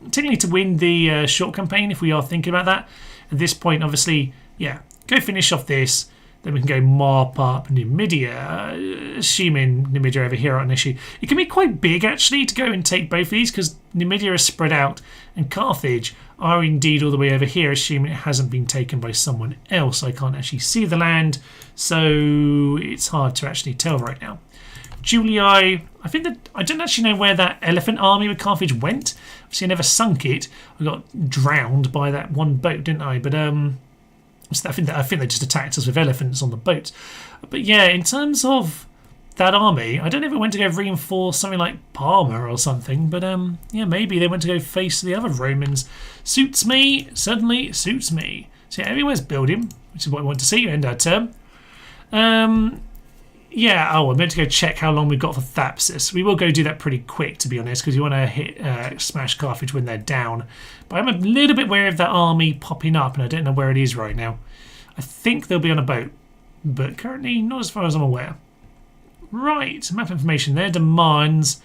Technically to win the short campaign, if we are thinking about that. At this point, obviously, yeah, go finish off this. Then we can go mop up Numidia, assuming Numidia over here aren't an issue. It can be quite big, actually, to go and take both of these, because Numidia is spread out, and Carthage are indeed all the way over here, assuming it hasn't been taken by someone else. I can't actually see the land, so it's hard to actually tell right now. Julii, I think that I don't actually know where that elephant army with Carthage went. Obviously, I never sunk it. I got drowned by that one boat, didn't I? But so I think they just attacked us with elephants on the boat. But yeah, in terms of that army, I don't know if it went to go reinforce something like Parma or something. But yeah, maybe they went to go face the other Romans. Suits me, certainly suits me. So yeah, everywhere's building, which is what I want to see. End our term. Yeah, oh, I'm meant to go check how long we've got for Thapsus. We will go do that pretty quick, to be honest, because you want to hit smash Carthage when they're down. But I'm a little bit wary of that army popping up, and I don't know where it is right now. I think they'll be on a boat, but currently not as far as I'm aware. Right, map information. Their demands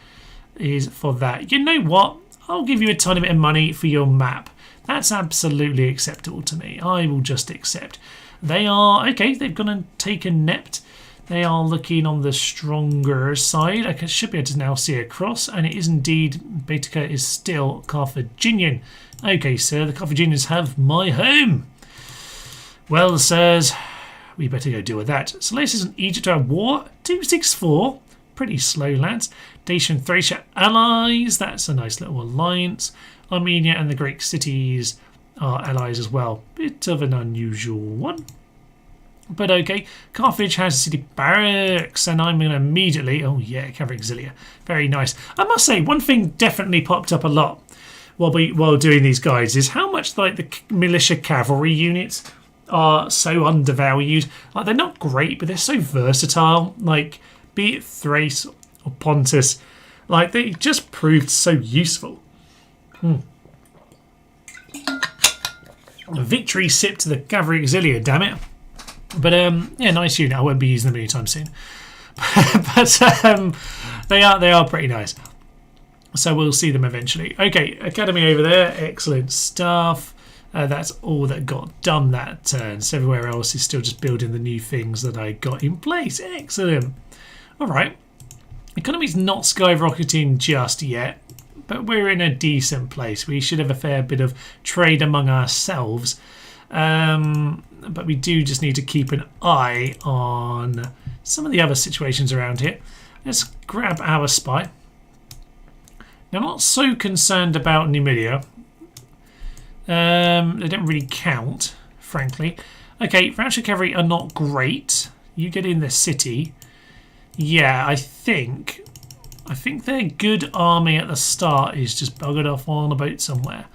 is for that. You know what? I'll give you a tiny bit of money for your map. That's absolutely acceptable to me. I will just accept. They are, okay, they've gone and taken Nept. They are looking on the stronger side. I should be able to now see across, and it is indeed, Baetica is still Carthaginian. Okay, sir, the Carthaginians have my home. Well, sirs, we better go deal with that. Salacious and Egypt are at war. 264. Pretty slow, lads. Dacia and Thracia allies. That's a nice little alliance. Armenia and the Greek cities are allies as well. Bit of an unusual one. But okay, Carthage has city barracks, and I'm going to immediately... Oh yeah, cavalry auxilia. Very nice. I must say, one thing definitely popped up a lot while doing these guides is how much like the militia cavalry units are so undervalued. Like, they're not great, but they're so versatile. Like, be it Thrace or Pontus, like, they just proved so useful. A victory sip to the cavalry auxilia, damn it. But yeah, nice unit. I won't be using them anytime soon. But they are pretty nice. So we'll see them eventually. Okay, academy over there. Excellent stuff. That's all that got done that turn. So everywhere else is still just building the new things that I got in place. Excellent. All right. Economy's not skyrocketing just yet, but we're in a decent place. We should have a fair bit of trade among ourselves. But we do just need to keep an eye on some of the other situations around here. Let's grab our spy. Now, I'm not so concerned about Numidia. They don't really count, frankly. Okay, Francia cavalry are not great. You get in the city. Yeah, I think their good army at the start is just buggered off on a boat somewhere.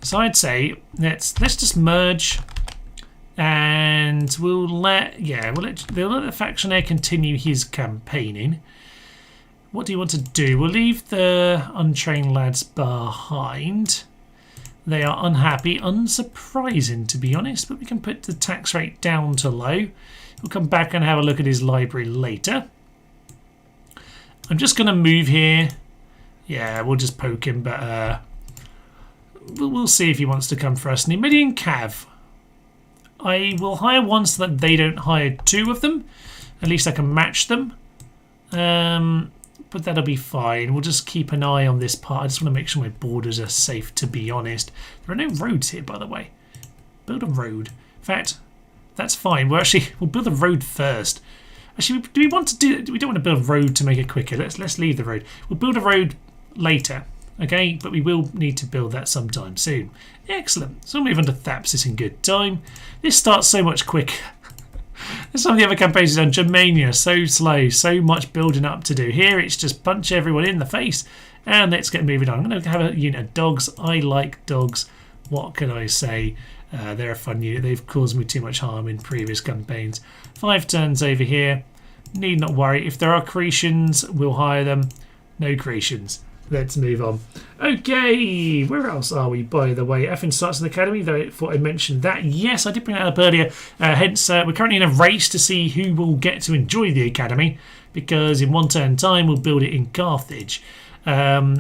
So I'd say let's just merge. And we'll let the factionaire continue his campaigning. What do you want to do? We'll leave the untrained lads behind. They are unhappy, unsurprising to be honest, but we can put the tax rate down to low. We'll come back and have a look at his library later. I'm just going to move here. Yeah, we'll just poke him, but we'll see if he wants to come for us. Numidian Cav. I will hire one so that they don't hire two of them. At least I can match them. But that'll be fine. We'll just keep an eye on this part. I just want to make sure my borders are safe, to be honest. There are no roads here, by the way. Build a road. In fact, that's fine. We'll build a road first. Actually, do we want to do? We don't want to build a road to make it quicker. Let's leave the road. We'll build a road later, okay? But we will need to build that sometime soon. Excellent. So we'll move on to Thapsis in good time. This starts so much quicker. Some of the other campaigns we've done, Germania, so slow, so much building up to do. Here it's just punch everyone in the face and let's get moving on. I'm going to have a unit of dogs. I like dogs. What can I say? They're a fun unit. They've caused me too much harm in previous campaigns. 5 turns over here. Need not worry. If there are Cretians, we'll hire them. No Cretians. Let's move on. Okay, where else are we, by the way? Athens starts an academy, though I thought I mentioned that. Yes, I did bring that up earlier. Hence, we're currently in a race to see who will get to enjoy the academy, because in 1 turn time, we'll build it in Carthage,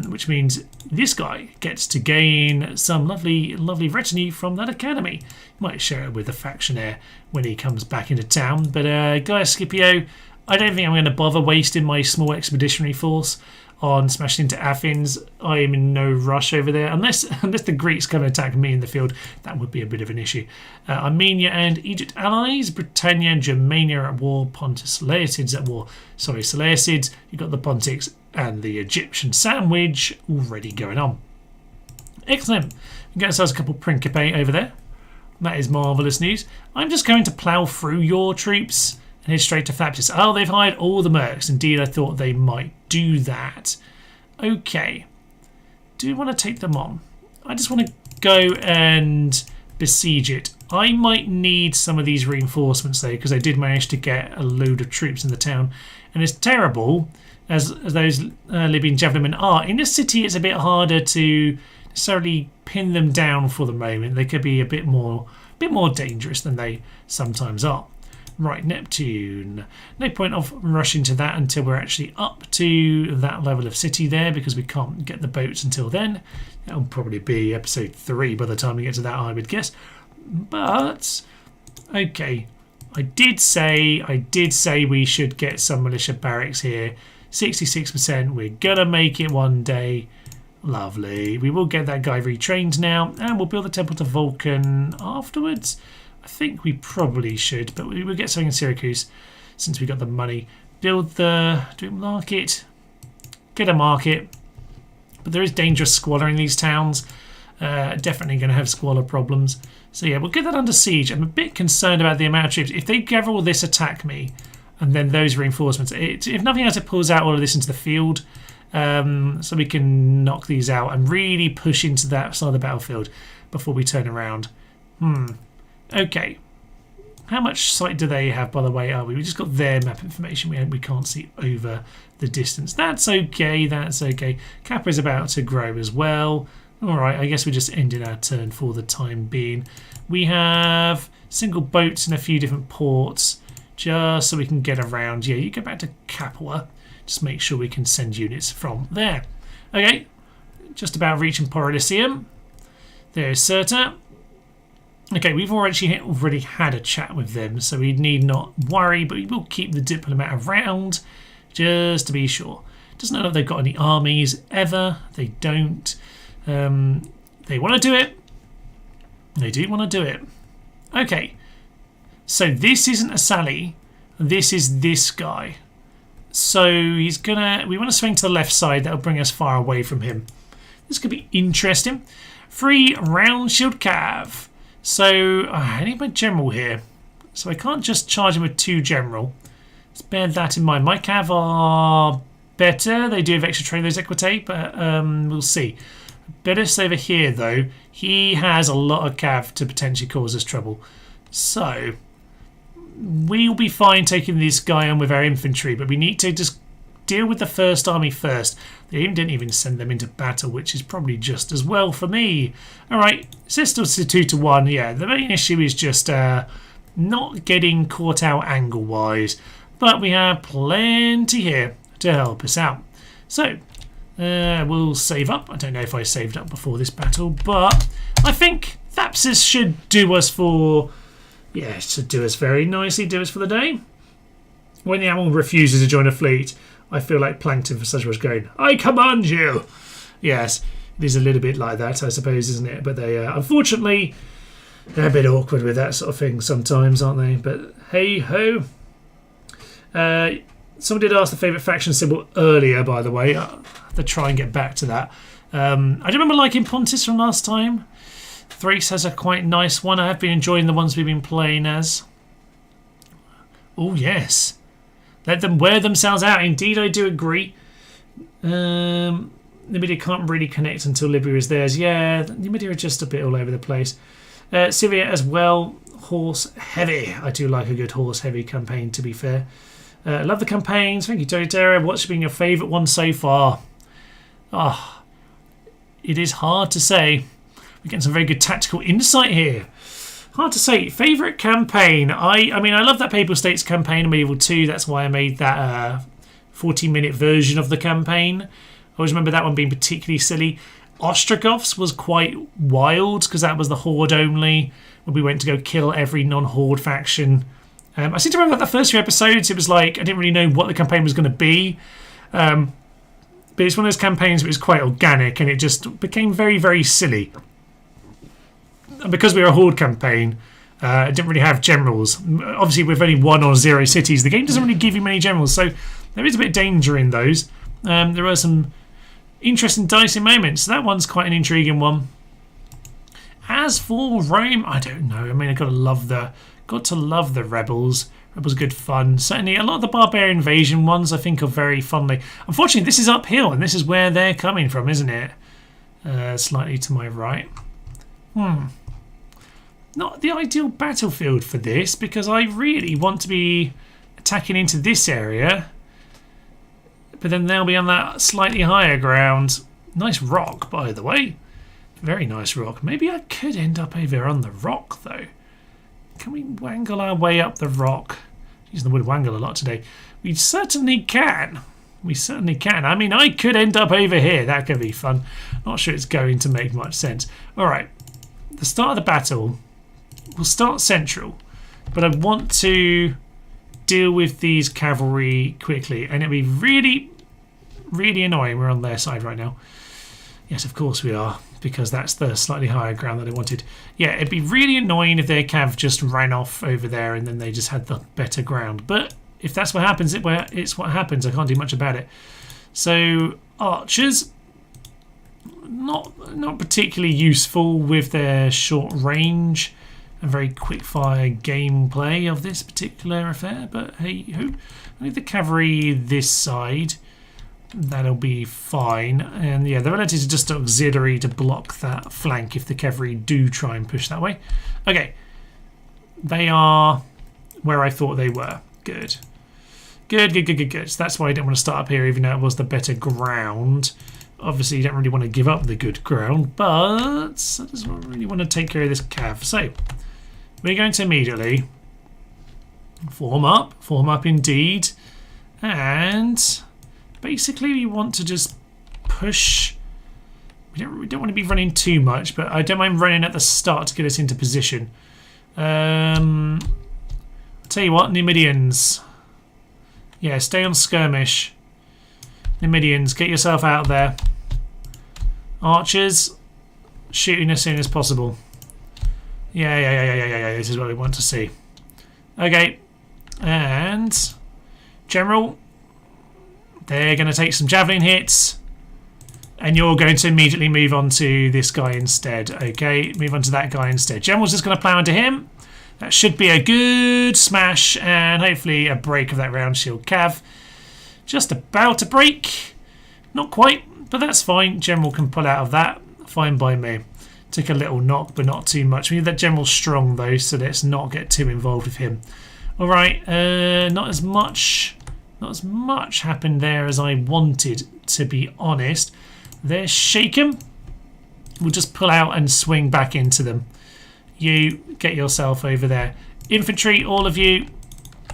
which means this guy gets to gain some lovely, lovely retinue from that academy. Might share it with the factionaire when he comes back into town. But Gaius Scipio, I don't think I'm going to bother wasting my small expeditionary force on smashing into Athens. I am in no rush over there unless the Greeks come and attack me in the field. That would be a bit of an issue. Armenia and Egypt allies. Britannia and Germania are at war. Pontus Seleucids at war. Sorry, Seleucids. You've got the Pontics and the Egyptian sandwich already going on. Excellent. We get ourselves a couple Principe over there. That is marvellous news. I'm just going to plough through your troops and head straight to Thapsis. Oh, they've hired all the mercs. Indeed, I thought they might do that. Okay. Do we want to take them on? I just want to go and besiege it. I might need some of these reinforcements, though, because I did manage to get a load of troops in the town. And as terrible as those Libyan javelinmen are, in the city it's a bit harder to necessarily pin them down for the moment. They could be a bit more dangerous than they sometimes are. Right, Neptune. No point of rushing to that until we're actually up to that level of city there, because we can't get the boats until then. That'll probably be episode 3 by the time we get to that, I would guess. But okay, I did say we should get some militia barracks here. 66%. We're gonna make it one day. Lovely. We will get that guy retrained now, and we'll build the temple to Vulcan afterwards. I think we probably should, but we will get something in Syracuse since we got the money. Do we market? Get a market. But there is dangerous squalor in these towns. Definitely going to have squalor problems. So yeah, we'll get that under siege. I'm a bit concerned about the amount of troops. If they gather all this, attack me, and then those reinforcements, if nothing else, it pulls out all of this into the field, so we can knock these out and really push into that side of the battlefield before we turn around. Okay, how much sight do they have, by the way? We just got their map information. We can't see over the distance. That's okay, that's okay. Kappa is about to grow as well. Alright, I guess we're just ending our turn for the time being. We have single boats in a few different ports, just so we can get around. Yeah, you go back to Capua. Just make sure we can send units from there. Okay, just about reaching Porylysium. There's Cirta. Okay, we've already had a chat with them, so we need not worry, but we will keep the diplomat around just to be sure. Doesn't know if they've got any armies ever. They don't. They want to do it. They do want to do it. Okay, so this isn't a Sally. This is this guy. So we want to swing to the left side. That'll bring us far away from him. This could be interesting. 3 round shield cav. So I need my general here. So I can't just charge him with 2 general. Let's bear that in mind. My cav are better. They do have extra trailers equite, but we'll see. Bettis over here, though, he has a lot of cav to potentially cause us trouble. So we'll be fine taking this guy on with our infantry, but we need to just deal with the first army first. They didn't even send them into battle, which is probably just as well for me. Alright, Sisters 2-1. Yeah, the main issue is just not getting caught out angle-wise. But we have plenty here to help us out. So, we'll save up. I don't know if I saved up before this battle, but I think Thapsis should do us for... Yeah, should do us very nicely, do us for the day. When the Amel refuses to join a fleet, I feel like Plankton for such was going, I command you. Yes, it is a little bit like that, I suppose, isn't it? But they, unfortunately, they're a bit awkward with that sort of thing sometimes, aren't they? But hey ho. Someone did ask the favourite faction symbol earlier, by the way. I'll have to try and get back to that. I do remember liking Pontus from last time. Thrace has a quite nice one. I have been enjoying the ones we've been playing as. Oh, yes. Let them wear themselves out. Indeed, I do agree. Numidia can't really connect until Libya is theirs. Yeah, Numidia are just a bit all over the place. Syria as well. Horse heavy. I do like a good horse heavy campaign, to be fair. Love the campaigns. Thank you, Tony Terra. What's been your favourite one so far? It is hard to say. We're getting some very good tactical insight here. Hard to say. Favourite campaign? I mean, I love that Papal States campaign in Medieval 2. That's why I made that 40-minute version of the campaign. I always remember that one being particularly silly. Ostrogoths was quite wild because that was the Horde only, when we went to go kill every non-Horde faction. I seem to remember that the first few episodes, it was like I didn't really know what the campaign was going to be. But it's one of those campaigns that was quite organic and it just became very, very silly. And because we were a Horde campaign, it didn't really have generals. Obviously, with only 1 or 0 cities, the game doesn't really give you many generals. So there is a bit of danger in those. There are some interesting dicey moments. So that one's quite an intriguing one. As for Rome, I don't know. I mean, I've got to love the Rebels. Rebels are good fun. Certainly, a lot of the Barbarian Invasion ones I think are very funny. Unfortunately, this is uphill, and this is where they're coming from, isn't it? Slightly to my right. Not the ideal battlefield for this, because I really want to be attacking into this area. But then they'll be on that slightly higher ground. Nice rock, by the way. Very nice rock. Maybe I could end up over on the rock, though. Can we wangle our way up the rock? Using the word wangle a lot today. We certainly can. We certainly can. I mean, I could end up over here. That could be fun. Not sure it's going to make much sense. All right. The start of the battle. We'll start central. But I want to deal with these cavalry quickly. And it'll be really, really annoying. We're on their side right now. Yes, of course we are. Because that's the slightly higher ground that I wanted. Yeah, it'd be really annoying if their cav just ran off over there and then they just had the better ground. But if that's what happens, it's what happens. I can't do much about it. So, archers, not particularly useful with their short range and very quick fire gameplay of this particular affair. But hey ho, I need the cavalry this side. That'll be fine. And yeah, the relatives are just auxiliary to block that flank if the cavalry do try and push that way. Okay. They are where I thought they were. Good. Good. So that's why I didn't want to start up here, even though it was the better ground. Obviously, you don't really want to give up the good ground, but I just really want to take care of this cav. So, we're going to immediately form up indeed, and basically, we want to just push. We don't want to be running too much, but I don't mind running at the start to get us into position. I'll tell you what, Numidians. Yeah, stay on skirmish. Numidians, get yourself out there. Archers, shooting as soon as possible. Yeah. This is what we want to see. Okay, and General. They're going to take some javelin hits, and you're going to immediately move on to this guy instead. Okay, move on to that guy instead. General's just going to plow into him. That should be a good smash, and hopefully a break of that round shield cav. Just about to break. Not quite, but that's fine. General can pull out of that. Fine by me. Took a little knock, but not too much. We need that General strong, though, so let's not get too involved with him. All right, not as much happened there as I wanted, to be honest. They're shaken. We'll just pull out and swing back into them. You get yourself over there. Infantry, all of you,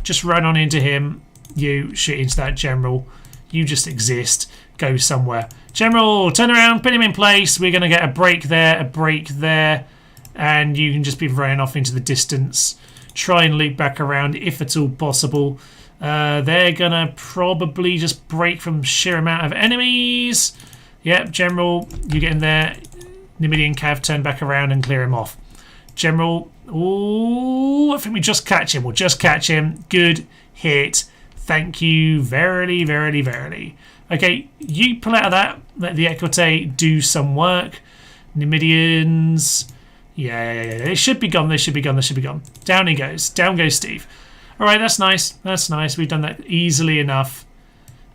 just run on into him. You shoot into that General. You just exist. Go somewhere. General, turn around, put him in place. We're going to get a break there, and you can just be running off into the distance. Try and loop back around if at all possible. They're going to probably just break from sheer amount of enemies. Yep, General, you get in there. Numidian Cav, turn back around and clear him off. General, oh, I think we just catch him. We'll just catch him. Good hit. Thank you very, very, very. Okay, you pull out of that. Let the Equite do some work. Numidians. Yeah, they should be gone. They should be gone. They should be gone. Down he goes. Down goes Steve. All right, that's nice. That's nice. We've done that easily enough.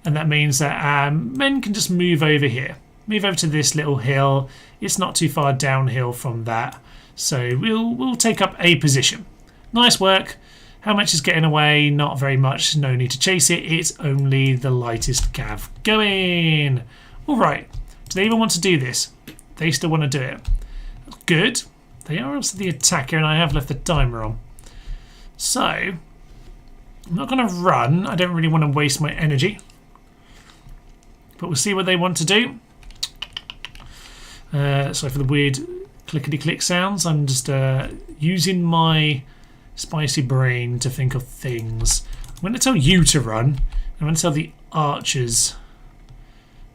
And that means that men can just move over here. Move over to this little hill. It's not too far downhill from that. So we'll take up a position. Nice work. How much is getting away? Not very much. No need to chase it. It's only the lightest cav going. All right. Do they even want to do this? They still want to do it. Good. They are also the attacker, and I have left the timer on. So I'm not going to run. I don't really want to waste my energy. But we'll see what they want to do. Sorry for the weird clickety-click sounds. I'm just using my spicy brain to think of things. I'm going to tell you to run. I'm going to tell the archers.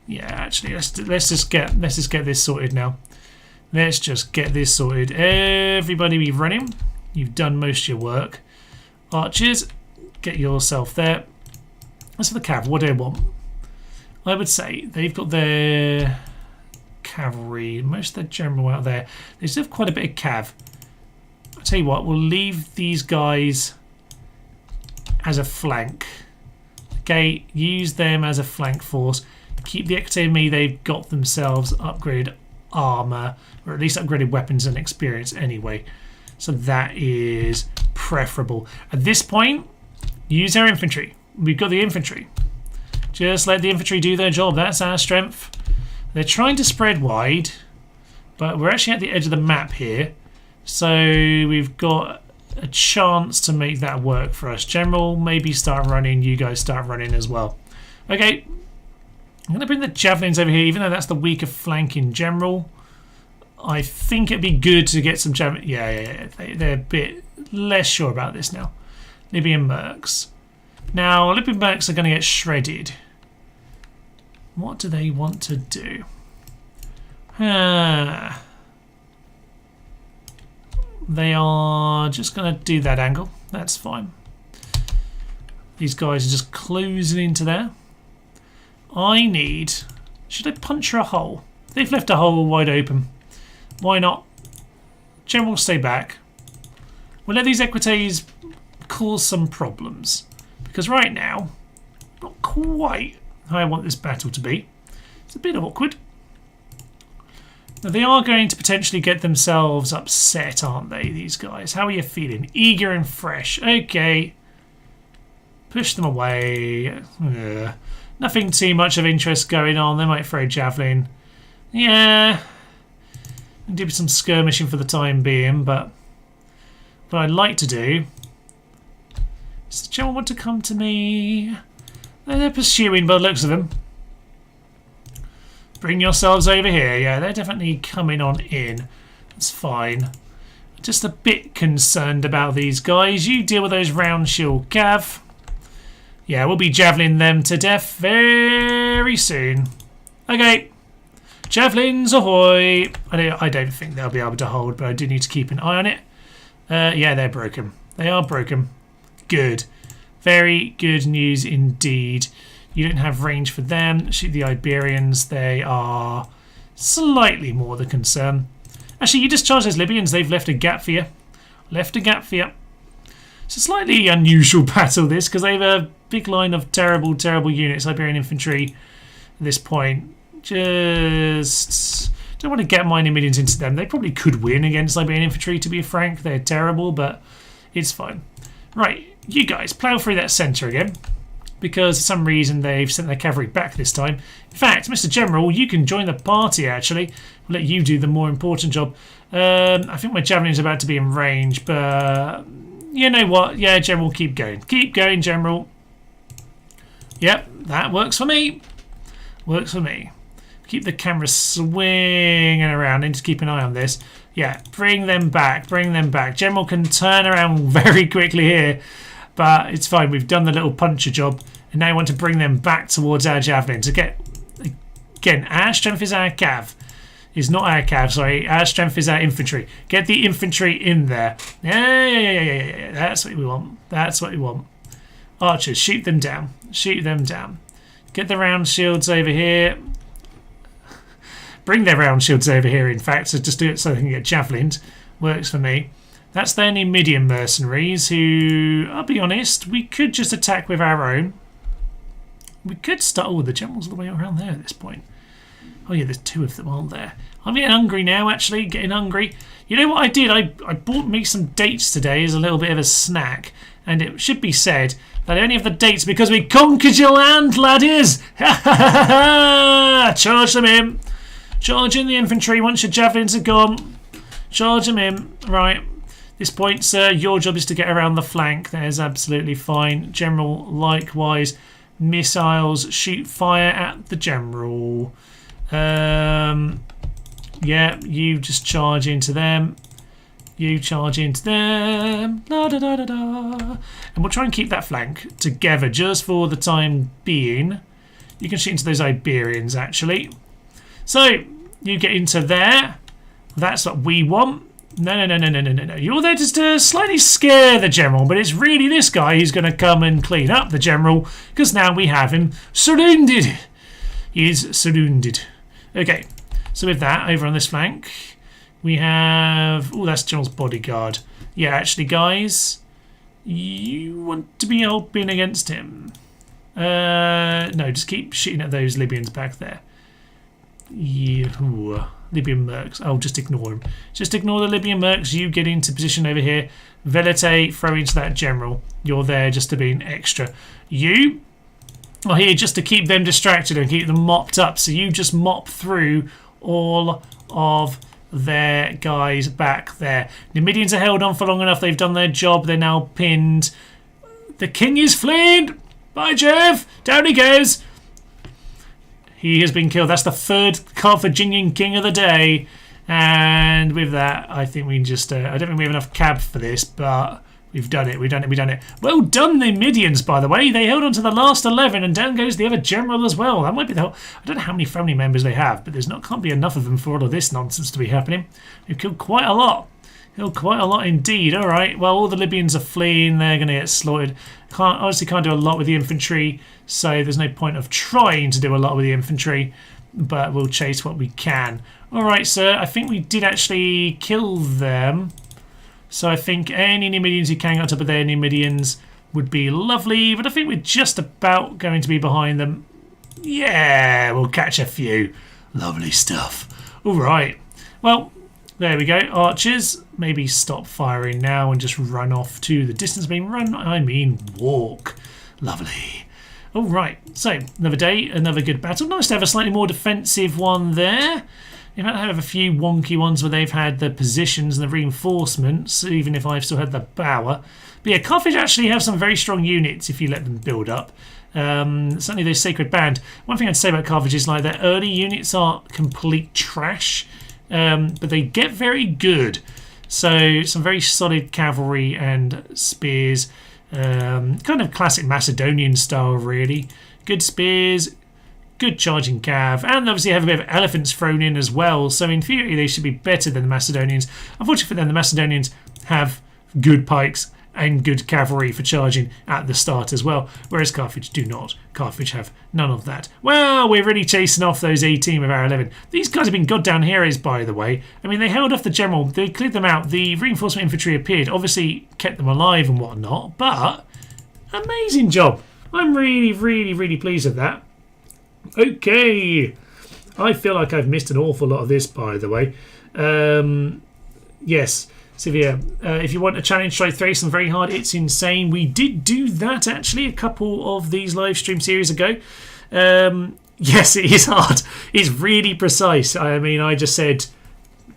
Yeah, actually, let's just get this sorted now. Let's just get this sorted. Everybody be running. You've done most of your work. Archers, get yourself there. As for the cav, what do I want? I would say they've got their cavalry, most of their general out there. They still have quite a bit of cav. I'll tell you what, we'll leave these guys as a flank. Okay, use them as a flank force. Keep the Equite in me. They've got themselves upgraded armour, or at least upgraded weapons and experience anyway. So that is preferable. At this point, use our infantry. We've got the infantry. Just let the infantry do their job. That's our strength. They're trying to spread wide, but we're actually at the edge of the map here. So we've got a chance to make that work for us. General, maybe start running. You guys start running as well. Okay. I'm going to bring the javelins over here, even though that's the weaker flank in general. I think it'd be good to get some javelins. Yeah. They're a bit less sure about this now. Libyan mercs. Now, Libyan mercs are going to get shredded. What do they want to do? They are just going to do that angle. That's fine. These guys are just closing into there. I need... Should I puncture a hole? They've left a hole wide open. Why not? General, stay back. We'll let these Equites cause some problems. Because right now, not quite how I want this battle to be. It's a bit awkward. Now they are going to potentially get themselves upset, aren't they, these guys? How are you feeling? Eager and fresh. Okay. Push them away. Nothing too much of interest going on. They might throw javelin. Yeah. Do some skirmishing for the time being, but what I'd like to do is the general want to come to me. They're pursuing by the looks of them. Bring yourselves over here. Yeah, they're definitely coming on in. That's fine. Just a bit concerned about these guys. You deal with those round shield cav. Yeah, we'll be javelin them to death very soon. Okay. Javelins ahoy! I don't think they'll be able to hold, but I do need to keep an eye on it. Yeah, they're broken. They are broken. Good. Very good news indeed. You don't have range for them. Shoot the Iberians. They are slightly more the concern. Actually, you discharge those Libyans. They've left a gap for you. Left a gap for you. It's a slightly unusual battle, this, because they have a big line of terrible, terrible units. Iberian infantry at this point. Just don't want to get my Numidians into them. They probably could win against Liberian infantry, to be frank. They're terrible, but it's fine. Right, you guys, plough through that centre again, because for some reason they've sent their cavalry back this time. In fact, Mr. General, you can join the party, actually. We'll let you do the more important job. I think my javelin's about to be in range, but you know what? Yeah, General, keep going. Keep going, General. Yep, that works for me. Works for me. Keep the camera swinging around. I need to keep an eye on this. Yeah, bring them back. Bring them back. General can turn around very quickly here. But it's fine. We've done the little puncher job. And now we want to bring them back towards our javelins. Again, our strength is our cav. It's not our cav, sorry. Our strength is our infantry. Get the infantry in there. Yeah. That's what we want. That's what we want. Archers, shoot them down. Shoot them down. Get the round shields over here. Bring their round shields over here, in fact. So just do it so they can get javelins. Works for me. That's their Numidian mercenaries who, I'll be honest, we could just attack with our own. We could start... Oh, the general's all the way around there at this point. Oh, yeah, there's 2 of them, aren't there? I'm getting hungry now, actually. Getting hungry. You know what I did? I bought me some dates today as a little bit of a snack. And it should be said that I only have the dates because we conquered your land, laddies! Ha ha ha ha! Charge them in. Charge in the infantry once your javelins are gone. Charge them in. Right. This point, sir, your job is to get around the flank. That is absolutely fine. General, likewise. Missiles, shoot fire at the general. Yeah, you just charge into them. You charge into them. La da da da da. And we'll try and keep that flank together just for the time being. You can shoot into those Iberians, actually. So, you get into there. That's what we want. No. You're there just to slightly scare the general, but it's really this guy who's going to come and clean up the general, because now we have him surrounded. He is surrounded. Okay, so with that, over on this flank, we have... Oh, that's General's bodyguard. Yeah, actually, guys, you want to be helping against him. No, just keep shooting at those Libyans back there. Libyan mercs. Oh, just ignore them. Just ignore the Libyan mercs. You get into position over here. Velite, throw into that general. You're there just to be an extra. You are here just to keep them distracted and keep them mopped up. So you just mop through all of their guys back there. Numidians are held on for long enough. They've done their job. They're now pinned. The king is fleeing. By Jove. Down he goes. He has been killed. That's the 3rd Carthaginian king of the day. And with that, I think we just... I don't think we have enough cab for this, but we've done it. We've done it. Well done, the Numidians, by the way. They held on to the last 11, and down goes the other general as well. That might be the whole... I don't know how many family members they have, but can't be enough of them for all of this nonsense to be happening. We've killed quite a lot. Killed quite a lot indeed. All right. Well, all the Libyans are fleeing. They're going to get slaughtered. Obviously can't do a lot with the infantry, so there's no point of trying to do a lot with the infantry, but we'll chase what we can. All right, sir. I think we did actually kill them. So I think any Numidians who can get on top of their Numidians would be lovely, but I think we're just about going to be behind them. Yeah, we'll catch a few. Lovely stuff. All right. Well, there we go. Archers, maybe stop firing now and just run off to the distance. I mean walk. Lovely. All right. So, another day, another good battle. Nice to have a slightly more defensive one there. In fact, I have a few wonky ones where they've had the positions and the reinforcements, even if I've still had the bower. But yeah, Carthage actually have some very strong units if you let them build up. Certainly those Sacred Band. One thing I'd say about Carthage is like their early units are complete trash. But they get very good. So some very solid cavalry and spears. Kind of classic Macedonian style, really. Good spears, good charging cav, and obviously have a bit of elephants thrown in as well. So in theory, they should be better than the Macedonians. Unfortunately for them, the Macedonians have good pikes and good cavalry for charging at the start as well, whereas Carthage do not. Carthage have none of that. Well, we're really chasing off those 18 of our 11. These guys have been goddamn heroes, by the way. I mean, they held off the general, they cleared them out, the reinforcement infantry appeared, obviously kept them alive and whatnot, but amazing job. I'm really pleased with that. Okay, I feel like I've missed an awful lot of this, by the way. Yes, Severe. If you want a challenge, try Thrace on very hard. It's insane. We did do that actually a couple of these live stream series ago. Yes, it is hard. It's really precise. I mean, I just said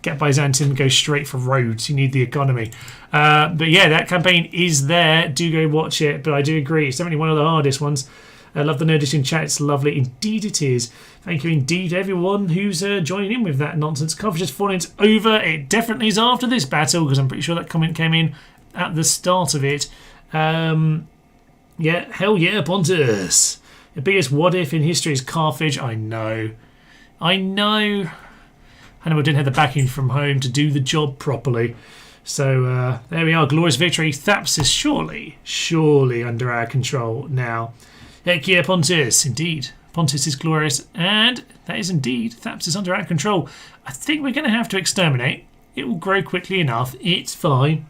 get Byzantium and go straight for Rhodes. You need the economy. But yeah, that campaign is there. Do go watch it. But I do agree, it's definitely one of the hardest ones. I love the nerdist in chat. It's lovely. Indeed it is. Thank you indeed everyone who's joining in with that nonsense. Carthage has fallen. It's over. It definitely is after this battle because I'm pretty sure that comment came in at the start of it. Yeah, hell yeah, Pontus. The biggest what if in history is Carthage. I know. Hannibal didn't have the backing from home to do the job properly. So there we are, glorious victory. Thaps is surely under our control now. Heck yeah, Pontus, indeed. Pontus is glorious, and that is indeed, Thaps is under our control. I think we're going to have to exterminate. It will grow quickly enough. It's fine.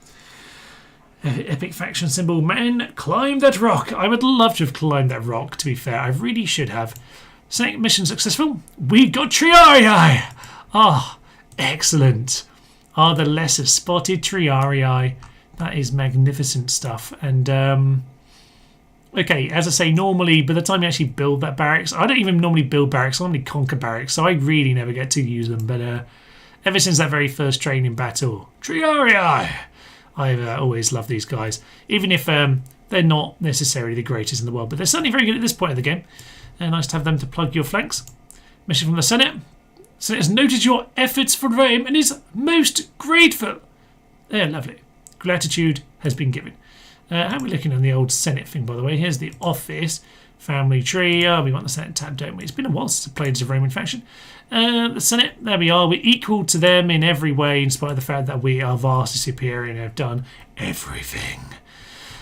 Epic faction symbol. Man, climb that rock. I would love to have climbed that rock, to be fair. I really should have. Second mission successful. We got Triarii. Ah, excellent. The lesser spotted Triarii. That is magnificent stuff. And, okay, as I say, normally, by the time you actually build that barracks, I don't even normally build barracks, I normally conquer barracks, so I really never get to use them. But ever since that very first training battle, Triarii, I've always loved these guys. Even if they're not necessarily the greatest in the world, but they're certainly very good at this point of the game. And nice to have them to plug your flanks. Mission from the Senate. Senate has noted your efforts for Rome and is most grateful. Lovely. Gratitude has been given. How are we looking on the old Senate thing, by the way? Here's the office. Family tree. We want the Senate tab, don't we? It's been a while since I played as a Roman faction. The Senate, there we are. We're equal to them in every way, in spite of the fact that we are vastly superior and have done everything.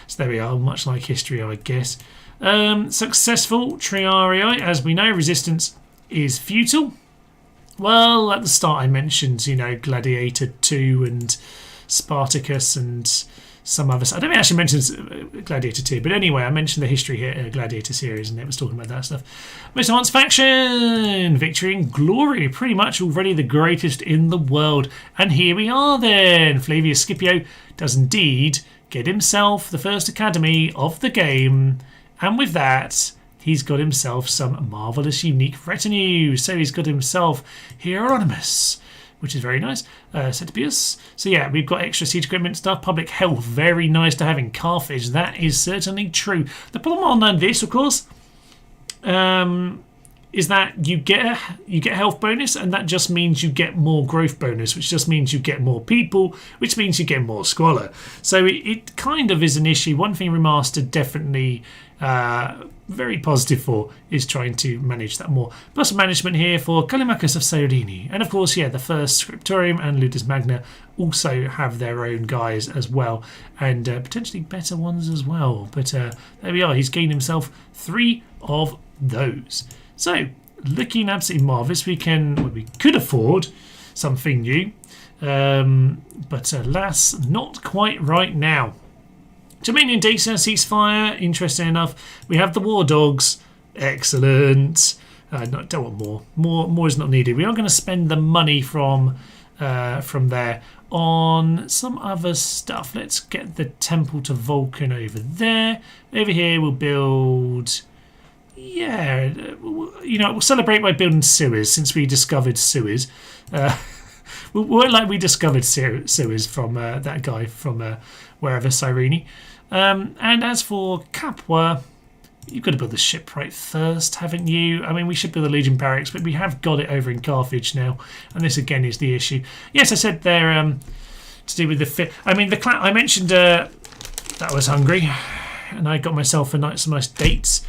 So there we are, much like history, I guess. Successful Triarii. As we know, resistance is futile. Well, at the start I mentioned, Gladiator 2 and Spartacus and some others. I don't think I actually mentioned Gladiator 2, but anyway, I mentioned the history here, Gladiator series, and it was talking about that stuff. Most advanced faction! Victory and glory, pretty much already the greatest in the world. And here we are then! Flavius Scipio does indeed get himself the first academy of the game, and with that, he's got himself some marvellous unique retinue. So he's got himself Hieronymus, which is very nice. Setipius. So yeah, we've got extra siege equipment stuff. Public health, very nice to have in Carthage. That is certainly true. The problem on this, of course, is that you get a health bonus, and that just means you get more growth bonus, which just means you get more people, which means you get more squalor. So it kind of is an issue. One thing Remastered definitely very positive for is trying to manage that more. Plus management here for Callimachus of Saerini. And of course, yeah, the first Scriptorium and Ludus Magna also have their own guys as well, and potentially better ones as well. But there we are, he's gained himself 3 of those. So, looking absolutely marvellous. We could afford something new, but alas, not quite right now. Dominion data, ceasefire, interesting enough. We have the war dogs, excellent. Don't want more. More is not needed. We are going to spend the money from there on some other stuff. Let's get the temple to Vulcan over there. Over here, we'll build. Yeah, we'll celebrate by building sewers since we discovered sewers. We're like we discovered sewers from that guy from wherever, Cyrene. And as for Capua, you've got to build the shipwright first, haven't you? I mean, we should build the Legion barracks, but we have got it over in Carthage now, and this again is the issue. Yes, I said there to do with the fit. I mean, I mentioned that I was hungry, and I got myself some nice dates.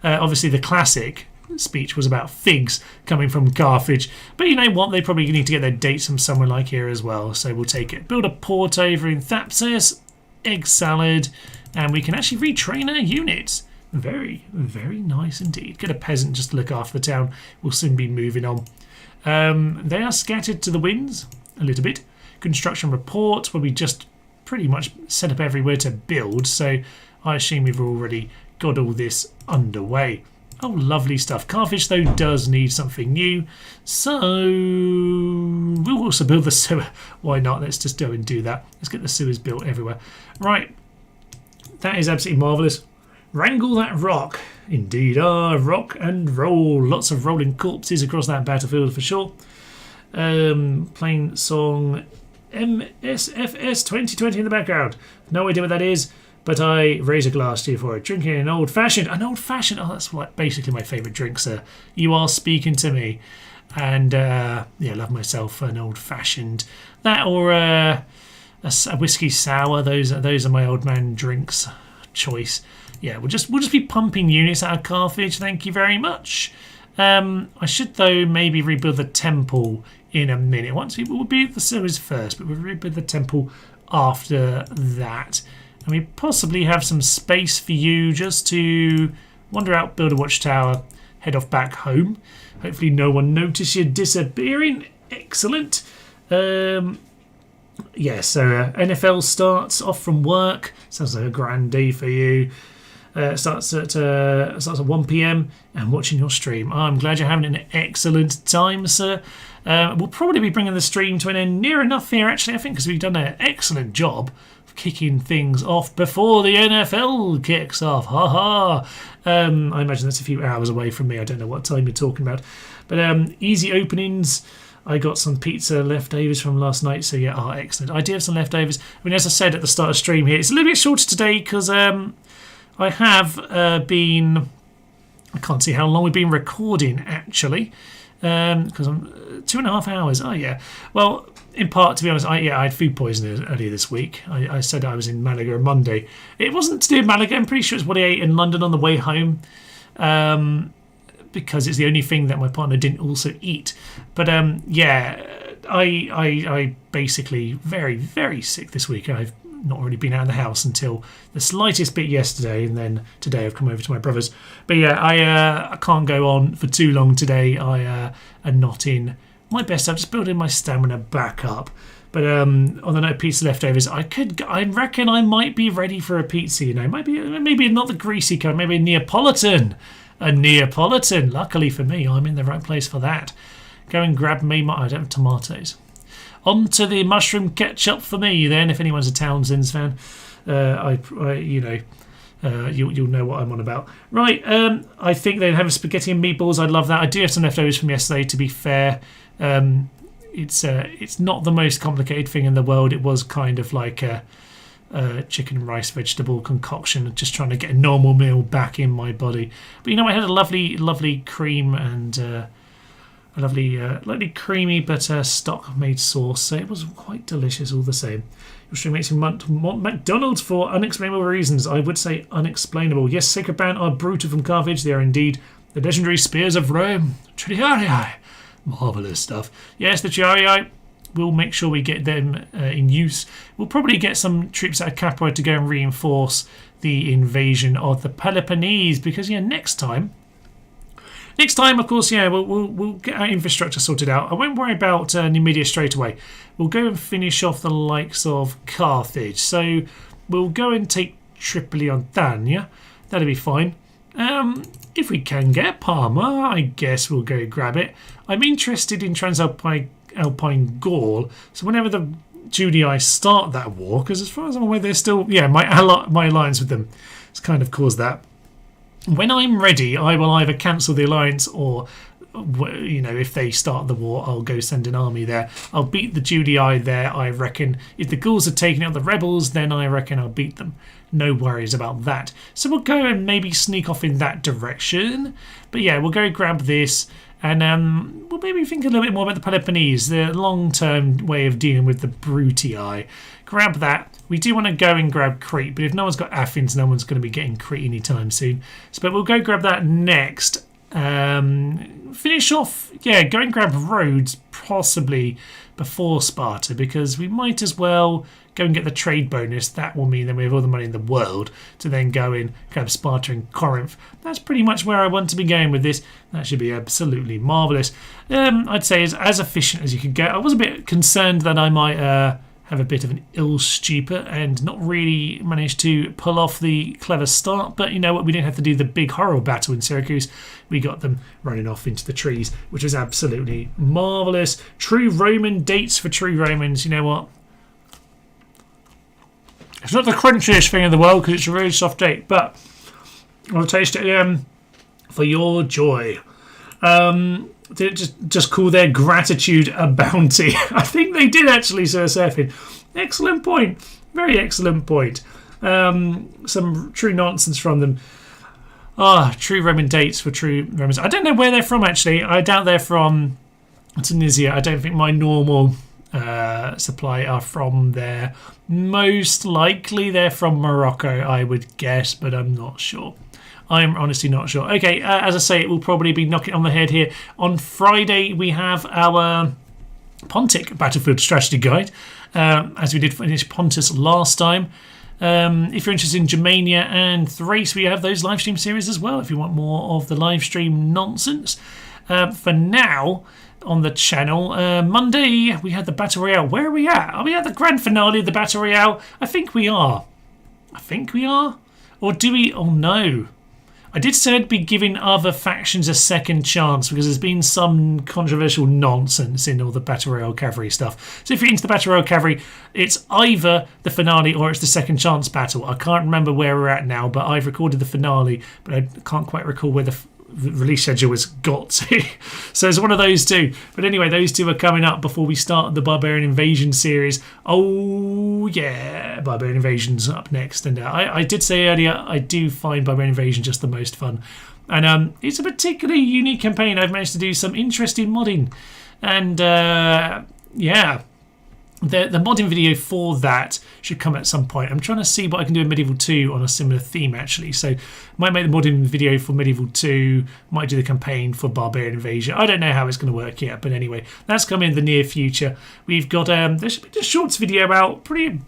Obviously, the classic speech was about figs coming from Carthage, but you know what? They probably need to get their dates from somewhere like here as well, so we'll take it. Build a port over in Thapsus, egg salad, and we can actually retrain our units. Very, very nice indeed. Get a peasant just to look after the town. We'll soon be moving on. They are scattered to the winds a little bit. Construction report, where we just pretty much set up everywhere to build, so I assume we've already got all this underway. Oh, lovely stuff. Carthage, though, does need something new, so we'll also build the sewer. Why not? Let's just go and do that. Let's get the sewers built everywhere. Right, that is absolutely marvellous. Wrangle that rock. Indeed, rock and roll. Lots of rolling corpses across that battlefield for sure. Playing song MSFS 2020 in the background. No idea what that is, but I raise a glass to you for it. Drinking an old-fashioned. Oh, that's like basically my favourite drink, sir. You are speaking to me. And, yeah, love myself an old-fashioned. That or a whiskey sour. Those are my old man drinks. choice. Yeah, we'll just be pumping units out of Carthage. Thank you very much. I should though maybe rebuild the temple in a minute. We'll be the series first, but we'll rebuild the temple after that. And we possibly have some space for you just to wander out, build a watchtower, head off back home. Hopefully no one noticed you disappearing. Excellent. Yeah, so NFL starts off from work. Sounds like a grand day for you. Starts at 1 p.m. and watching your stream. Oh, I'm glad you're having an excellent time, sir. We'll probably be bringing the stream to an end near enough here, actually, I think, because we've done an excellent job of kicking things off before the NFL kicks off. Ha ha. I imagine that's a few hours away from me. I don't know what time you're talking about. But easy openings. I got some pizza leftovers from last night, so yeah, excellent. I do have some leftovers. I mean, as I said at the start of stream here, it's a little bit shorter today because I have been... I can't see how long we've been recording, actually, because I'm 2.5 hours. Oh, yeah. Well, in part, to be honest, I had food poisoning earlier this week. I said I was in Malaga on Monday. It wasn't to do with Malaga. I'm pretty sure it's what I ate in London on the way home. Because it's the only thing that my partner didn't also eat. But yeah, I basically very, very sick this week. I've not really been out of the house until the slightest bit yesterday, and then today I've come over to my brother's. But yeah, I can't go on for too long today. I am not in my best. I'm just building my stamina back up. But on the note of pizza leftovers, I reckon I might be ready for a pizza. You know, maybe not the greasy kind, maybe a Neapolitan. A Neapolitan. Luckily for me, I'm in the right place for that. Go and grab me I don't have tomatoes. On to the mushroom ketchup for me then, if anyone's a Townsend's fan. You'll know what I'm on about. Right, I think they'd have spaghetti and meatballs. I'd love that. I do have some leftovers from yesterday, to be fair. It's not the most complicated thing in the world. It was kind of like a chicken, rice, vegetable concoction, just trying to get a normal meal back in my body. But you know, I had a lovely cream and a lovely creamy but stock made sauce, so it was quite delicious all the same. Your stream makes you want McDonald's for unexplainable reasons. I would say unexplainable. Yes, Sacred Band are brutal from Carthage. They are indeed the legendary spears of Rome. Triarii. Marvellous stuff. Yes, the Triarii. We'll make sure we get them in use. We'll probably get some troops out of Capua to go and reinforce the invasion of the Peloponnese, because yeah, next time, of course, yeah, we'll get our infrastructure sorted out. I won't worry about Numidia straight away. We'll go and finish off the likes of Carthage. So we'll go and take Tripoli on Dan, yeah? That'll be fine. If we can get Parma, I guess we'll go grab it. I'm interested in Transalpine Gaul, so whenever the Judei start that war, because as far as I'm aware, they're still, yeah, my alliance with them has kind of caused that. When I'm ready, I will either cancel the alliance or, you know, if they start the war, I'll go send an army there. I'll beat the Judei there, I reckon. If the Gauls are taking out the rebels, then I reckon I'll beat them. No worries about that. So we'll go and maybe sneak off in that direction. But yeah, we'll go grab this. And we'll maybe think a little bit more about the Peloponnese, the long-term way of dealing with the Brutii. Grab that. We do want to go and grab Crete, but if no one's got Athens, no one's going to be getting Crete anytime soon. But we'll go grab that next. Finish off, yeah, go and grab Rhodes, possibly before Sparta, because we might as well go and get the trade bonus. That will mean that we have all the money in the world to then go and grab Sparta and Corinth. That's pretty much where I want to be going with this. That should be absolutely marvellous. I'd say it's as efficient as you could get. I was a bit concerned that I might have a bit of an ill stupor and not really manage to pull off the clever start, but you know what, we didn't have to do the big horror battle in Syracuse. We got them running off into the trees, which was absolutely marvellous. True Roman dates for true Romans. You know what, it's not the crunchiest thing in the world because it's a really soft date, but I'll taste it for your joy. Did it just call their gratitude a bounty? I think they did actually, Sir Surfing. Excellent point. Very excellent point. Some true nonsense from them. True Roman dates for true Romans. I don't know where they're from, actually. I doubt they're from Tunisia. I don't think my normal supply are from there. Most likely they're from Morocco, I would guess, but I'm not sure. I'm honestly not sure. Okay, as I say, it will probably be knocking on the head here. On Friday, we have our Pontic Battlefield Strategy Guide, as we did finish Pontus last time. If you're interested in Germania and Thrace, we have those live stream series as well if you want more of the live stream nonsense. For now, on the channel, Monday, we had the Battle Royale. Where are we at? Are we at the grand finale of the Battle Royale? I think we are. Or do we? Oh no. I did say I'd be giving other factions a second chance because there's been some controversial nonsense in all the Battle Royale Cavalry stuff. So if you're into the Battle Royale Cavalry, it's either the finale or it's the second chance battle. I can't remember where we're at now, but I've recorded the finale, but I can't quite recall where the release schedule has got to. So it's one of those two. But anyway, those two are coming up before we start the Barbarian Invasion series. Oh yeah, Barbarian Invasion's up next. And I did say earlier, I do find Barbarian Invasion just the most fun. And it's a particularly unique campaign. I've managed to do some interesting modding. And yeah, the modding video for that should come at some point. I'm trying to see what I can do in Medieval 2 on a similar theme, actually. So might make the modding video for Medieval 2, might do the campaign for Barbarian Invasion. I don't know how it's going to work yet, but anyway, that's coming in the near future. We've got, there should be a shorts video out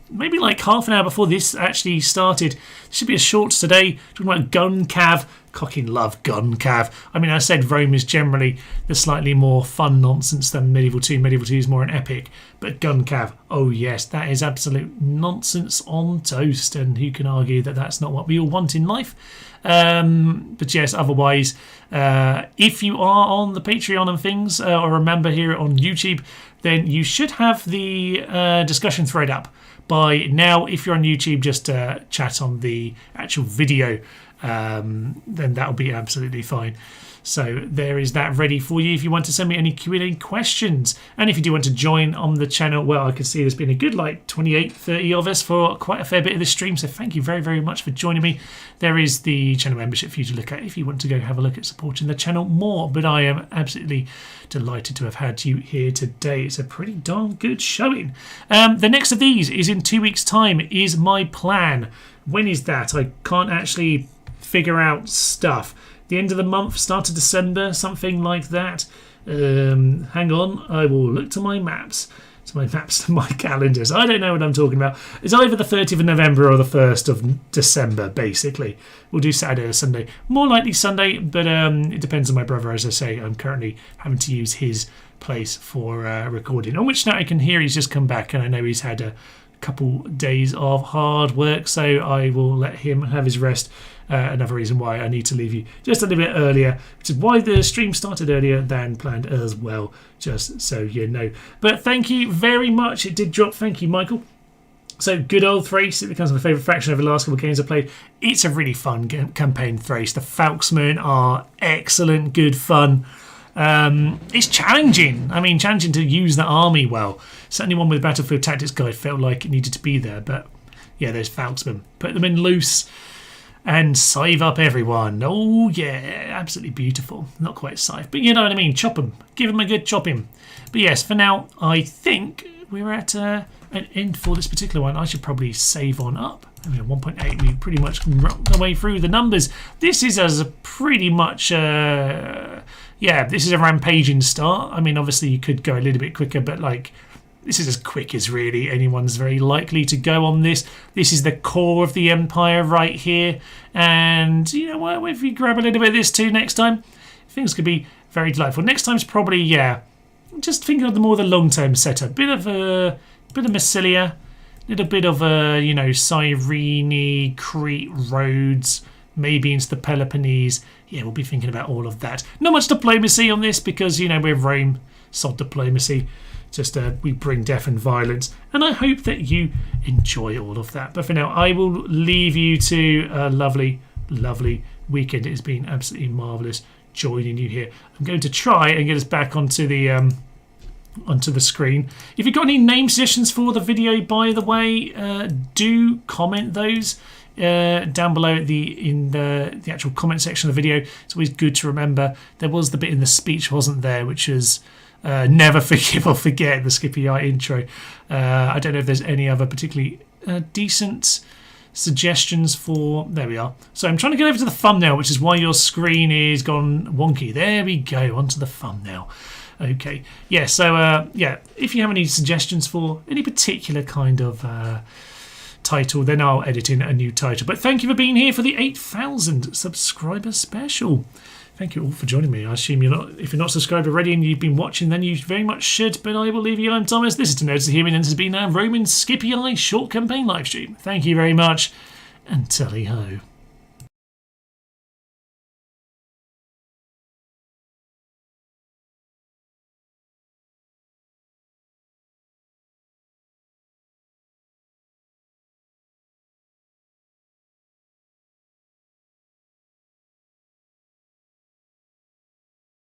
maybe like half an hour before this actually started. There should be a shorts today talking about Gun Cav. Cocking love Gun Cav. I mean, I said Rome is generally the slightly more fun nonsense than Medieval 2. Medieval 2 is more an epic. But Gun Cav, oh yes, that is absolute nonsense on toast. And who can argue that that's not what we all want in life? But yes, otherwise, if you are on the Patreon and things, or a member here on YouTube, then you should have the discussion thread up by now. If you're on YouTube, just chat on the actual video. Then that'll be absolutely fine. So there is that ready for you if you want to send me any Q&A questions. And if you do want to join on the channel, well, I can see there's been a good 28-30 of us for quite a fair bit of this stream, so thank you very, very much for joining me. There is the channel membership for you to look at if you want to go have a look at supporting the channel more. But I am absolutely delighted to have had you here today. It's a pretty darn good showing. The next of these is in 2 weeks' time, is my plan. When is that? I can't actually figure out stuff. The end of the month, start of December, something like that. Hang on, I will look to my maps. To my calendars. I don't know what I'm talking about. It's either the 30th of November or the 1st of December, basically. We'll do Saturday or Sunday. More likely Sunday, but it depends on my brother. As I say, I'm currently having to use his place for recording. On which note, I can hear he's just come back, and I know he's had a couple days of hard work, so I will let him have his rest. Another reason why I need to leave you just a little bit earlier, which is why the stream started earlier than planned as well, just so you know. But thank you very much. It did drop. Thank you, Michael. So good old Thrace. It becomes my favourite faction over the last couple of games I played. It's a really fun campaign, Thrace. The Falksmen are excellent, good fun. It's challenging. I mean, challenging to use the army well. Certainly one with Battlefield Tactics Guide felt like it needed to be there. But yeah, those Falksmen. Put them in loose and scythe up everyone. Oh yeah, absolutely beautiful. Not quite scythe, but you know what I mean. Chop them. Give them a good chopping. But yes, for now, I think we're at an end for this particular one. I should probably save on up. I mean, 1.8, we pretty much rocked our way through the numbers. This is as a pretty much, yeah, this is a rampaging start. I mean, obviously you could go a little bit quicker, but like, this is as quick as really anyone's very likely to go on this. This is the core of the Empire right here. And you know what, if you grab a little bit of this too next time, things could be very delightful. Next time's probably, yeah, just thinking of the more the long-term setup. Bit of Massilia, little bit of you know, Cyrene, Crete, Rhodes, maybe into the Peloponnese. Yeah, we'll be thinking about all of that. Not much diplomacy on this because, you know, we're Rome, sod diplomacy. Just we bring death and violence, and I hope that you enjoy all of that. But for now, I will leave you to a lovely, lovely weekend. It has been absolutely marvellous joining you here. I'm going to try and get us back onto the screen. If you've got any name suggestions for the video, by the way, do comment those down below in the actual comment section of the video. It's always good to remember. There was the bit in the speech, wasn't there, which is Never forgive or forget the Scipii intro. I don't know if there's any other particularly decent suggestions for... There we are. So I'm trying to get over to the thumbnail, which is why your screen is gone wonky. There we go, onto the thumbnail. Okay, yeah, so yeah, if you have any suggestions for any particular kind of title, then I'll edit in a new title. But thank you for being here for the 8,000 subscriber special. Thank you all for joining me. I assume you're not, if you're not subscribed already and you've been watching, then you very much should. But I will leave you alone, Thomas. This is To Notice Hearing, and this has been a Roman Scipii short campaign live stream. Thank you very much, and tally ho.